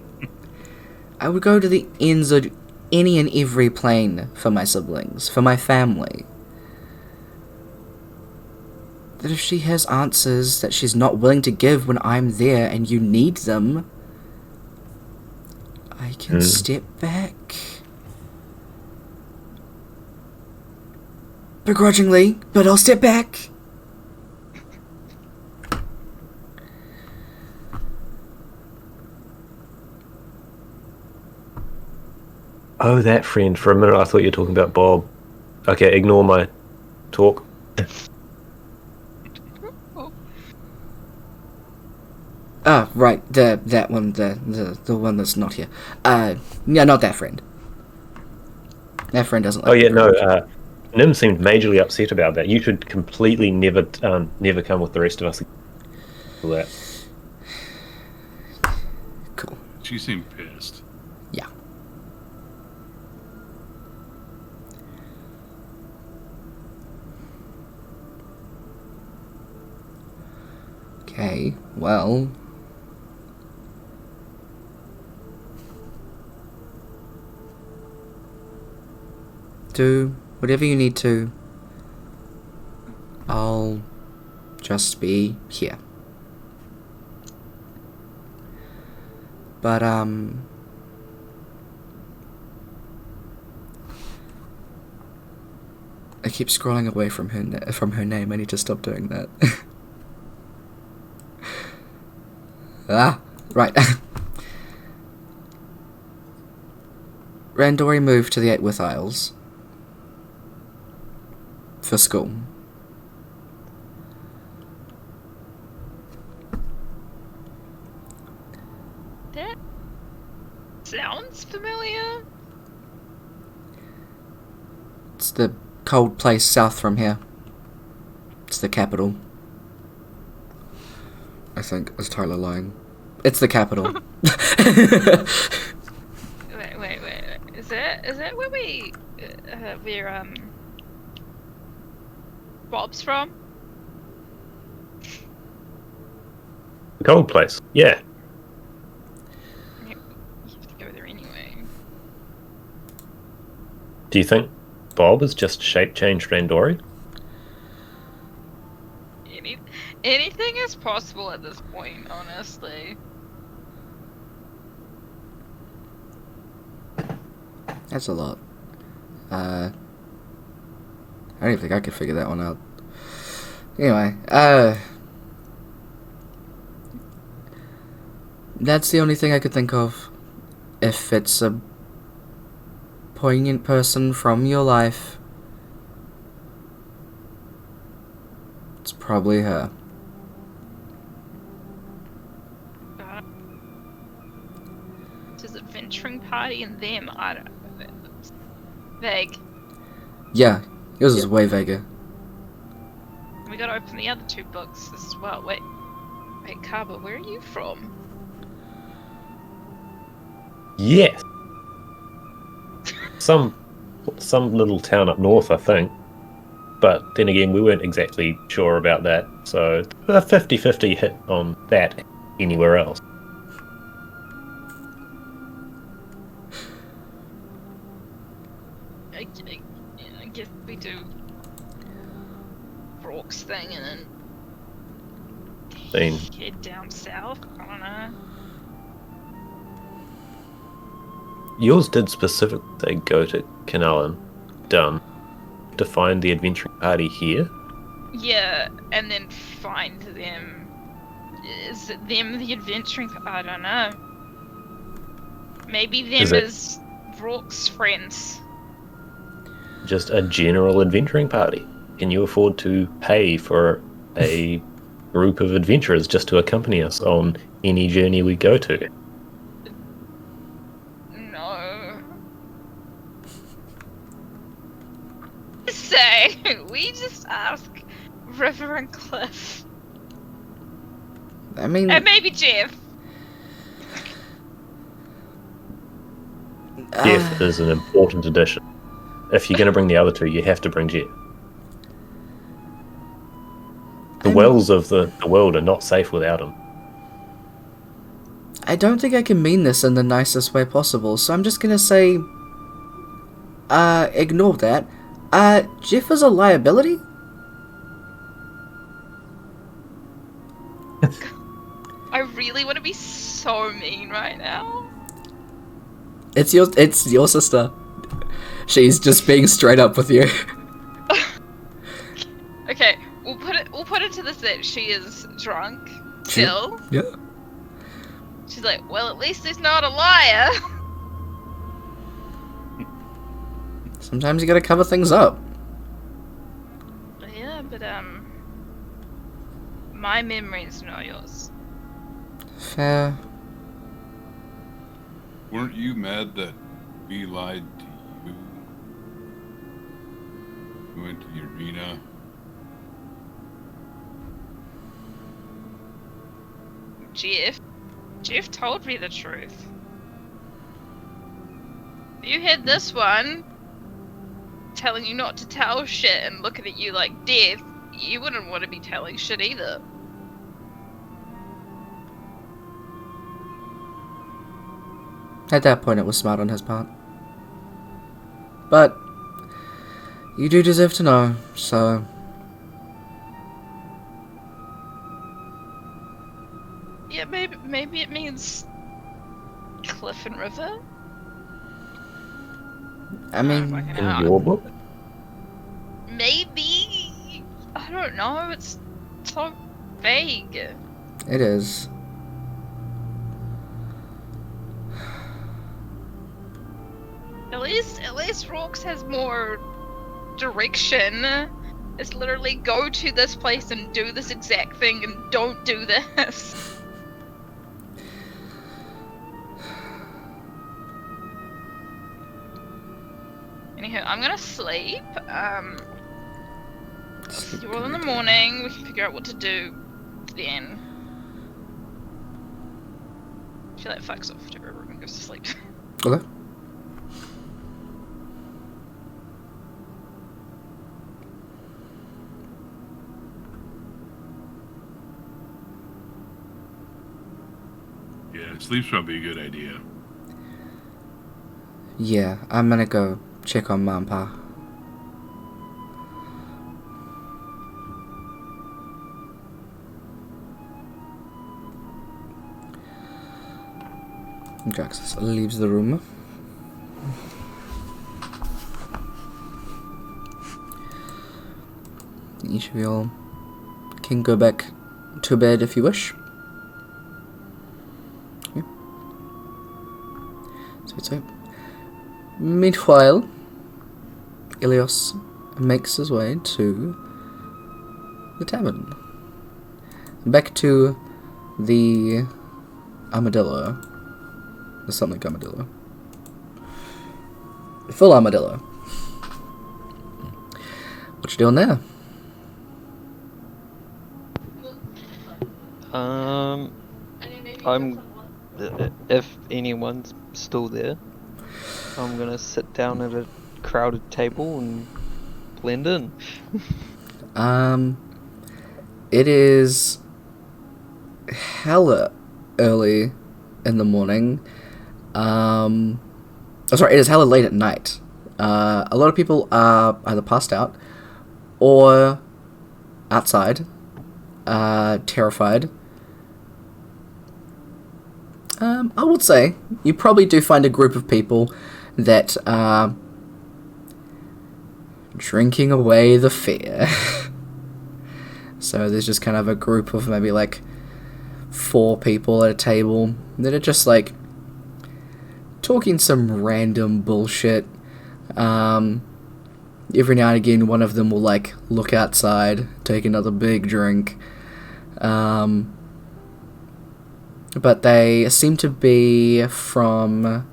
I would go to the ends of any and every plane for my siblings, for my family. That if she has answers that she's not willing to give when I'm there and you need them, I can step back. Begrudgingly, but I'll step back. Oh, that friend. For a minute I thought you were talking about Bob. Okay, ignore my talk. Ah, right, that one, the one that's not here. Yeah, not that friend. That friend doesn't like Oh yeah, no, begrudging. Nim seemed majorly upset about that. You should completely never come with the rest of us for that. Cool. She seemed pissed. Yeah. Okay, well... do whatever you need to. I'll just be here. But, I keep scrolling away from her name. I need to stop doing that. Ah, right. Randori moved to the Eightworth Isles for school. That sounds familiar. It's the cold place south from here. It's the capital. I think. Is Tyler lying? It's the capital. Wait. Is that where where Bob's from? The cold place. Yeah. You have to go there anyway. Do you think Bob has just shape-changed Randori? Anything is possible at this point, honestly. That's a lot. I don't even think I could figure that one out. Anyway, that's the only thing I could think of. If it's a poignant person from your life, it's probably her. There's adventuring party and them. I don't know. Vague. Yeah, yours is way vaguer. We gotta open the other 2 books as well. Wait, Kaba, where are you from? Yes. Some little town up north, I think. But then again, we weren't exactly sure about that. So a 50-50 hit on that anywhere else. I guess we do Brooke's thing and then head down south. I don't know. Yours did specifically say go to Canallan, done, to find the adventuring party here. Yeah, and then find them. Is it them the adventuring? I don't know. Maybe them is Brooke's friends. Just a general adventuring party. Can you afford to pay for a group of adventurers just to accompany us on any journey we go to? No. Say, we just ask River and Cliff. I mean... And maybe Jeff. Jeff is an important addition. If you're going to bring the other 2, you have to bring Jeff. The wells of the world are not safe without him. I don't think I can mean this in the nicest way possible, so I'm just gonna say... ignore that. Jeff is a liability? I really want to be so mean right now. It's your sister. She's just being straight up with you. Okay, we'll put it to this that she is drunk still. Yeah. She's like, well, at least he's not a liar. Sometimes you gotta cover things up. Yeah, but my memory's not yours. Fair. Weren't you mad that we lied to you? We went to the arena. Jeff told me the truth. If you had this one telling you not to tell shit and looking at you like death, you wouldn't want to be telling shit either. At that point, it was smart on his part. But you do deserve to know, so... Yeah, maybe it means Cliff and River. I mean... In your book? Maybe. I don't know. It's so vague. It is. At least Rorks has more direction. It's literally go to this place and do this exact thing and don't do this. Anywho, I'm gonna sleep. See you all in the morning. We can figure out what to do then. She like fucks off to her room and goes to sleep. Okay. Yeah, sleep's probably a good idea. Yeah, I'm gonna go check on Mom and Pa. Drax leaves the room. each of y'all can go back to bed if you wish. Okay. So. Meanwhile, Ilios makes his way to the tavern. Back to the armadillo. The something armadillo. Full armadillo. What you doing there? I'm. If anyone's still there, I'm gonna sit down at a crowded table and blend in. It is hella early in the morning. It is hella late at night. A lot of people are either passed out or outside, terrified. I would say you probably do find a group of people that are drinking away the fear. So there's just kind of a group of maybe like 4 people at a table that are just like talking some random bullshit. Every now and again one of them will like look outside, take another big drink. But they seem to be from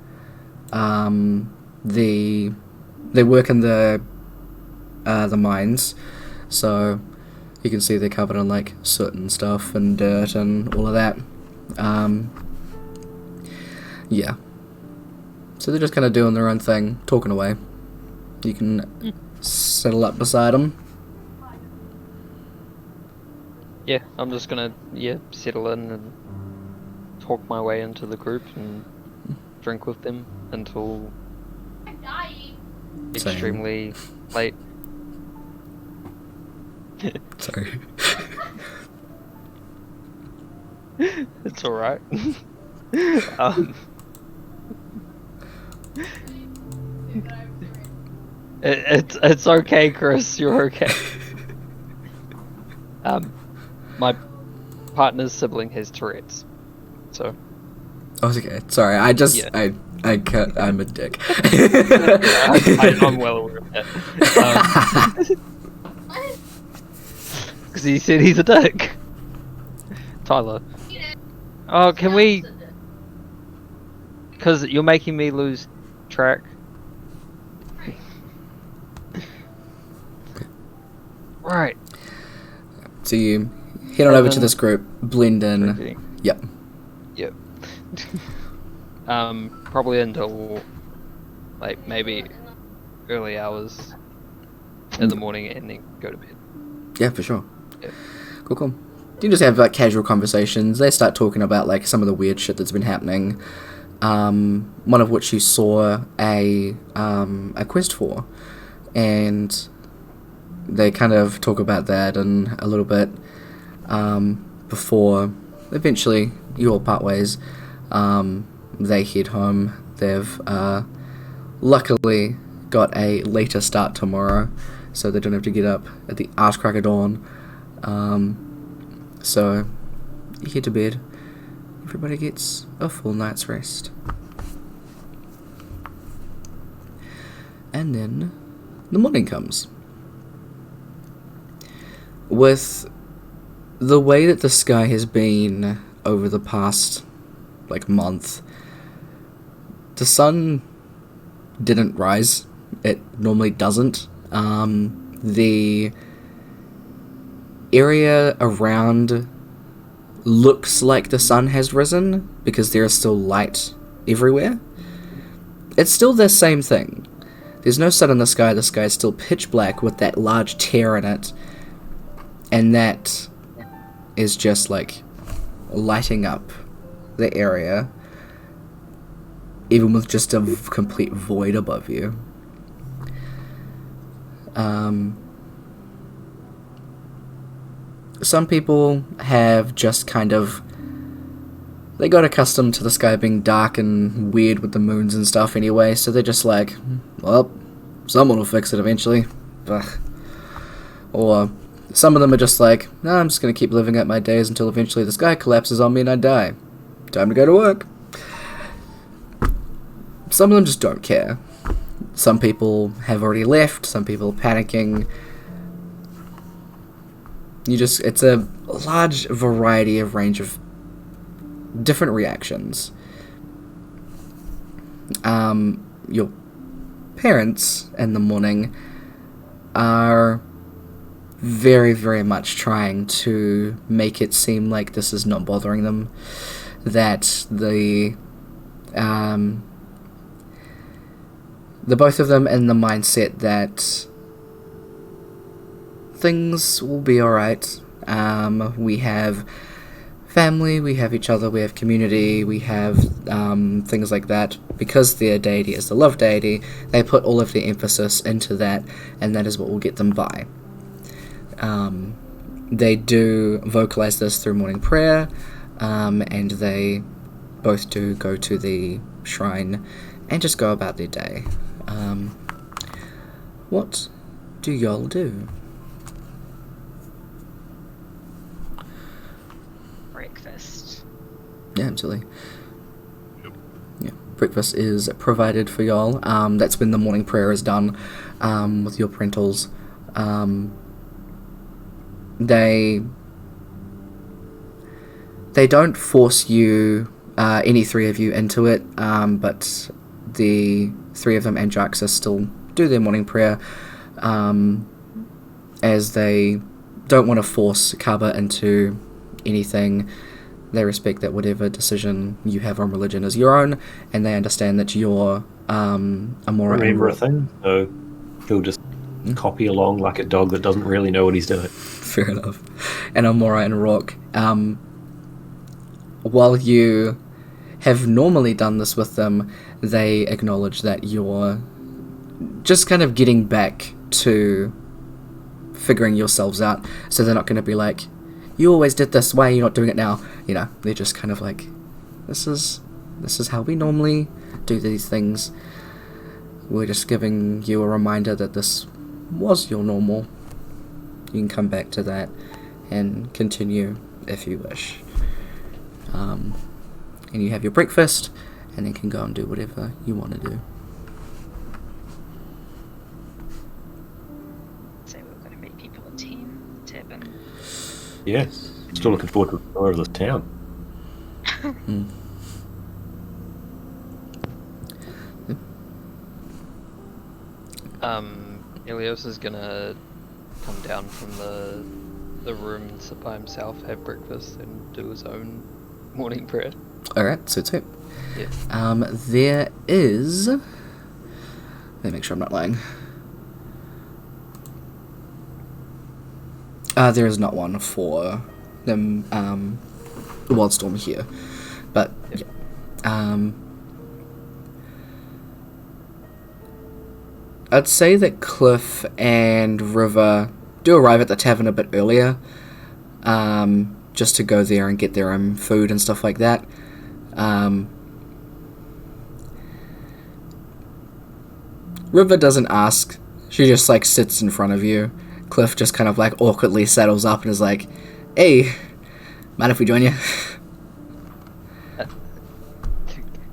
they work in the mines, so you can see they're covered in like soot and stuff and dirt and all of that. Yeah. So they're just kind of doing their own thing, talking away. You can settle up beside them. Yeah, I'm just gonna settle in and talk my way into the group and drink with them until extremely late. Sorry. It's alright. It's okay, Chris. You're okay. My partner's sibling has Tourette's, so. Oh, it's okay. Sorry, I'm a dick. I'm well aware of that. Because he said he's a dick. Tyler. Oh, can we? Because you're making me lose track. Right. So you head on over to this group, blend in. Yep. Probably until like maybe early hours in the morning and then go to bed. Yeah, for sure. Yeah. Cool. You just have like casual conversations. They start talking about like some of the weird shit that's been happening. One of which you saw a quest for, and they kind of talk about that and a little bit before eventually you all part ways. They head home. They've luckily got a later start tomorrow, so they don't have to get up at the arse crack of dawn. So you head to bed. Everybody gets a full night's rest. And then the morning comes. With the way that the sky has been over the past like month, the sun didn't rise. It normally doesn't. The area around looks like the sun has risen because there is still light everywhere. It's still the same thing. There's no sun in the sky is still pitch black with that large tear in it, and that is just like lighting up the area, even with just a complete void above you. Some people have just kind of, they got accustomed to the sky being dark and weird with the moons and stuff anyway, so they're just like, well, someone will fix it eventually. Ugh. Or Some of them are just like, no, I'm just going to keep living out my days until eventually the sky collapses on me and I die. Time to go to work. Some of them just don't care. Some people have already left, some people are panicking. It's a large variety of range of different reactions. Your parents in the morning are very, very much trying to make it seem like this is not bothering them, that the both of them in the mindset that things will be alright. We have family, we have each other, we have community, we have things like that. Because their deity is the love deity, they put all of their emphasis into that, and that is what will get them by. They do vocalize this through morning prayer, and they both do go to the shrine and just go about their day. What do y'all do? Breakfast. Yeah, absolutely. Yep. Yeah, breakfast is provided for y'all. That's when the morning prayer is done with your parentals. They don't force you, any three of you, into it, but the three of them and Jaxa still do their morning prayer, as they don't want to force Kaba into anything. They respect that whatever decision you have on religion is your own, and they understand that you're Amora and Rook. everything, so he'll just copy along like a dog that doesn't really know what he's doing. Fair enough. And Amora and Rook, while you have normally done this with them, they acknowledge that you're just kind of getting back to figuring yourselves out, so they're not going to be like, you always did this, why are you not doing it now? You know, they're just kind of like, this is how we normally do these things. We're just giving you a reminder that this was your normal. You can come back to that and continue if you wish. And you have your breakfast, and then can go and do whatever you want to do. So we're going to meet people at 10. Tavern. Yeah, still looking forward to the tour of this town. Elios is gonna come down from the room and sit by himself, have breakfast, and do his own morning prayer. Alright, so it's it. Yeah. There is... Let me make sure I'm not lying. There is not one for them, Wildstorm here. But, Yep. yeah. I'd say that Cliff and River do arrive at the tavern a bit earlier, just to go there and get their own food and stuff like that. River doesn't ask, she just like sits in front of you. Cliff just kind of like awkwardly settles up and is like, hey, mind if we join you?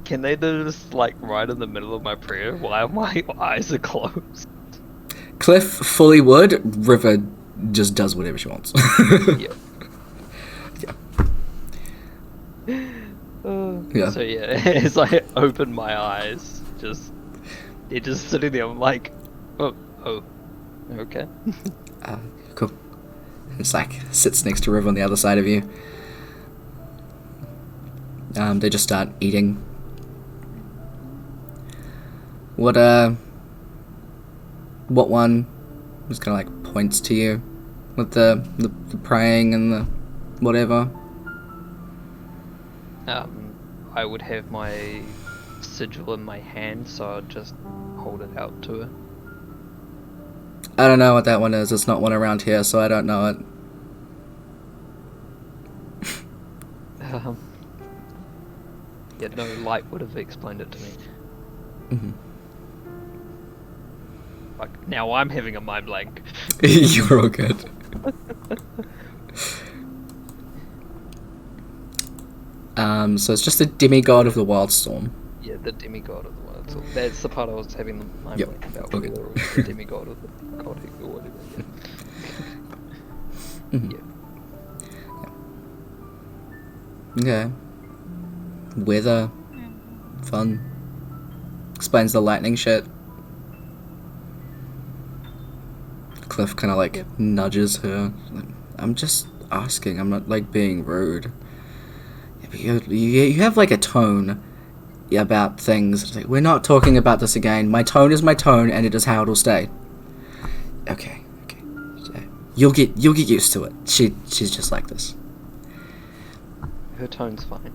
Can they do this like right in the middle of my prayer while my eyes are closed? Cliff fully would, River just does whatever she wants. Yep. Yeah. Yeah. So yeah, as I open my eyes, they're just sitting there. I'm like, oh, okay. Cool. It's like sits next to River on the other side of you. They just start eating. What one just kind of like points to you with the praying and the whatever? I would have my sigil in my hand, so I'd just hold it out to her. I don't know what that one is. It's not one around here, so I don't know it. Yeah, no, Light would have explained it to me. Mm-hmm. Like, now I'm having a mind blank. You're all good. So it's just a demigod of the Wildstorm. Yeah, the demigod of the wild. So that's the part I was having the mind Yep, blank about. okay. Whether it was the demigod of the gothic or whatever. Yeah. Okay. Weather. Fun. Explains the lightning shit. Cliff kind of like nudges her. Like, I'm just asking. I'm not like being rude. Yeah, but you have like a tone about things. It's like, we're not talking about this again. My tone is my tone, and it is how it'll stay. Okay. You'll get used to it. She's just like this. Her tone's fine.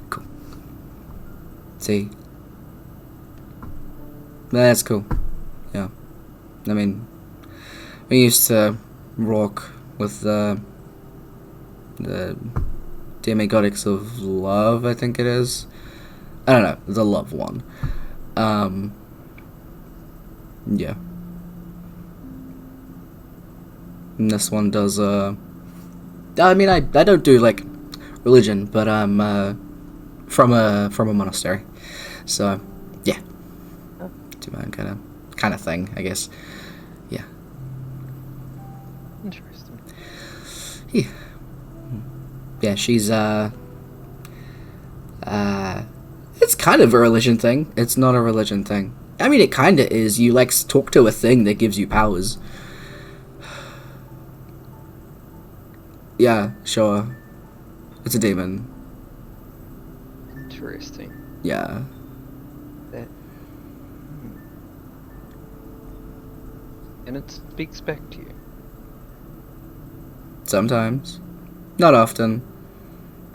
Cool. See? That's cool. Yeah. I mean, we used to rock with the demigodics of love, I think it is. I don't know, the love one. Yeah. And this one does, I mean, I don't do, like, religion, but I'm, from a monastery. So, yeah. Do my own kind of thing, I guess. Yeah. Interesting. Yeah. Yeah, she's, it's kind of a religion thing. It's not a religion thing. I mean, it kind of is. You, like, talk to a thing that gives you powers. Yeah, sure. It's a demon. Interesting. Yeah. That. And it speaks back to you. Sometimes. Not often.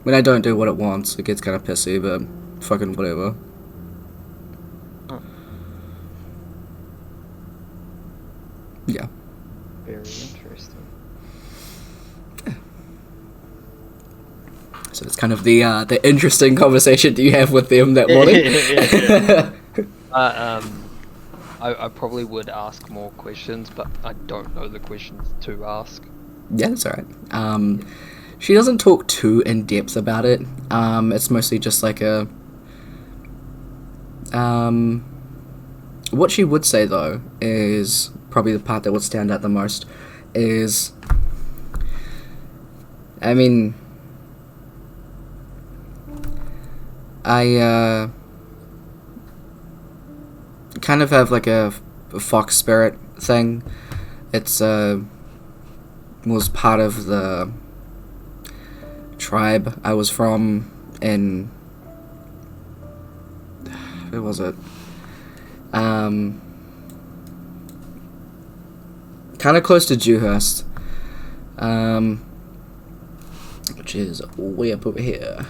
When I don't do what it wants, it gets kind of pissy, but fucking whatever. Huh. Yeah. Very interesting. So it's kind of the interesting conversation that you have with them that morning. I probably would ask more questions, but I don't know the questions to ask. Yeah, that's alright. She doesn't talk too in depth about it. It's mostly just like a. What she would say though is probably the part that would stand out the most is. I mean. I kind of have like a fox spirit thing. It's was part of the tribe I was from in where was it? Kind of close to Dewhurst, which is way up over here.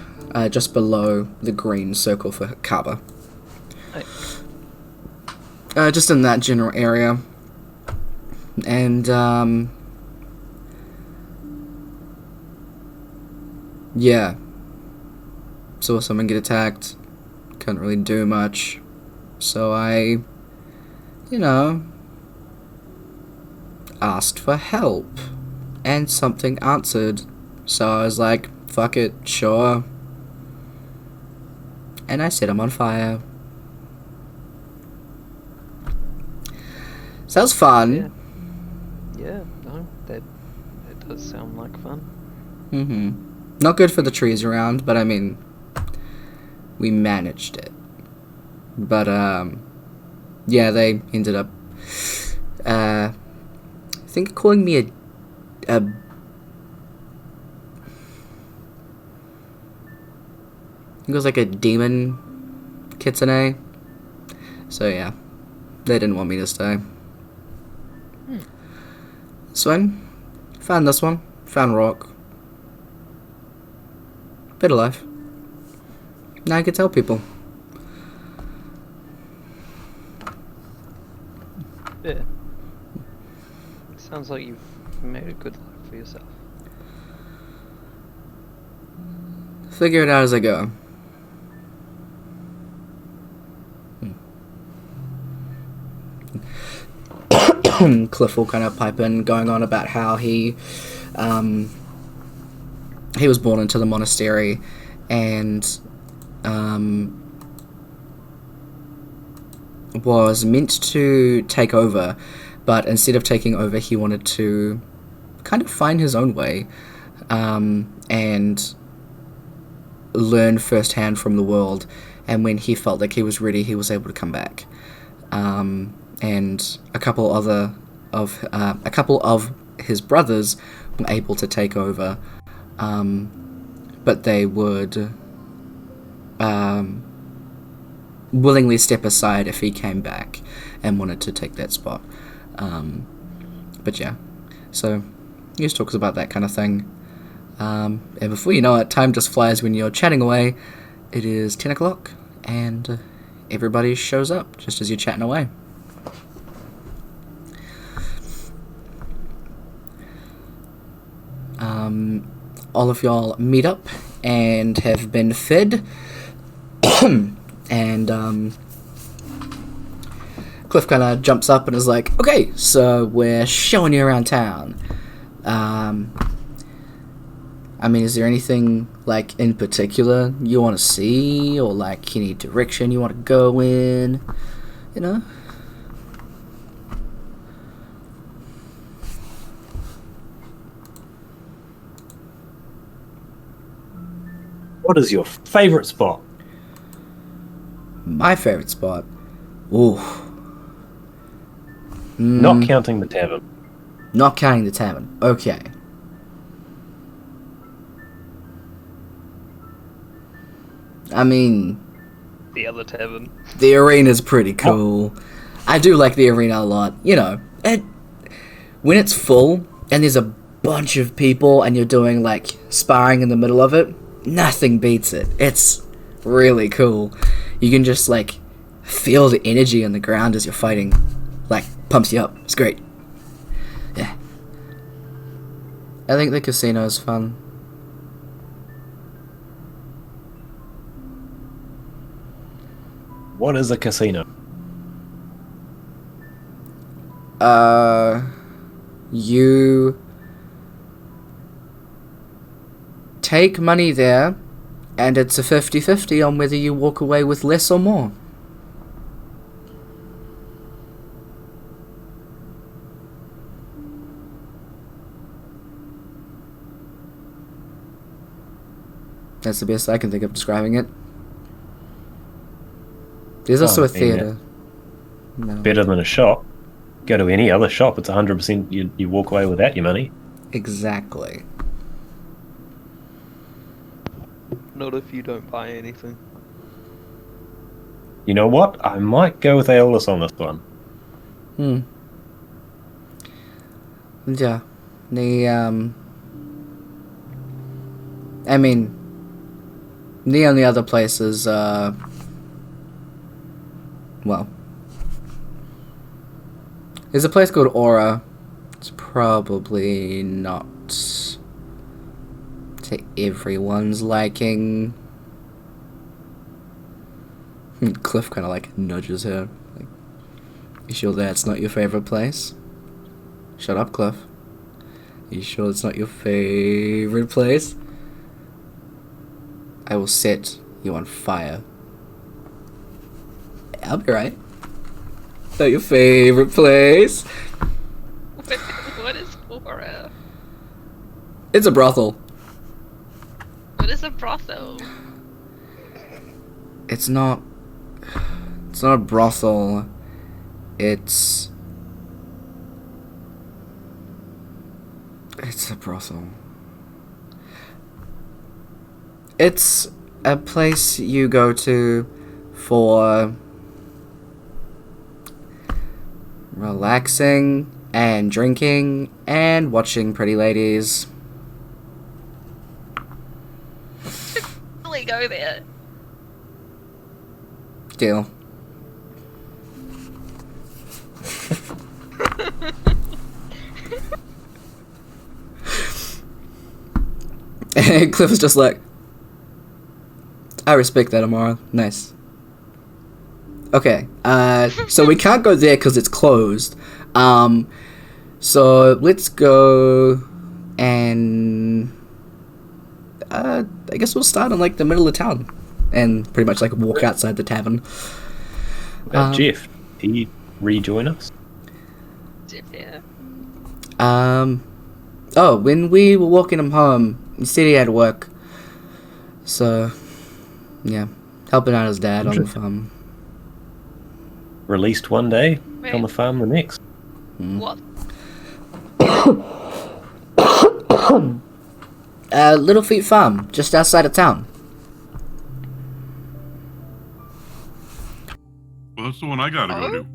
Just below the green circle for Kaba. Just in that general area. And, yeah. Saw someone get attacked. Couldn't really do much. So I, asked for help. And something answered. So I was like, fuck it, sure. And I set him on fire. Sounds fun. Yeah, no, that does sound like fun. Not good for the trees around, but I mean, we managed it. But, yeah, they ended up, I think calling me a it was like a demon kitsune. So yeah, they didn't want me to stay. Swin, found this one. Found rock. Bit of life. Now I can tell people. Yeah. Sounds like you've made a good life for yourself. Figure it out as I go. Cliff will kind of pipe in, going on about how he was born into the monastery and was meant to take over, but instead of taking over, he wanted to kind of find his own way and learn firsthand from the world. And when he felt like he was ready, he was able to come back. And a couple of his brothers were able to take over, but they would willingly step aside if he came back and wanted to take that spot. But yeah, so he just talks about that kind of thing. And before you know it, time just flies when you're chatting away. It is 10 o'clock, and everybody shows up just as you're chatting away. All of y'all meet up and have been fed. And Cliff kind of jumps up and is like, okay, so we're showing you around town. I mean, is there anything, like, in particular you want to see, or, like, any direction you want to go in, you know? What is your favourite spot? My favorite spot? Ooh. Not counting the tavern. Not counting the tavern. Okay. I mean, The other tavern. the arena's pretty cool. I do like the arena a lot. You know, when it's full and there's a bunch of people and you're doing, like, sparring in the middle of it, nothing beats it. It's really cool. You can just, like, feel the energy on the ground as you're fighting. Like, pumps you up. It's great. Yeah. I think the casino's fun. What is a casino? You take money there, and it's a 50-50 on whether you walk away with less or more. That's the best I can think of describing it. There's also a theatre. No. Better than a shop. Go to any other shop, it's 100% you walk away without your money. Exactly. Not if you don't buy anything. You know what? I might go with Aeolus on this one. Yeah. I mean, the only other places, well, there's a place called Aura. It's probably not to everyone's liking. Cliff kind of like nudges her. Like, you sure that's not your favorite place? Shut up, Cliff. You sure it's not your favorite place? I will set you on fire. I'll be right. Not your favorite place? What is Aura? It's a brothel. What is a brothel? It's not a brothel. It's a brothel. It's a place you go to for relaxing and drinking and watching pretty ladies. Really go there. Deal. And Cliff is just like, I respect that, Amara. Nice. Okay, so we can't go there because it's closed. So let's go and I guess we'll start in like the middle of town and pretty much like walk outside the tavern. Jeff, can you rejoin us? Yeah. Oh, when we were walking him home, he said he had work. So, yeah, helping out his dad on the farm. Released one day, Wait. on the farm the next. What? Little Feet Farm, just outside of town. Well, that's the one I gotta go to.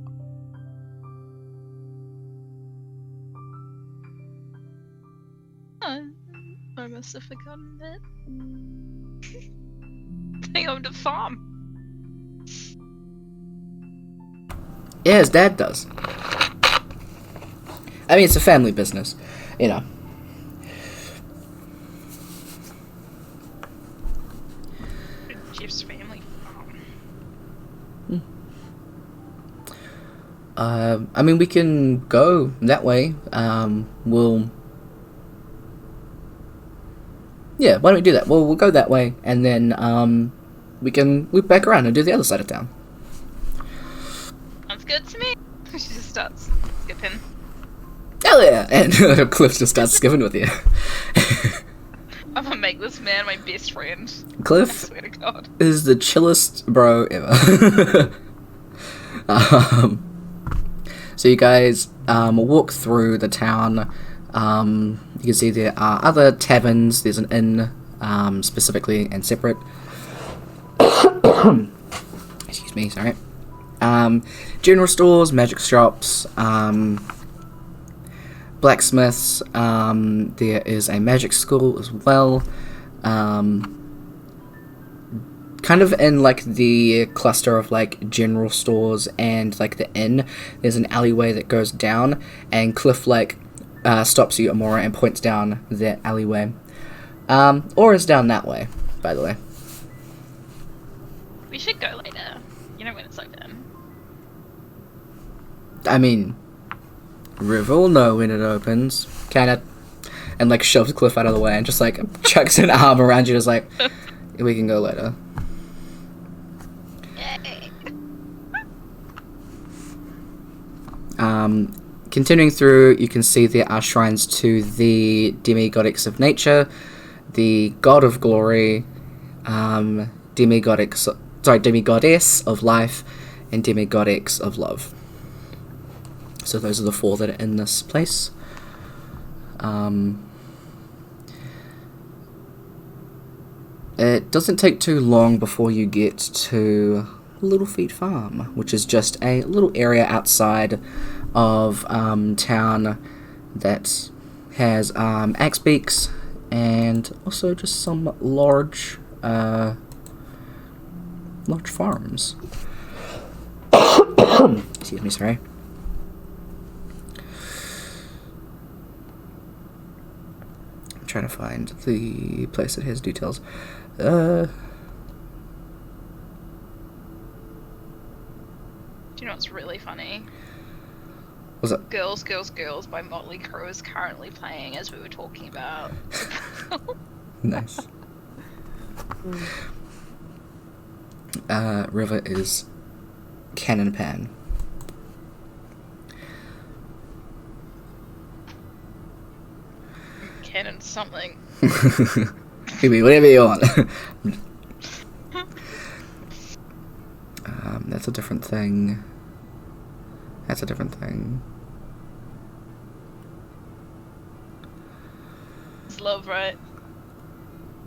I must have forgotten that. They owned a farm. Yeah, his dad does. I mean, it's a family business, you know. Jeff's family farm. I mean, we can go that way. Yeah, why don't we do that? We'll go that way, and then we can loop back around and do the other side of town. Sounds good to me. She just starts skipping. Hell yeah! And Cliff just starts skipping with you. I'm gonna make this man my best friend. I Cliff swear to God. is the chillest bro ever. So you guys walk through the town. You can see there are other taverns. There's an inn, specifically and separate. Excuse me, sorry. General stores, magic shops, blacksmiths. There is a magic school as well. Kind of in like the cluster of like general stores and like the inn, there's an alleyway that goes down, and Cliff like stops you, Amora, and points down that alleyway. Or is down that way, by the way. We should go later. You know when it's open. I mean, River will know when it opens. Kinda. And like shoves Cliff out of the way and just like chucks an arm around you, just like, we can go later. Yay. Continuing through, you can see there are shrines to the demigoddess of nature, the god of glory, demigoddess of life, and demigoddess of love. So those are the four that are in this place. It doesn't take too long before you get to Little Feet Farm, which is just a little area outside of town that has axe beaks and also just some large farms. Excuse me, sorry. I'm trying to find the place that has details. Do you know what's really funny? What's that? Girls, Girls, Girls by Motley Crue is currently playing as we were talking about. Nice. River is Cannon Pan. Cannon something. Maybe whatever you want. That's a different thing. That's a different thing. It's love, right?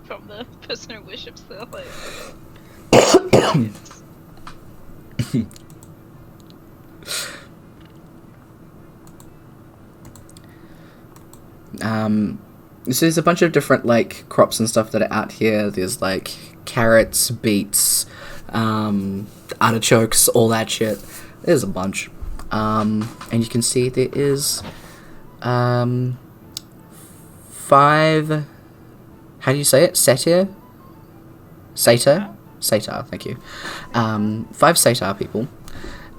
From the person who worships the like. So there's a bunch of different like crops and stuff that are out here. There's like carrots, beets, artichokes, all that shit. There's a bunch. And you can see there is 5, how do you say it? Satyr, thank you. 5 satyr people.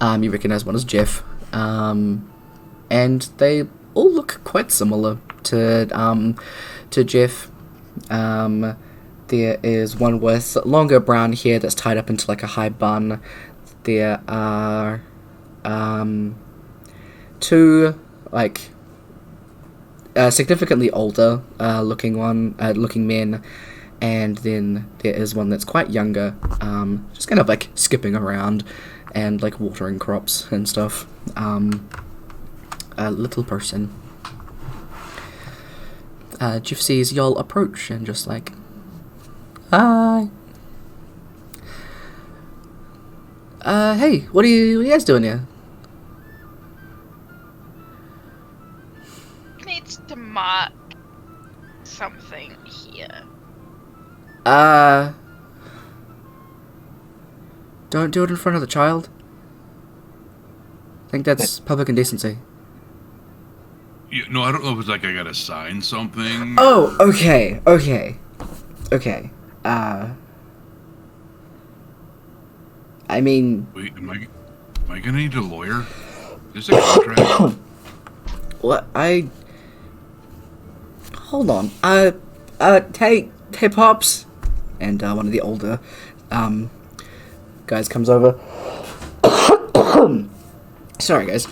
You recognize one as Jeff. And and they all look quite similar to Jeff. There is one with longer brown hair that's tied up into like a high bun. There are two like significantly older looking men, and then there is one that's quite younger, just kind of like skipping around and like watering crops and stuff. A little person. Jeff sees y'all approach and just like, hi. Hey, what are you guys doing here? Needs to mark something here. Don't do it in front of the child. I think that's public indecency. Yeah, no, I don't know if it's like I gotta sign something. Oh, okay. I mean... Wait, am I gonna need a lawyer? Is this a contract? What? Hold on. Hey, Pops. And, one of the older, guys comes over. Sorry, guys.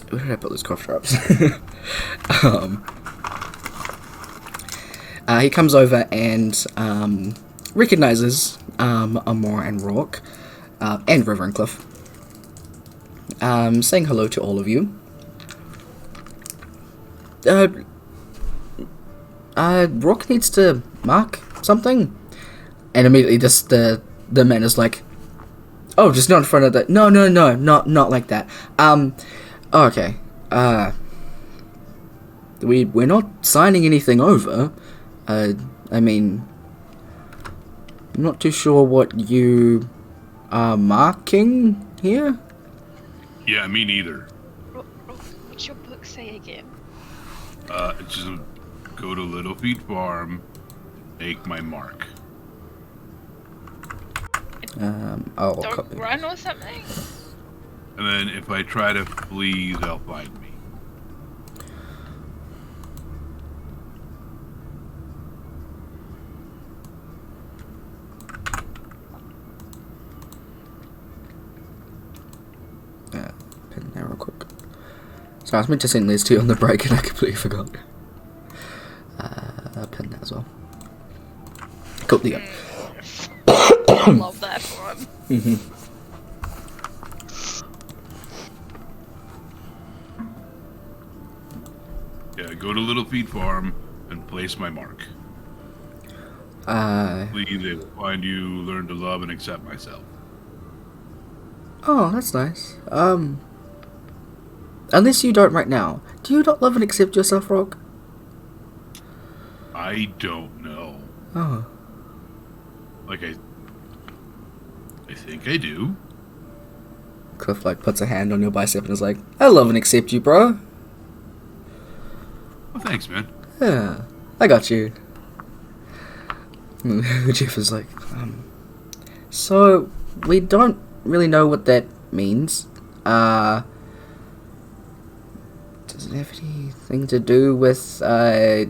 Where did I put those cough drops? He comes over and recognizes Amor and Rourke and River and Cliff, saying hello to all of you. Rourke needs to mark something, and immediately the man is like, "Oh, just not in front of the no, not like that." Okay. We're not signing anything over. I mean, I'm not too sure what you are marking here. Yeah, me neither. What's your book say again? It's just go to Little Feet Farm, make my mark. I'll Don't copy. run or something? And then if I try to flee, they'll find me. Pin there real quick. So I was meant to send these two on the break and I completely forgot. Pin that as well. Cool, there you I love that one. go. Yeah, go to Little Feet Farm and place my mark. Flee, they will find you, learn to love and accept myself. Oh, that's nice. Unless you don't right now. Do you not love and accept yourself, Rock? I don't know. Oh. Like, I think I do. Cliff, like, puts a hand on your bicep and is like, I love and accept you, bro. Well, thanks, man. Yeah, I got you. Jeff is like, so, we don't really know what that means. Does it have anything to do with, I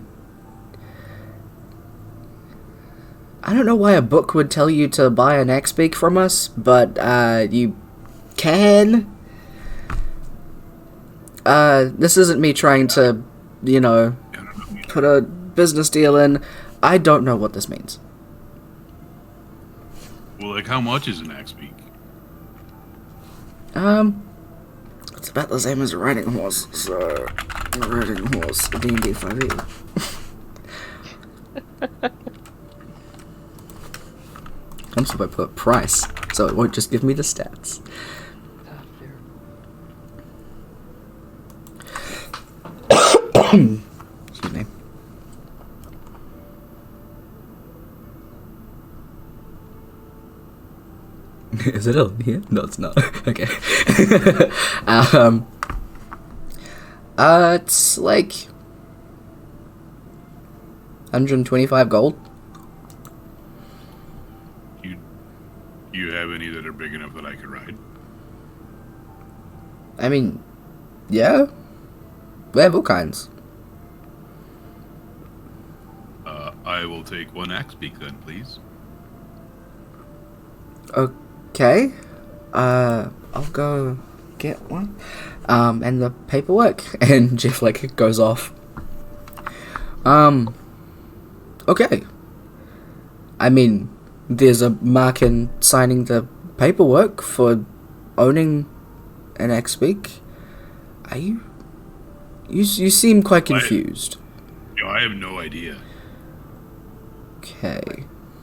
don't know why a book would tell you to buy an axe beak from us, but, you can. This isn't me trying to, put a business deal in. I don't know what this means. Well, like, how much is an axe beak? It's about the same as a riding horse, so a riding horse, D&D 5e. I'm supposed to put price, so it won't just give me the stats. Excuse me. Is it on here? No, it's not. Okay. It's like 125 gold. You have any that are big enough that I could ride? I mean, yeah. We have all kinds. I will take one axe beak then, please. Okay. I'll go get one. And the paperwork. And Jeff, like, goes off. Okay. I mean, there's a mark in signing the paperwork for owning an axe beak. Are you... You seem quite confused. I have no idea. Okay.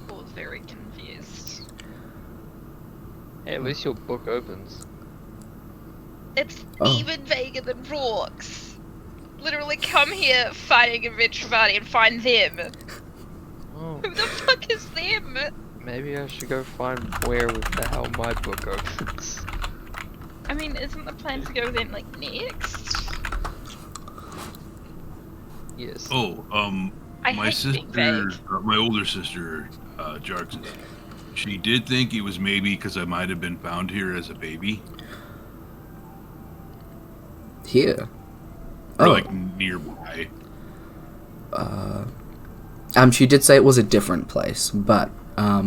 I was very confused. Hey, at least your book opens. It's Oh. even vaguer than Brooks. Literally come here, fighting a adventure party, and find them. Oh, Who the fuck is them? maybe I should go find where the hell my book opens. I mean, isn't the plan to go then, like, next? Yes. Oh, I my hate being sister, vague. my older sister, Jarks, she did think it was maybe because I might have been found here as a baby. Here. Or, Oh. like, nearby. She did say it was a different place, but, I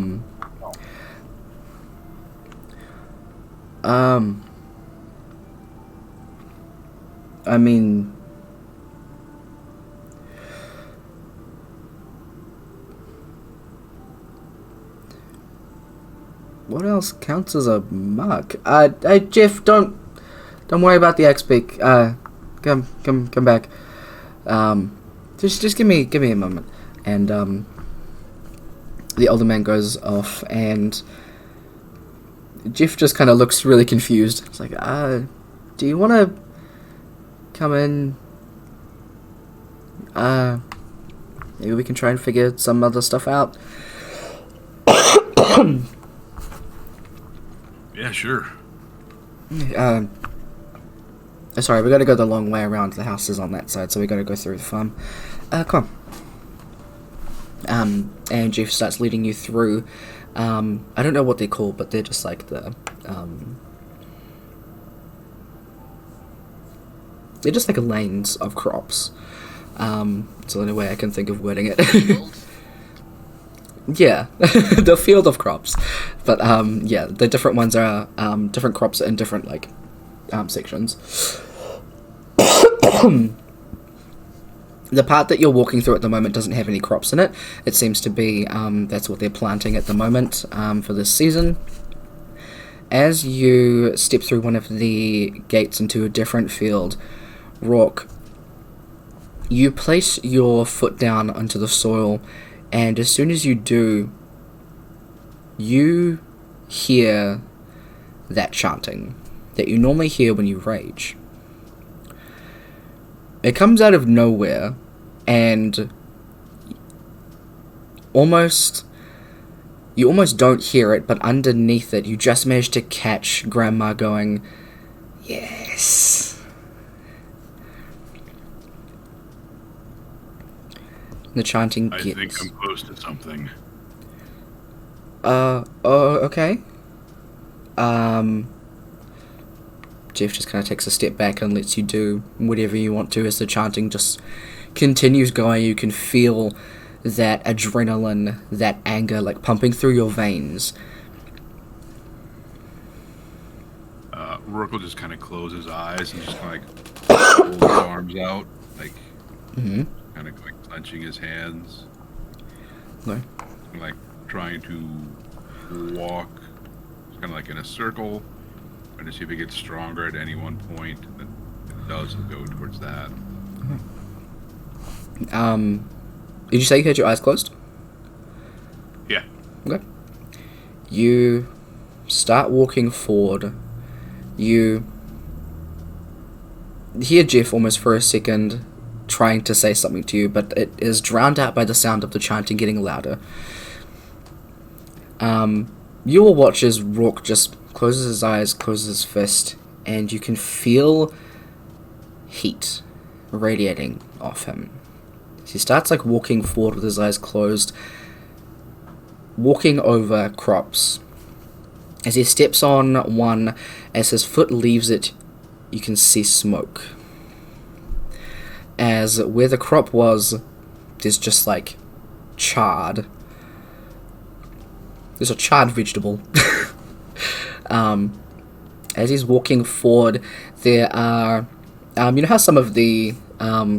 mean... What else counts as a mark? Jeff, don't worry about the X-Beak. Come back. Just give me a moment. And, the older man goes off, and Jeff just kind of looks really confused. It's like, do you want to come in? Maybe we can try and figure some other stuff out. Yeah, sure. Sorry, we gotta go the long way around. The house is on that side, so we gotta go through the farm. Come on. And Jeff starts leading you through, I don't know what they're called, but they're just like the, they're just like lanes of crops. It's the only way I can think of wording it. Yeah, the field of crops. But, yeah, the different ones are, different crops in different, like, sections. The part that you're walking through at the moment doesn't have any crops in it. It seems to be, that's what they're planting at the moment, for this season. As you step through one of the gates into a different field, Rourke, you place your foot down onto the soil, and as soon as you do, you hear that chanting that you normally hear when you rage. It comes out of nowhere, and you almost don't hear it, but underneath it, you just manage to catch Grandma going, "Yes." The chanting I gets... think I'm close to something. Okay. Jeff just kind of takes a step back and lets you do whatever you want to as the chanting just continues going. You can feel that adrenaline, that anger, like, pumping through your veins. Rourke will just kind of close his eyes and just kind of like hold his arms out, like Mm-hmm. kind of like clenching his hands, Okay. like trying to walk, kind of like in a circle, trying to see if he gets stronger at any one point. And it does go towards that. Did you say you had your eyes closed? Yeah. Okay. You start walking forward. You hear Jeff almost for a second trying to say something to you, but it is drowned out by the sound of the chanting getting louder. You will watch as Rourke just closes his eyes, closes his fist, and you can feel heat radiating off him. He starts like walking forward with his eyes closed, walking over crops. As he steps on one, as his foot leaves it, you can see smoke. As where the crop was, there's just like charred. There's a charred vegetable. As he's walking forward, there are, you know how some of the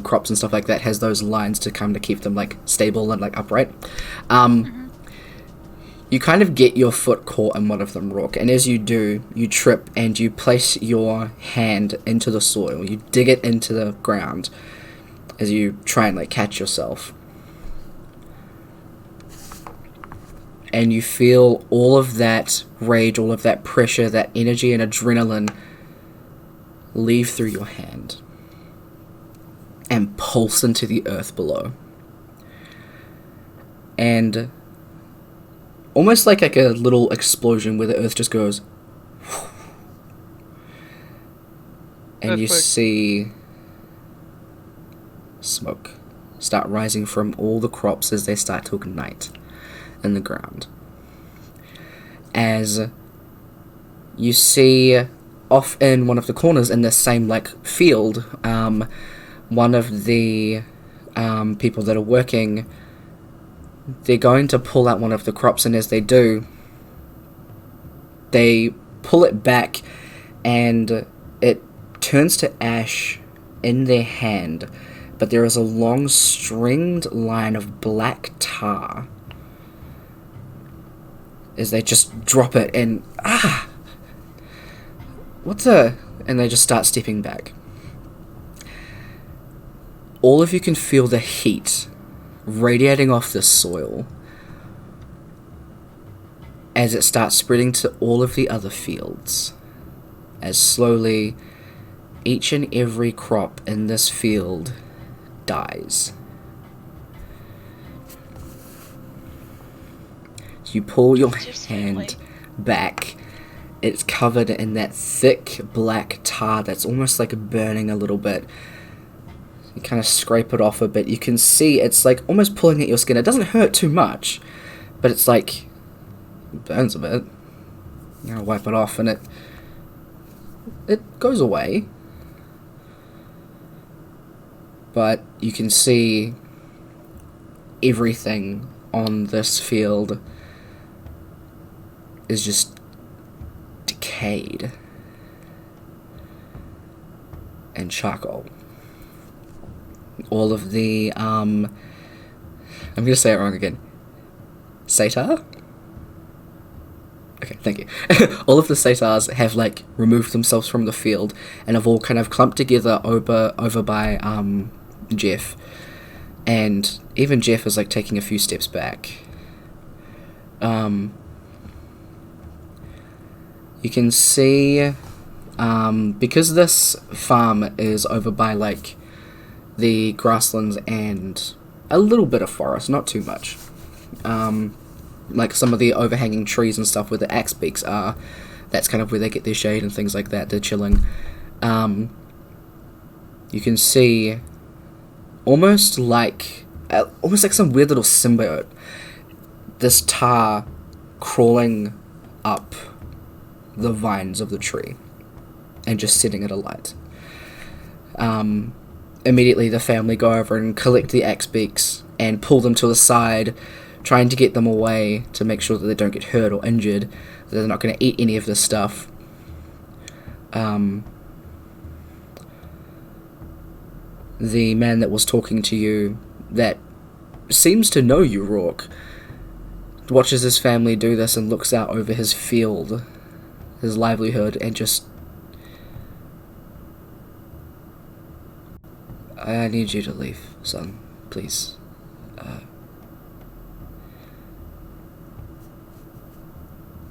crops and stuff like that has those lines to kind of keep them like stable and like upright. You kind of get your foot caught in one of them, Rook, and as you do, you trip and you place your hand into the soil. You dig it into the ground as you try and like catch yourself. And you feel all of that rage, all of that pressure, that energy and adrenaline leave through your hand and pulse into the earth below. And almost like a little explosion where the earth just goes, and you see smoke start rising from all the crops as they start to ignite in the ground. As you see off in one of the corners in this same like field, one of the people that are working, they're going to pull out one of the crops, and as they do, they pull it back and it turns to ash in their hand, but there is a long stringed line of black tar as they just drop it and and they just start stepping back. All of you can feel the heat radiating off the soil as it starts spreading to all of the other fields, as slowly each and every crop in this field dies. You pull your hand back, it's covered in that thick black tar that's almost like burning a little bit. You kind of scrape it off a bit. You can see it's like almost pulling at your skin. It doesn't hurt too much, but it's like it burns a bit. You know, wipe it off and it goes away. But you can see everything on this field is just decayed and charcoal. All of the, I'm going to say it wrong again. Satyr? Okay, thank you. All of the satyrs have, like, removed themselves from the field and have all kind of clumped together over by, Jeff. And even Jeff is, like, taking a few steps back. You can see, because this farm is over by, like, the grasslands and a little bit of forest, not too much. Like some of the overhanging trees and stuff where the axe beaks are, that's kind of where they get their shade and things like that. They're chilling. You can see almost like some weird little symbiote, this tar crawling up the vines of the tree and just setting it alight. Immediately the family go over and collect the axe beaks and pull them to the side, trying to get them away to make sure that they don't get hurt or injured, that they're not going to eat any of this stuff. The man that was talking to you, that seems to know you, Rourke, watches his family do this and looks out over his field, his livelihood, and just... I need you to leave, son, please.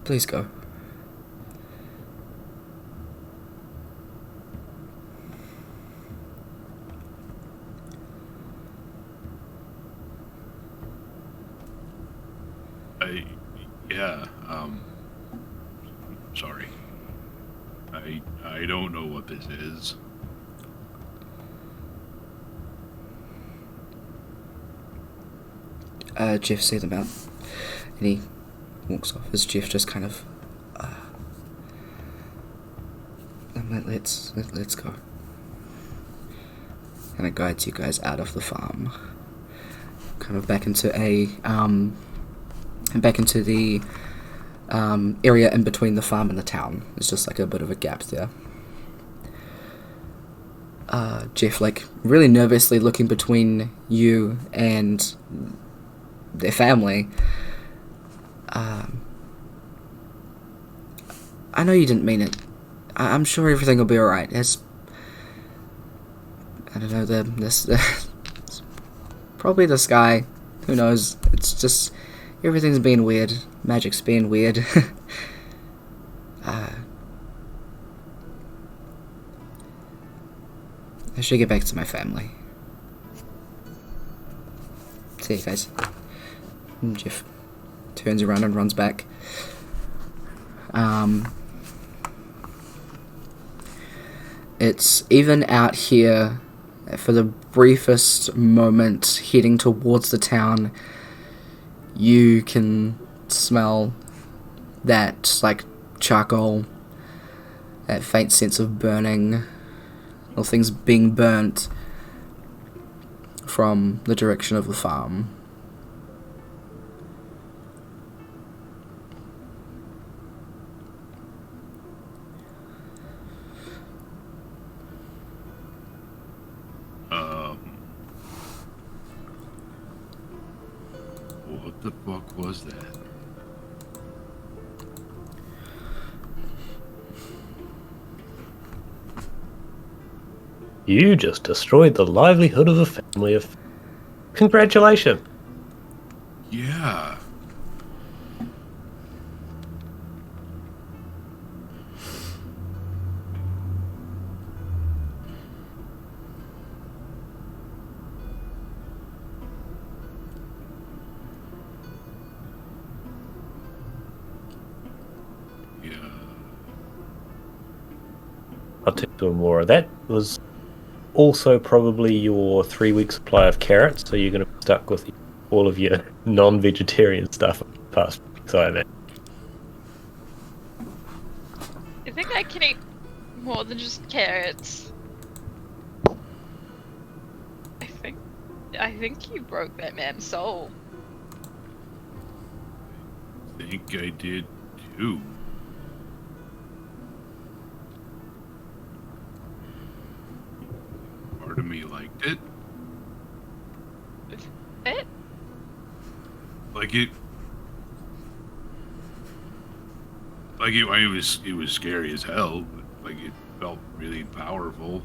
Please go. Sorry. I don't know what this is. Jeff see them out, and he walks off as Jeff just kind of let's go. And it guides you guys out of the farm, kind of back into the area in between the farm and the town. It's just like a bit of a gap there. Jeff, like, really nervously looking between you and their family. I know you didn't mean it. I'm sure everything will be alright. I don't know, this probably the sky. Who knows? It's just, everything's being weird. Magic's being weird. I should get back to my family. See you guys. And Jeff turns around and runs back. It's even out here for the briefest moment heading towards the town. You can smell that, like, charcoal, that faint sense of burning, or things being burnt from the direction of the farm. What the fuck was that? You just destroyed the livelihood of a family of... Congratulations! Yeah. I'll take to more. That was also probably your 3-week supply of carrots, so you're going to be stuck with all of your non-vegetarian stuff past week, so I imagine. I think I can eat more than just carrots. I think you broke that man's soul. I think I did too. Part of me liked it. It? Like it. Like it. I mean, it was scary as hell, but like it felt really powerful.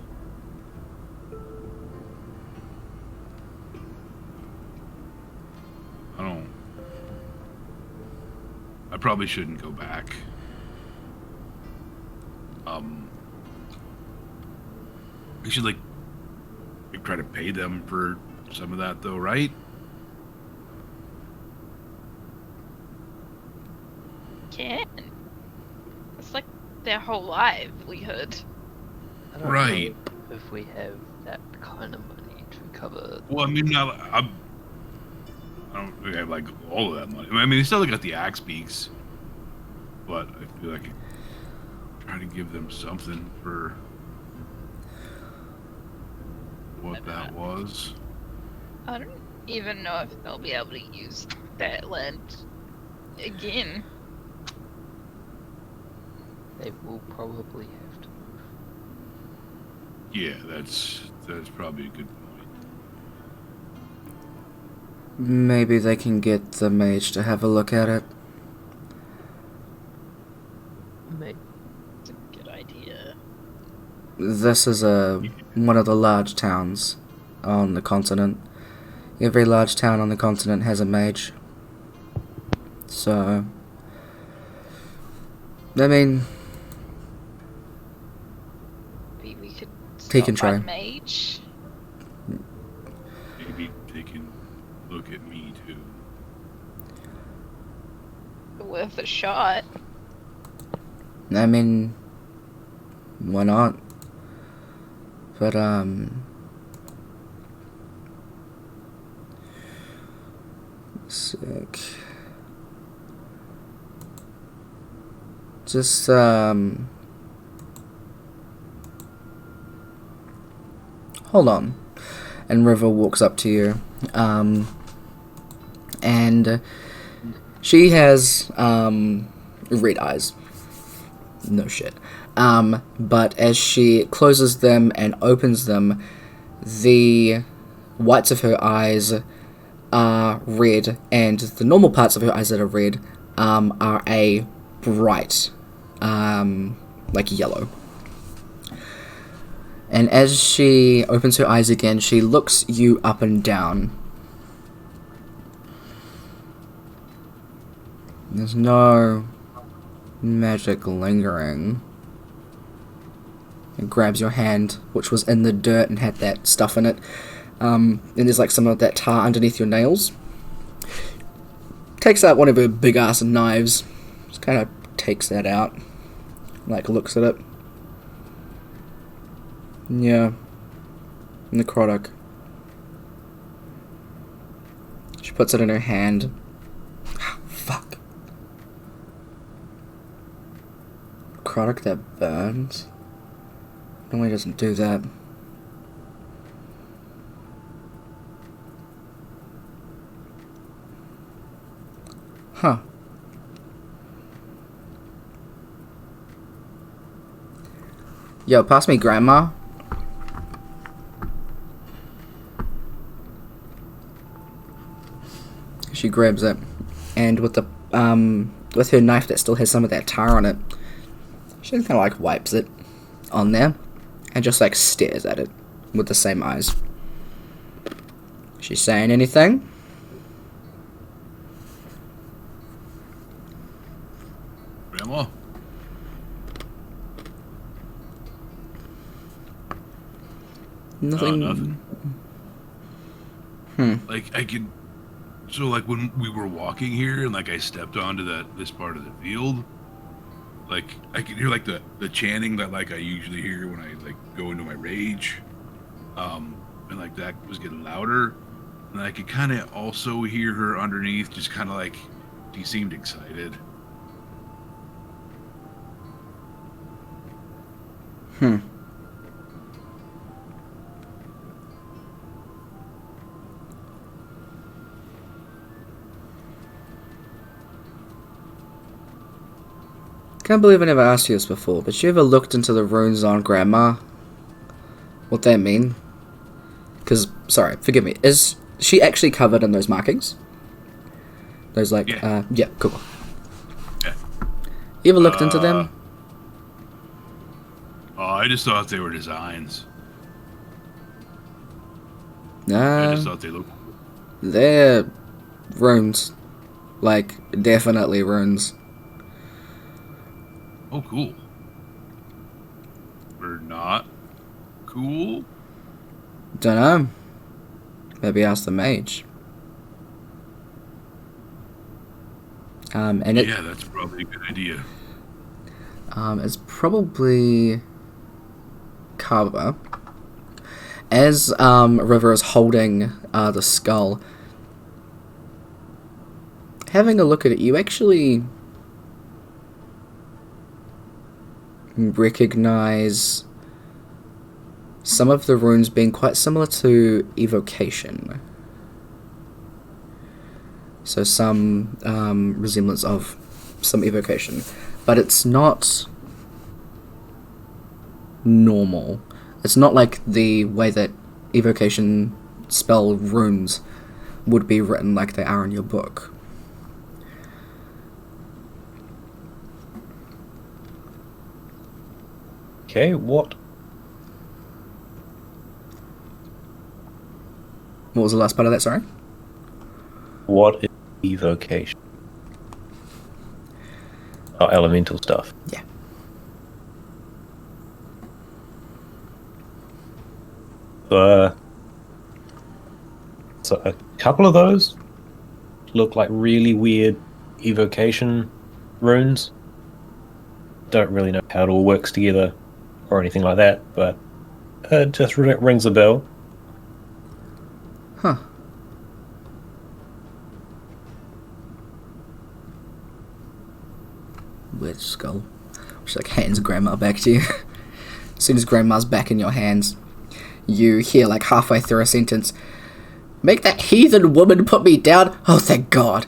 I probably shouldn't go back. We should like try to pay them for some of that though, right? Can. It's like their whole livelihood. I don't Right. know if we have that kind of money to cover. Well, I mean, I don't think I have like all of that money. I mean, they still got the axe beaks, but I feel like I try to give them something for what that was. I don't even know if they'll be able to use that land again. They will probably have to. Yeah, that's probably a good point. Maybe they can get the mage to have a look at it. Maybe. It's a good idea. This is one of the large towns on the continent. Every large town on the continent has a mage. So, I mean, Maybe we could He can stop by try. Mage. Maybe they can look at me too. Worth a shot. I mean, why not? But, sick. Just, hold on. And River walks up to you. And she has red eyes. No shit. But as she closes them and opens them, the whites of her eyes are red, and the normal parts of her eyes that are red are a bright, like yellow. And as she opens her eyes again, she looks you up and down. There's no magic lingering. It grabs your hand, which was in the dirt and had that stuff in it. And there's like some of that tar underneath your nails. Takes out one of her big ass knives. Just kind of takes that out. Like looks at it. Yeah. Necrotic. She puts it in her hand. Fuck. Necrotic that burns? Normally doesn't do that. Huh. Yo, pass me grandma. She grabs it, and with her knife that still has some of that tar on it, she kind of like wipes it on there, and just like stares at it with the same eyes. She saying anything? Grandma? Nothing. Nothing. Like I could. So like when we were walking here and like I stepped onto this part of the field, like I could hear like the chanting that like I usually hear when I like go into my rage, and like that was getting louder, and I could kind of also hear her underneath, just kind of like she seemed excited. Can't believe I never asked you this before, but you ever looked into the runes on Grandma? What they mean? Because, sorry, forgive me, is she actually covered in those markings? Those, like, yeah, cool. Yeah. You ever looked into them? Oh, I just thought they were designs. Nah, I just thought they looked. they're runes. Like, definitely runes. Oh, cool. Or not cool? Dunno. Maybe ask the mage. And it, Yeah, that's probably a good idea. it's probably Carver. As River is holding the skull, having a look at it, you actually recognize some of the runes being quite similar to evocation. So some resemblance of some evocation. But it's not normal. It's not like the way that evocation spell runes would be written like they are in your book. Okay, what? What was the last part of that, sorry? What is evocation? Oh, elemental stuff. Yeah. So a couple of those look like really weird evocation runes. Don't really know how it all works together or anything like that, but it just rings a bell. Huh. Weird skull. She like hands Grandma back to you. As soon as Grandma's back in your hands, you hear like halfway through a sentence, "Make that heathen woman put me down." Oh, thank God.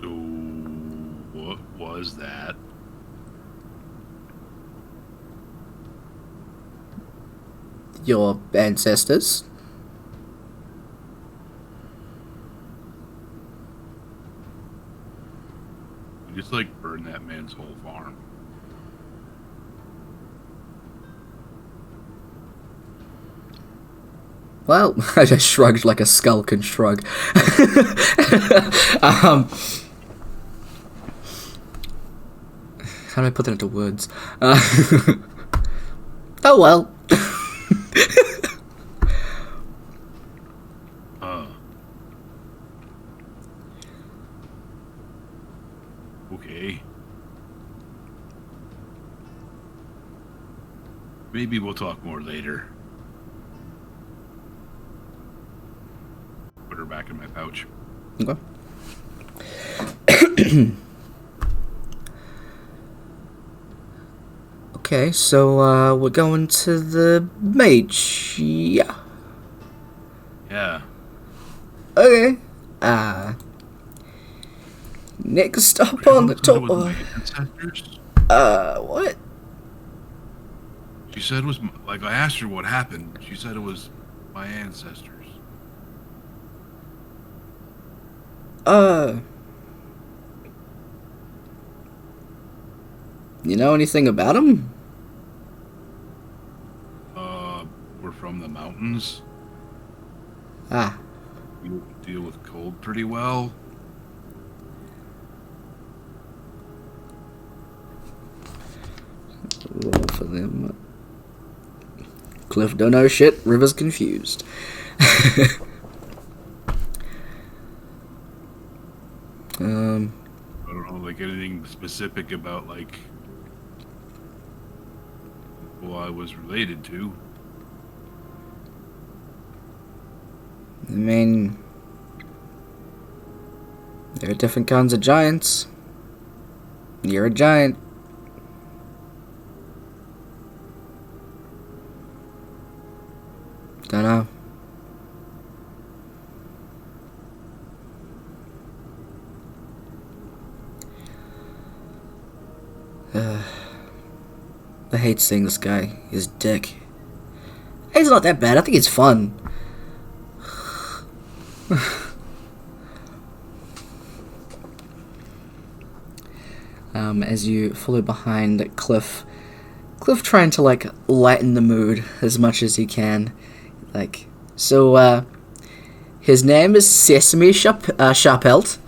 So, what was that? Your ancestors. You just like burned that man's whole farm. Well, I just shrugged like a skull can shrug. How do I put that into words? Oh well. Okay. Maybe we'll talk more later. Put her back in my pouch. Okay. Okay, so we're going to the mage. Yeah. Yeah. Okay. Next stop on the top. My ancestors? What? She said it was like I asked her what happened. She said it was my ancestors. You know anything about him? We're from the mountains. Ah. We deal with cold pretty well. Roll for them. Cliff don't know shit. River's confused. I don't know, like anything specific about like who I was related to. I mean, there are different kinds of giants. You're a giant. Don't know. I hate seeing this guy. His dick. He's not that bad. I think it's fun. As you follow behind Cliff trying to like lighten the mood as much as he can. Like, so his name is Sesame Sharpelt.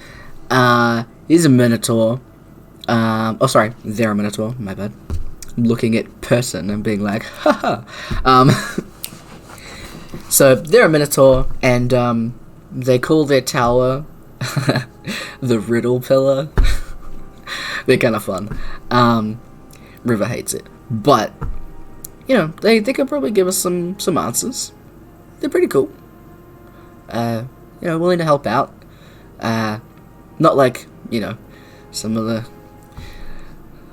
He's a minotaur. Oh, sorry, they're a minotaur. My bad. I'm looking at person and being like, haha. So they're a minotaur, and they call their tower the Riddle Pillar. They're kind of fun. River hates it, but you know they could probably give us some answers. They're pretty cool. You know, willing to help out. Not like, you know, some of the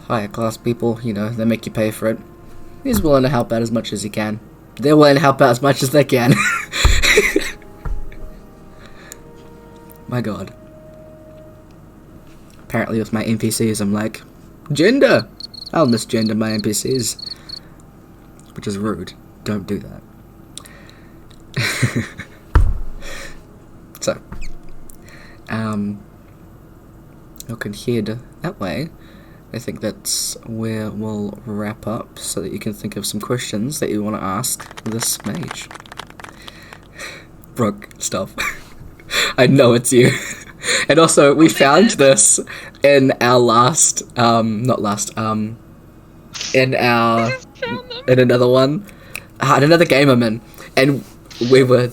higher class people, you know, they make you pay for it. He's willing to help out as much as he can. They're willing to help out as much as they can. My God. Apparently with my NPCs, I'm like, gender! I'll misgender my NPCs. Which is rude. Don't do that. So, you can head that way. I think that's where we'll wrap up, so that you can think of some questions that you want to ask this mage. Brooke, stop. I know it's you. And also, we found this in our last, in another one, in another game I'm in, and we were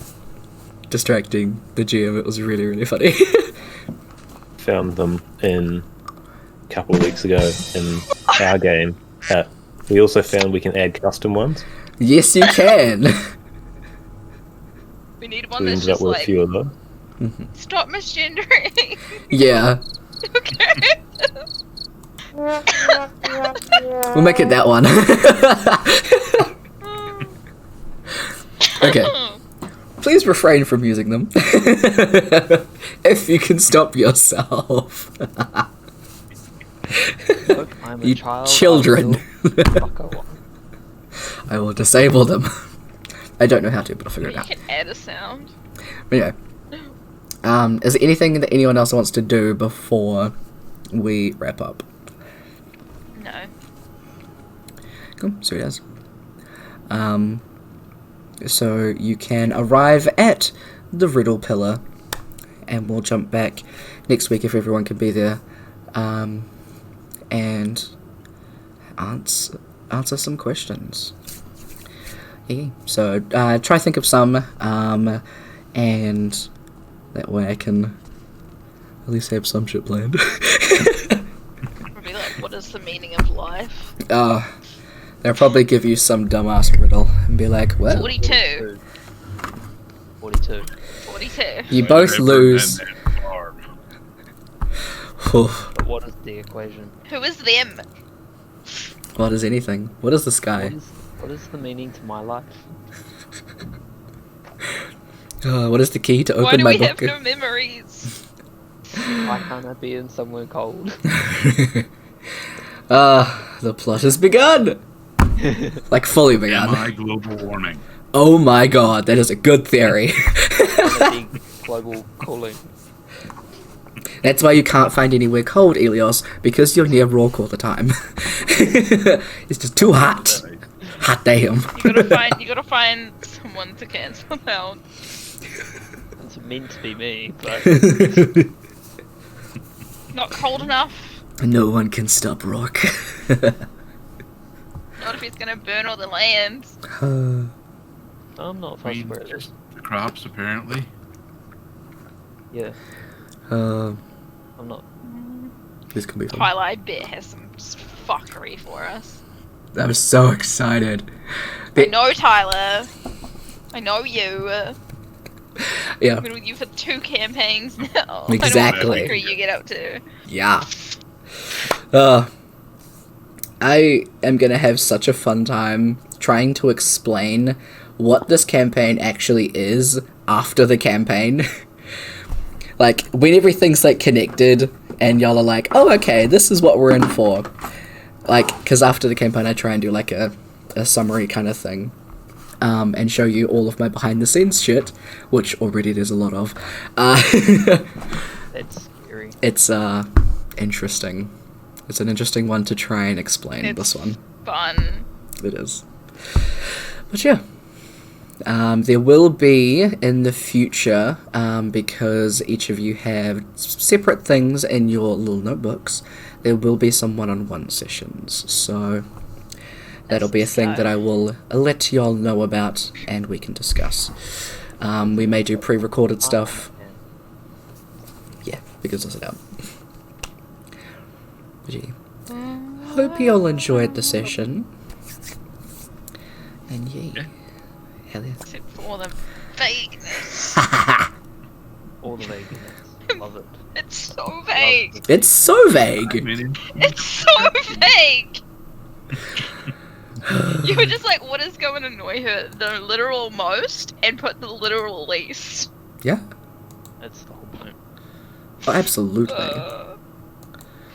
distracting the GM. It was really, really funny. Found them in a couple of weeks ago in our game. We also found we can add custom ones. Yes, you can. We need one We that's ended up just with like, a few of those. stop misgendering. Yeah. Okay. We'll make it that one. Okay. Please refrain from using them. If you can stop yourself. Look, I'm a You child. children. I I will disable them. I don't know how to, but I'll figure it You out. can add a sound. Anyway. Is there anything that anyone else wants to do before we wrap up? No. Cool, sweet as. So you can arrive at the Riddle Pillar, and we'll jump back next week if everyone can be there, and answer some questions. Yeah. So try think of some, and that way I can at least have some shit planned. Probably like, what is the meaning of life? They'll probably give you some dumbass riddle and be like, well, 42. 42. 42. you both lose. But what is the equation? Who is them? What is anything? What is the sky? What is the meaning to my life? What is the key to Why open do my we have book? no memories? Why can't I be in somewhere cold? The plot has begun! Like, fully Am begun. I global warming? Oh my god, that is a good theory. Big global cooling. That's why you can't find anywhere cold, Elios, because you're near Rourke all the time. It's just too hot. Hot damn. You gotta find someone to cancel out. It's meant to be me, but Not cold enough. No one can stop Rourke. Not if he's gonna burn all the land. I'm not fussed Weed, about it. just the crops, apparently. Yeah, I'm I'm not. This can be fun. Tyler, I bet, has some fuckery for us. I'm so excited. I know Tyler. I know you. Yeah, I've been with you for 2 campaigns now. Exactly. I know what fuckery you get up to. yeah. I am gonna have such a fun time trying to explain what this campaign actually is after the campaign. Like, when everything's, like, connected, and y'all are like, oh, okay, this is what we're in for. Like, because after the campaign I try and do, like, a summary kind of thing. And show you all of my behind-the-scenes shit, which already there's a lot of. That's scary. It's, interesting. It's an interesting one to try and explain, It's this one. fun. It is. But yeah. There will be in the future, because each of you have separate things in your little notebooks, there will be some one-on-one sessions. So that'll be a thing that I will let y'all know about and we can discuss. We may do pre-recorded stuff. Yeah, because it's out. But yeah. Hope you all enjoyed the session. And yeah. Hell yeah. Except for all the vagueness. All the vagueness. Love it. It's so vague. It's so vague. It's so vague. You were just like, what is going to annoy her? The literal most and put the literal least. Yeah. That's the whole point. Oh, absolutely.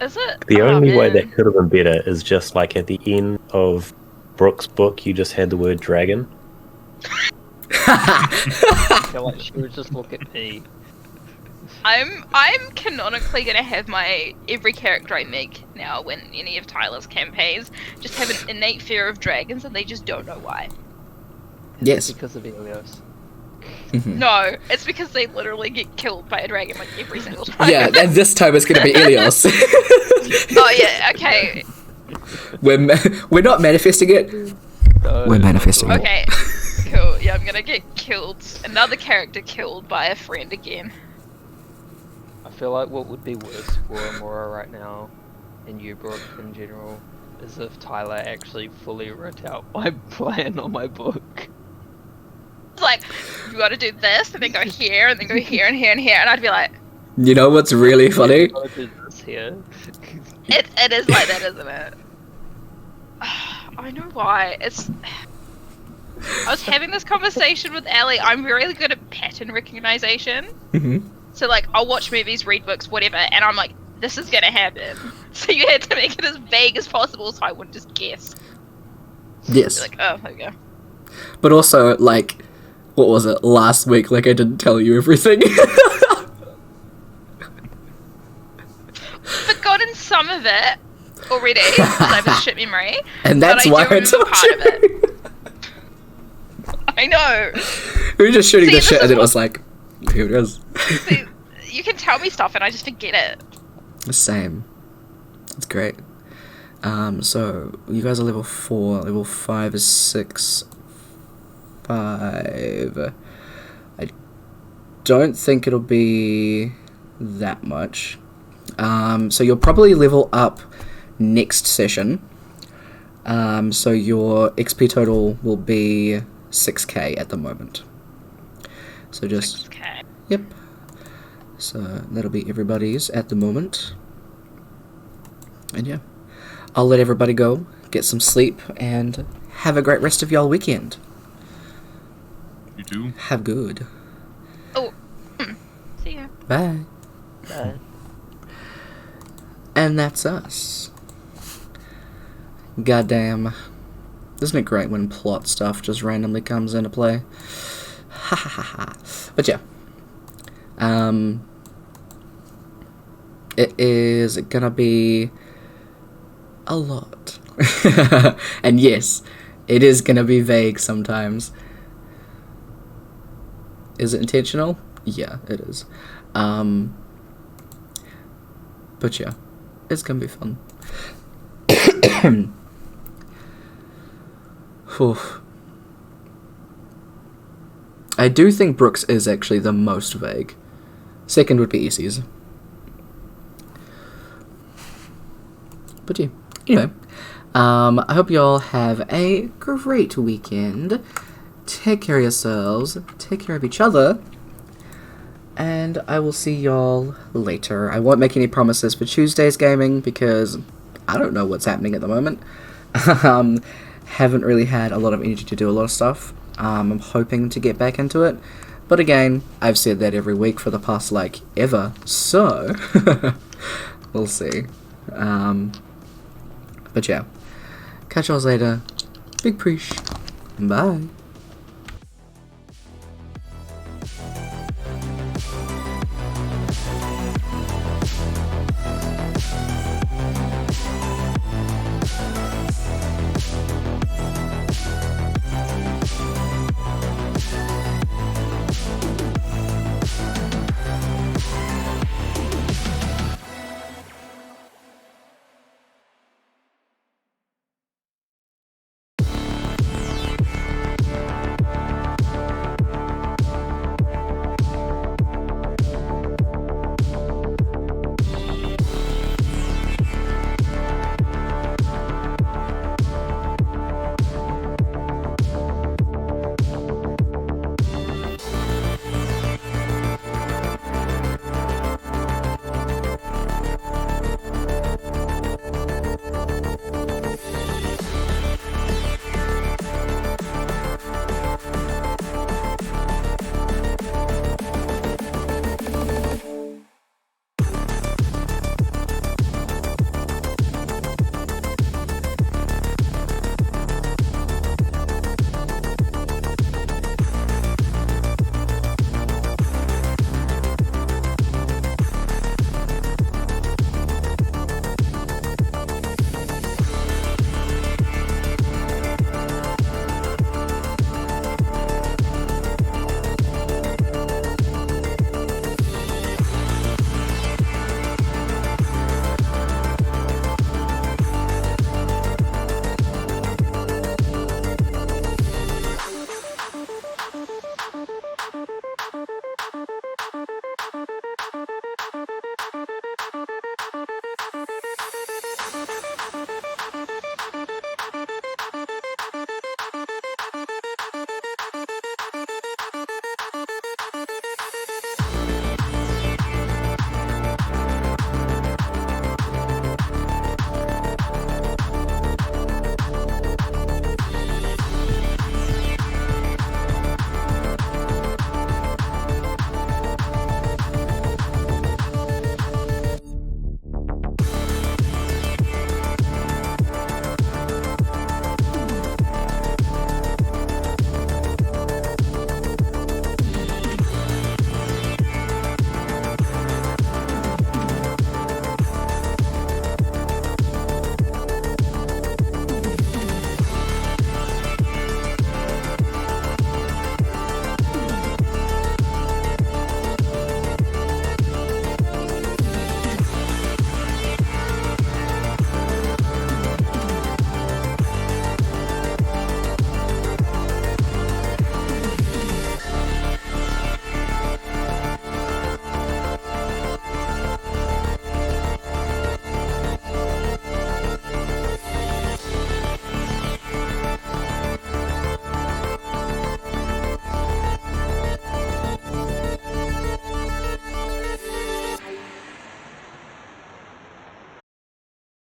Is it? The Oh, only way man. that could have been better is just like at the end of Brooke's book, you just had the word dragon. I feel like she would just look at me. I'm canonically gonna have my every character I make now when any of Tyler's campaigns just have an innate fear of dragons and they just don't know why. Yes. Because of Elios. Mhm. No, it's because they literally get killed by a dragon like every single time. Yeah, and this time it's gonna be Elios. Oh yeah, okay. We're not manifesting it. We're manifesting it. Okay. Cool. Yeah, I'm gonna get killed. Another character killed by a friend again. I feel like what would be worse for Amora right now, and you, Brooke, in general, is if Tyler actually fully wrote out my plan on my book. It's like, you gotta do this, and then go here, and then go here, and here, and here, and I'd be like, You know what's really funny? I'll do this here. It is like that, isn't it? I know why. I was having this conversation with Ellie. I'm really good at pattern recognition. Mm-hmm. So, like, I'll watch movies, read books, whatever, and I'm like, this is gonna happen. So you had to make it as vague as possible so I wouldn't just guess. Yes. Be like, oh, there we go. But also, like, what was it, last week, like, I didn't tell you everything. Forgotten some of it already, because I have a shit memory. And that's but why I I do told remember part you. of it. I know. We were just shooting See, the this shit, is and it what- was like, here it is. See, you can tell me stuff and I just forget it. Same. It's great. So, you guys are level 4, level 5 is 6, 5. I don't think it'll be that much. So you'll probably level up next session. So your XP total will be 6k at the moment. So just... 6K. Yep. So that'll be everybody's at the moment. And yeah, I'll let everybody go, get some sleep, and have a great rest of y'all weekend. You too. Have good. Oh. See ya. Bye. Bye. And that's us. Goddamn. Isn't it great when plot stuff just randomly comes into play? Ha ha ha ha. But yeah. It is gonna be a lot. And yes, it is gonna be vague sometimes. Is it intentional? Yeah, it is. But yeah, it's gonna be fun. Whew. I do think Brooks is actually the most vague. Second would be Essie's. But yeah, anyway. I hope you all have a great weekend. Take care of yourselves. Take care of each other. And I will see y'all later. I won't make any promises for Tuesday's gaming because I don't know what's happening at the moment. Haven't really had a lot of energy to do a lot of stuff. I'm hoping to get back into it. But again, I've said that every week for the past, like, ever. So, we'll see. But yeah. Catch y'all later. Big preach. Bye.